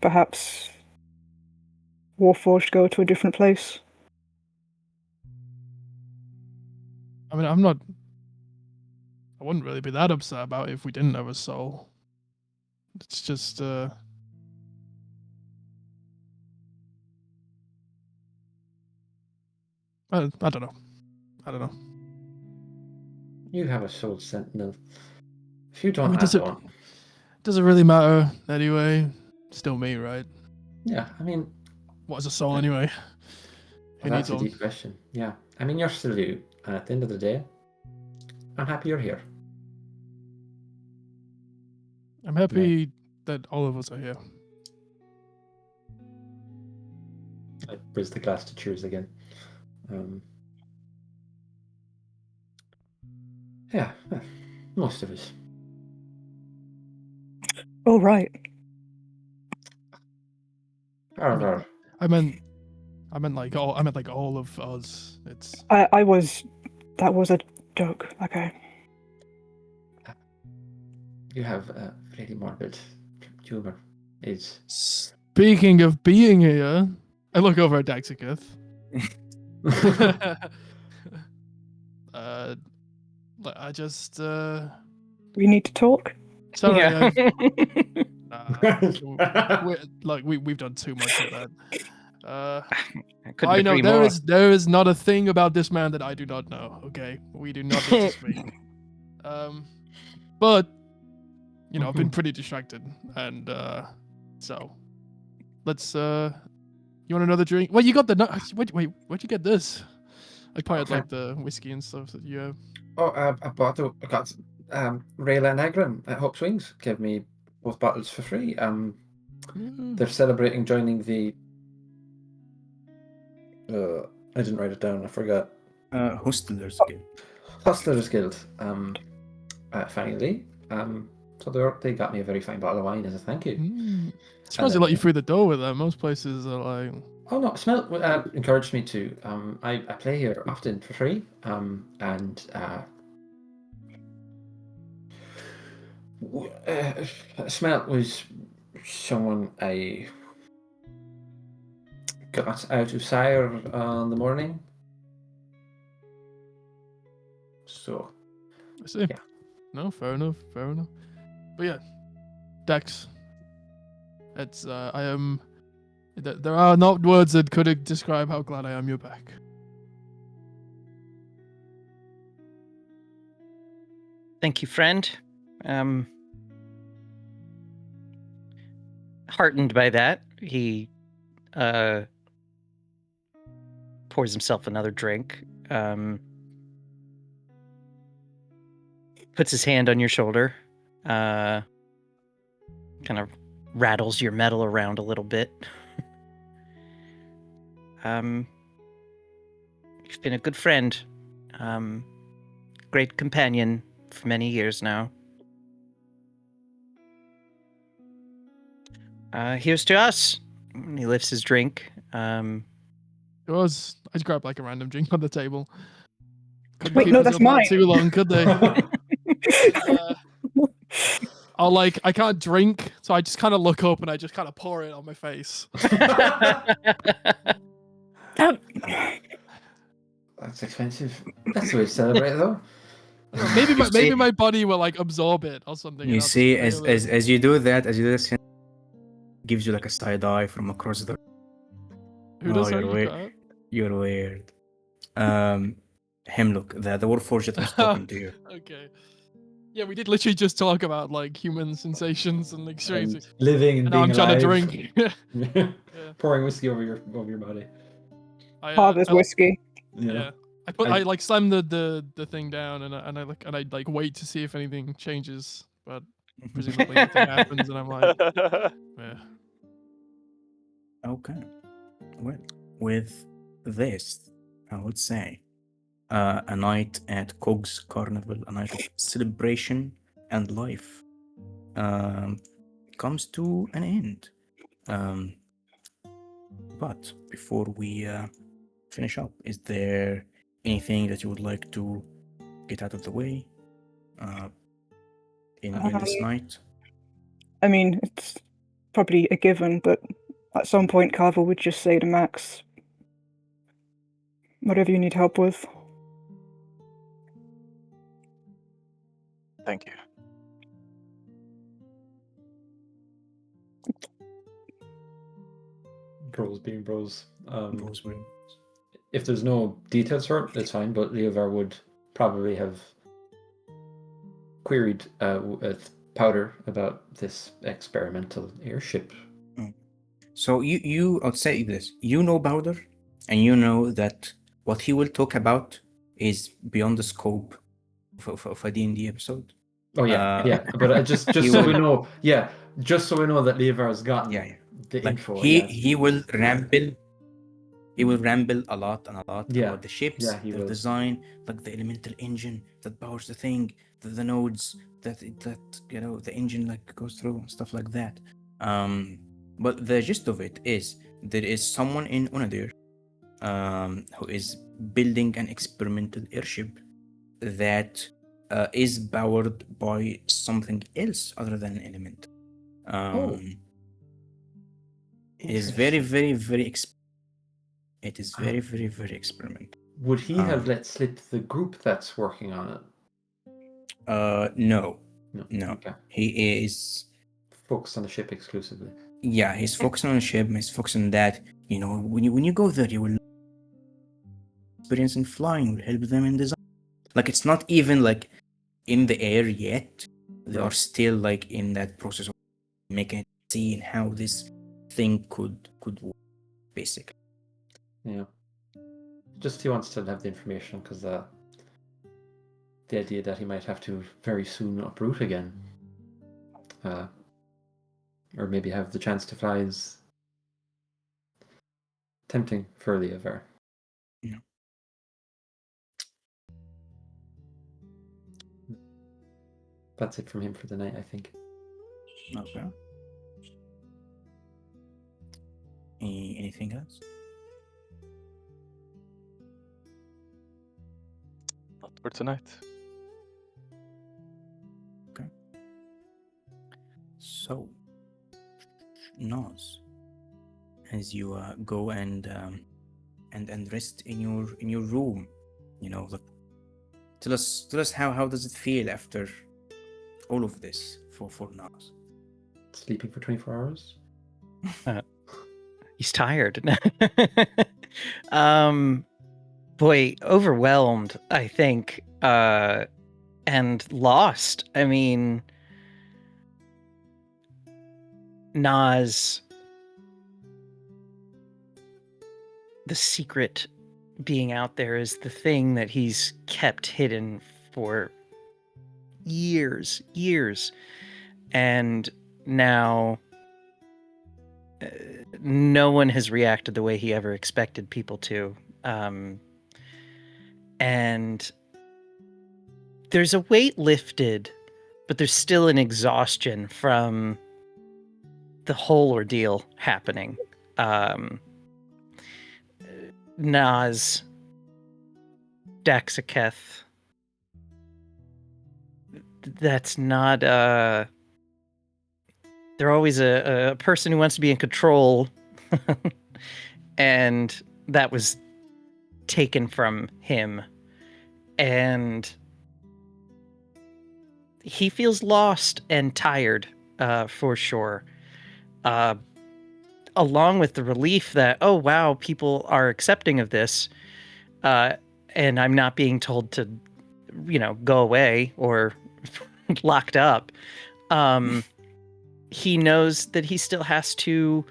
Perhaps Warforged go to a different place. I mean, I wouldn't really be that upset about it if we didn't have a soul. It's just, I don't know. I don't know. You have a soul, Sentinel. If you don't, I mean, don't. Does it really matter anyway? Still me, right? Yeah, I mean, What is a soul anyway? Who that's needs a one? deep question. Yeah, I mean, you're still you, and at the end of the day, I'm happy you're here. I'm happy that all of us are here. I raise the glass to cheers again. Yeah, most of us. Oh, right. However, I meant like all of us. It's That was a joke. Okay. you have a really morbid humor. It's speaking of being here. I look over at Daxikith. I just We need to talk. sorry. Yeah. We've done too much of that. I couldn't I know agree more. there is not a thing about this man that I do not know. Okay, we do not need to speak. But you know, I've been pretty distracted, and so let's. You want another drink? Well, you got the. Wait, where'd you get this? I probably had like the whiskey and stuff that you have. Oh, I got Rayla and Agron at Hope's Wings gave me both bottles for free. They're celebrating joining the. I didn't write it down. I forgot. Hostlers Guild. Hustlers Guild. Finally. So they got me a very fine bottle of wine as a thank you. Surprised they let you through the door with that. Most places are like. Oh no, Smell encouraged me to. I play here often for free. And Smell was someone I got out of Sire on the Mourning. So. I see. Yeah. No, fair enough. But yeah, Dex. It's I am. There are not words that could describe how glad I am you're back. Thank you, friend. Heartened by that, he pours himself another drink. Puts his hand on your shoulder. Kind of rattles your metal around a little bit. You've been a good friend. Great companion for many years now. Here's to us. He lifts his drink. It was. I just grabbed like a random drink on the table. Couldn't Wait, keep no, us that's up that mine. Too long, could they? I can't drink, so I just kind of look up and I just kind of pour it on my face. That's expensive. That's the way to celebrate, though. Maybe my body will like absorb it or something. You and I'll see, just feel it. as you do that, gives you like a side eye from across the. Who does you're that? weird. You're weird. Hemlock, the Warforged that was talking to you. Okay. Yeah, we did literally just talk about like human sensations and extremes. And living and And now being I'm trying to alive. drink. Pouring whiskey over your body. Harvest whiskey. Yeah. I like slam the thing down and I like wait to see if anything changes, but presumably nothing happens and I'm like, yeah. Okay. Well, with this, I would say a night at Cog's Carnival, a night of celebration and life, comes to an end. But before we finish up, is there anything that you would like to get out of the way in this night? I mean, it's probably a given, but at some point, Carver would just say to Max, whatever you need help with. Thank you. Bros being bros. Those were- If there's no details for it, that's fine, but Leovar would probably have queried with Powder about this experimental airship. So I'll say this. You know Bowder, and you know that what he will talk about is beyond the scope of a D&D episode. Oh yeah, but just He so will- we know, just so we know that Leovar's gotten the Like, info. he will ramble. He will ramble a lot Yeah. about the ships, he their will. design, like the elemental engine that powers the thing, the nodes that the engine like goes through, stuff like that. But the gist of it is there is someone in Unadir who is building an experimental airship that is powered by something else other than an element. It is very, very, very it is very, very, very experimental. Would he have let slip the group that's working on it? No. Okay. He is Focused on the ship exclusively. Yeah, he's focusing on the ship, he's focusing on that. You know, when you go there, you will experience in flying, will help them in design. Like, it's not even like in the air yet. they are still like in that process of making seeing how this thing could work, basically. Yeah. Just he wants to have the information because the idea that he might have to very soon uproot again, or maybe have the chance to fly is tempting for the Ever. Yeah. That's it from him for the night, I think. Okay. Anything else? Not for tonight. So, Nas, as you go and rest in your room, like, tell us how does it feel after all of this for Nas? Sleeping for 24 hours? He's tired. Boy, overwhelmed, I think, and lost. I mean, Nas, the secret being out there is the thing that he's kept hidden for years, and now no one has reacted the way he ever expected people to. And there's a weight lifted, but there's still an exhaustion from the whole ordeal happening. Nas, Daxaketh, that's not they're always a person who wants to be in control, and that was taken from him, and he feels lost and tired, for sure, along with the relief that, oh wow, people are accepting of this, and I'm not being told to, go away or locked up. He knows that he still has to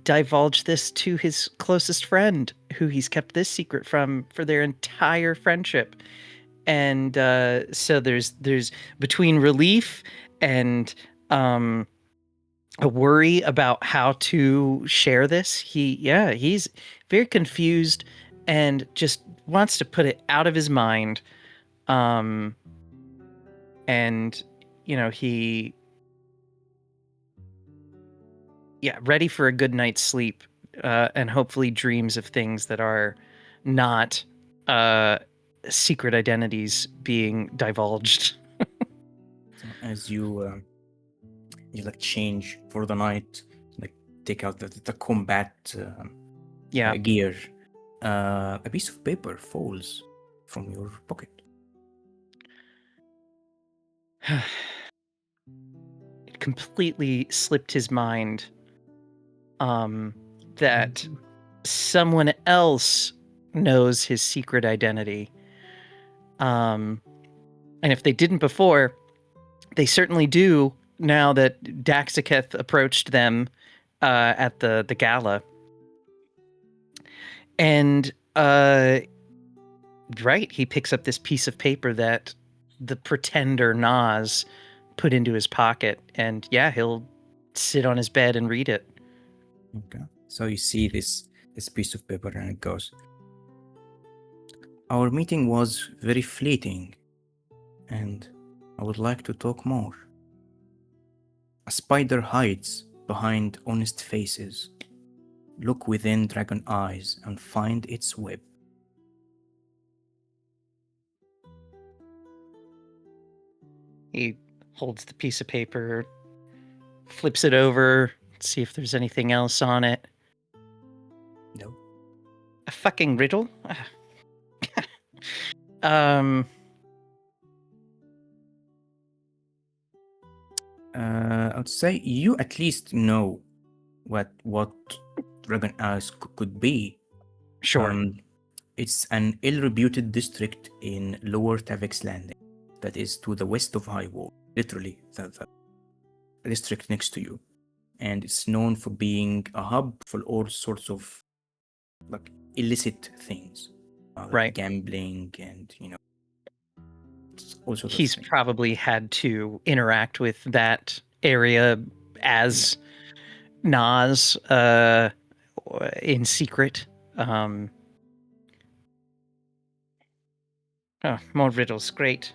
divulge this to his closest friend, who he's kept this secret from for their entire friendship. And so there's between relief and a worry about how to share this, he's very confused and just wants to put it out of his mind. And he ready for a good night's sleep, and hopefully dreams of things that are not secret identities being divulged. As you like change for the night, like take out the combat gear, a piece of paper falls from your pocket. It completely slipped his mind that someone else knows his secret identity. And if they didn't before, they certainly do now that Daxaketh approached them at the gala. And he picks up this piece of paper that the pretender Nas put into his pocket, and he'll sit on his bed and read it. Okay. So you see this piece of paper, and it goes, "Our meeting was very fleeting, and I would like to talk more. A spider hides behind honest faces. Look within dragon eyes and find its web." He holds the piece of paper, flips it over, see if there's anything else on it. No. A fucking riddle? I would say you at least know what Dragon Eyes could be. Sure. It's an ill-reputed district in Lower Tavix Landing that is to the west of High Wall. literally the district next to you, and it's known for being a hub for all sorts of like illicit things, like Right. gambling and all sorts of He's things. probably had to interact with that area as Nas in secret. Oh, more riddles, great.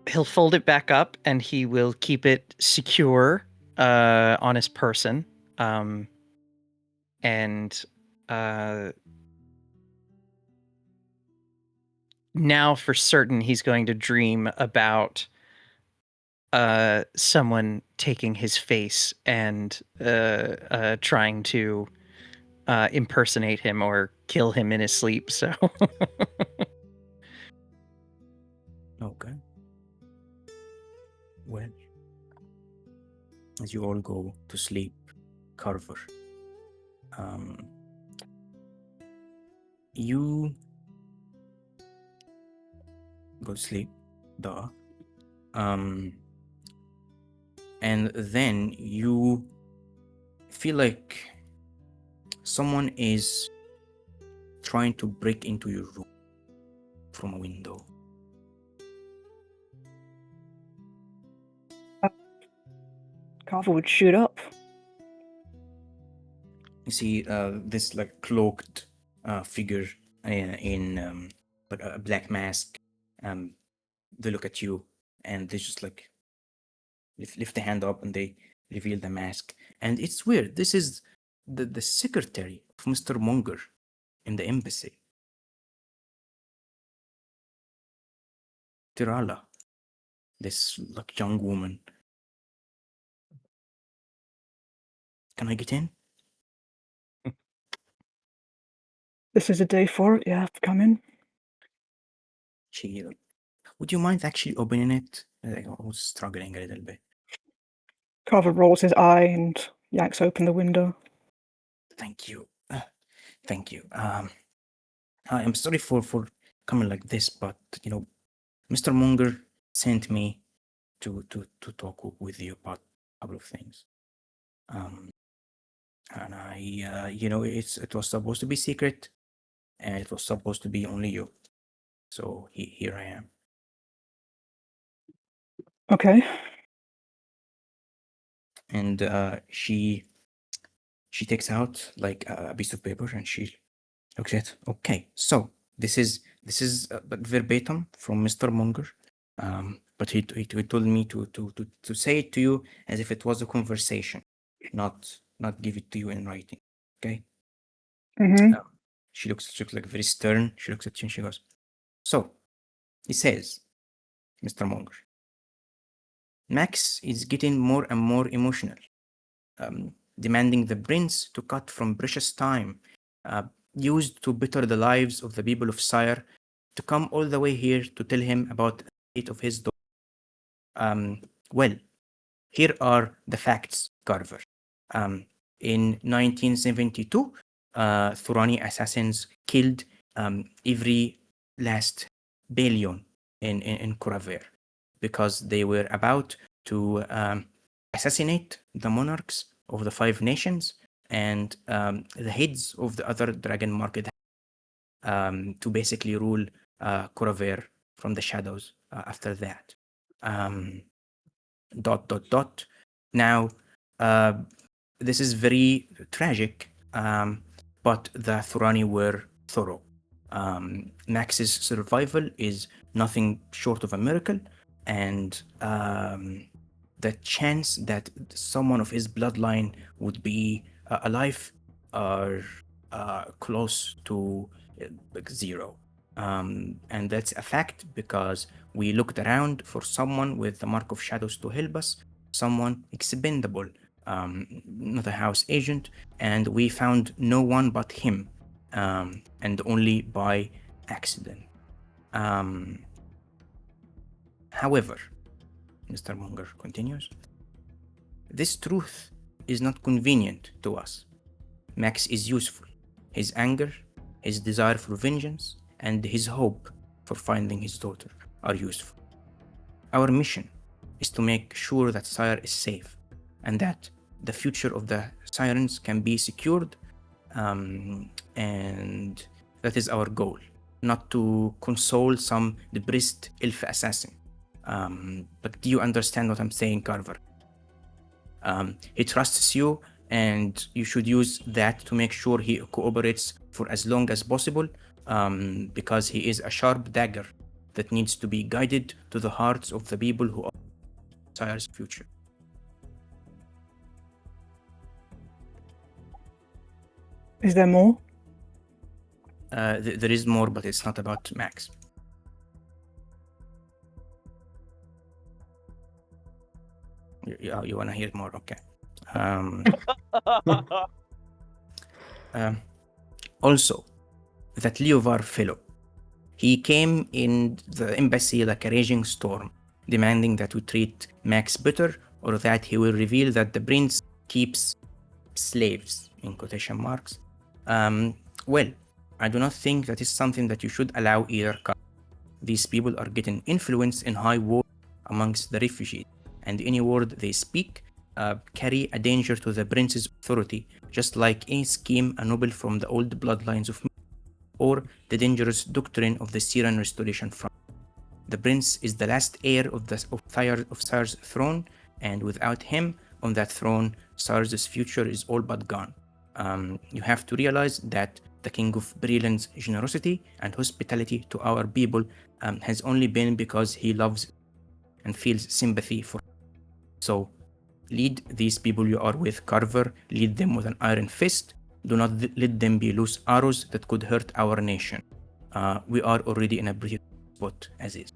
He'll fold it back up and he will keep it secure on his person. And now for certain he's going to dream about someone taking his face and trying to impersonate him or kill him in his sleep. So Okay. Well, as you all go to sleep, Khorvaire, you go to sleep, and then you feel like someone is trying to break into your room from a window. Carver would shoot up. You see this like cloaked figure in like a black mask. They look at you and they just like lift the hand up and they reveal the mask. And it's weird. This is the secretary of Mr. Munger in the embassy. Tirala, this like young woman. Can I get in? This is a day for it. Yeah, come in. She, would you mind actually opening it? I was struggling a little bit. Carver rolls his eye and yanks open the window. Thank you. Thank you. I'm sorry for coming like this, but Mr. Munger sent me to talk with you about a couple of things. And I, it was supposed to be secret, and it was supposed to be only you. So here I am. Okay. And she takes out like a piece of paper and she looks at. Okay, so this is like verbatim from Mr. Munger, but he told me to say it to you as if it was a conversation, not give it to you in writing. Okay. Mm-hmm. She looks like very stern. She looks at you and she goes, so he says, Mr. Munger, Max is getting more and more emotional, demanding the prince to cut from precious time used to better the lives of the people of Sire to come all the way here to tell him about the fate of his daughter. Well, here are the facts, Carver. In 1972, Thorani assassins killed every last Balion in Khorvaire because they were about to assassinate the monarchs of the 5 nations and the heads of the other dragon market to basically rule Khorvaire from the shadows after that. Now, this is very tragic, but the Thorani were thorough. Max's survival is nothing short of a miracle, and the chance that someone of his bloodline would be alive are close to like 0. And that's a fact because we looked around for someone with the Mark of Shadows to help us, someone expendable, not a house agent, and we found no one but him, and only by accident. However, Mr. Munger continues, this truth is not convenient to us. Max is useful. His anger, his desire for vengeance, and his hope for finding his daughter are useful. Our mission is to make sure that Sire is safe and that the future of the Sirens can be secured, and that is our goal, not to console some depressed elf assassin. But do you understand what I'm saying, Khorvaire? He trusts you, and you should use that to make sure he cooperates for as long as possible, because he is a sharp dagger that needs to be guided to the hearts of the people who are Sire's future. Is there more? There is more, but it's not about Max. You want to hear more? Okay. Also, that Leovar fellow, he came in the embassy like a raging storm, demanding that we treat Max better, or that he will reveal that the prince keeps slaves, in quotation marks. Well, I do not think that is something that you should allow either. These people are getting influence in high war amongst the refugees, and any word they speak carry a danger to the prince's authority, just like any scheme a noble from the old bloodlines of or the dangerous doctrine of the Syrian restoration front. The prince is the last heir of Sire's throne, and without him on that throne, Sire's future is all but gone. You have to realize that the King of Breland's generosity and hospitality to our people has only been because he loves and feels sympathy for. So, lead these people you are with, Khorvaire. Lead them with an iron fist. Do not let them be loose arrows that could hurt our nation. We are already in a pretty spot as is.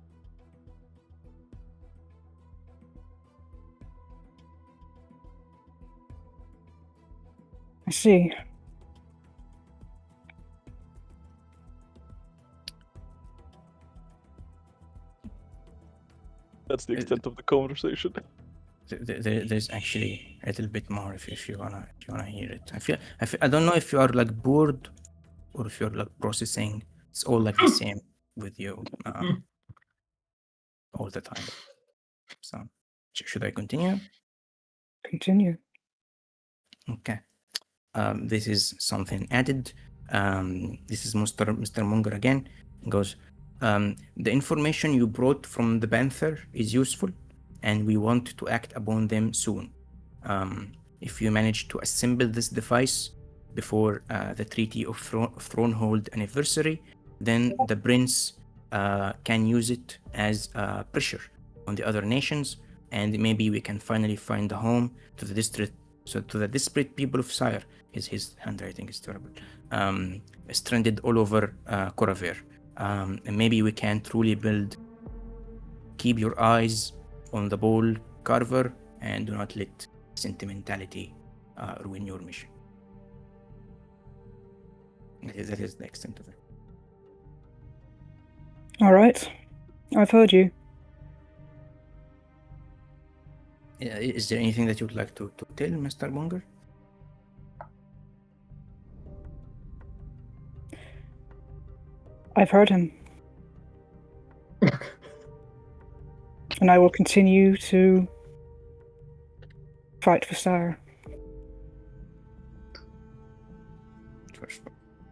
I see. That's the extent of the conversation. There's actually a little bit more if you wanna hear it. I don't know if you are like bored or if you're like processing. It's all like the same with you all the time. So should I continue? Continue. Okay. This is something added. This is Mr. Munger again. He goes, the information you brought from the Panther is useful, and we want to act upon them soon. If you manage to assemble this device before the Treaty of Thronehold anniversary, then the Prince can use it as pressure on the other nations, and maybe we can finally find a home to the disparate people of Sire. His handwriting is terrible. Stranded all over Khorvaire. And maybe we can truly build. Keep your eyes on the ball, Khorvaire, and do not let sentimentality ruin your mission. That is the extent of it. All right. I've heard you. Is there anything that you would like to tell, Mr. Munger? I've heard him. And I will continue to fight for Sire.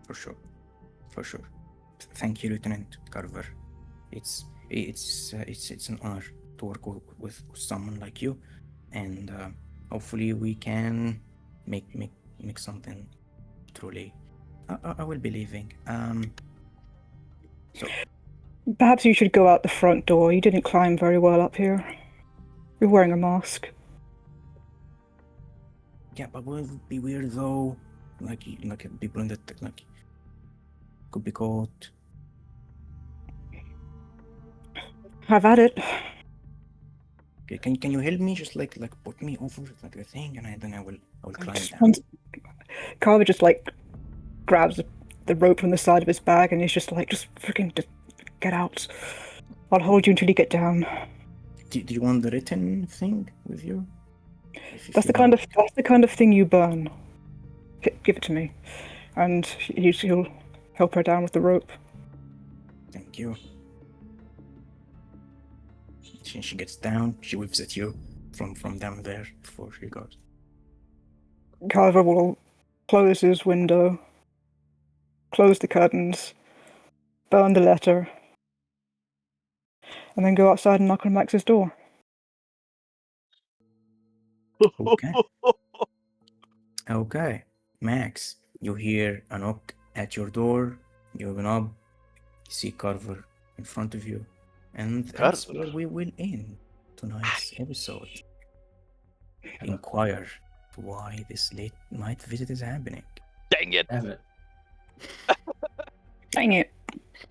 For sure. Thank you, Lieutenant Khorvaire. It's an honor to work with someone like you, and hopefully we can make something truly. I will be leaving. So Perhaps you should go out the front door. You didn't climb very well up here. You're wearing a mask. yeah, but would it be weird though? Like people in the could be caught. Have at it. Okay, can you help me? Just like put me over like the thing, and then I will climb down. Khorvaire just grabs the rope from the side of his bag, and he's just freaking get out. I'll hold you until you get down. Do you want the written thing with you? That's the kind of thing you burn. Give it to me, and he'll help her down with the rope. Thank you. She gets down. She whips at you from down there before she goes. Khorvaire will close his window, close the curtains, burn the letter, and then go outside and knock on Max's door. Okay. Okay, Max, you hear a knock at your door. You open up. You see Khorvaire in front of you, and that's Khorvaire. where we will end tonight's episode. Inquire why this late night visit is happening. Dang it! Damn it. Dang it.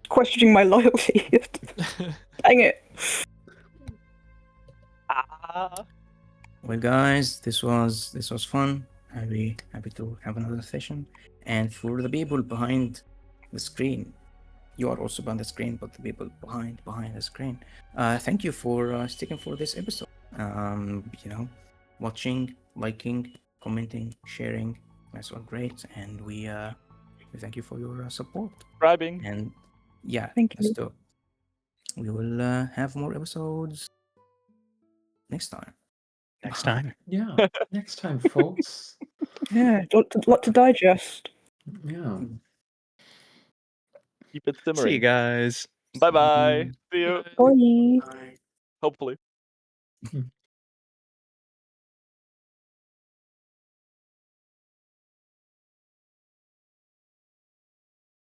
Questioning my loyalty. Dang it. Ah. Well, guys, this was fun. Happy to have another session. And for the people behind the screen, you are also behind the screen, but the people behind the screen, thank you for sticking for this episode. Watching, liking, commenting, sharing, that's all great. And we thank you for your support. Subscribing. And yeah, Thank let's you. do. We will have more episodes next time. Next time. Yeah. Next time, folks. Yeah, lot to digest. Yeah. Keep it See you simmering. guys. Bye bye. See you. Bye. Hopefully.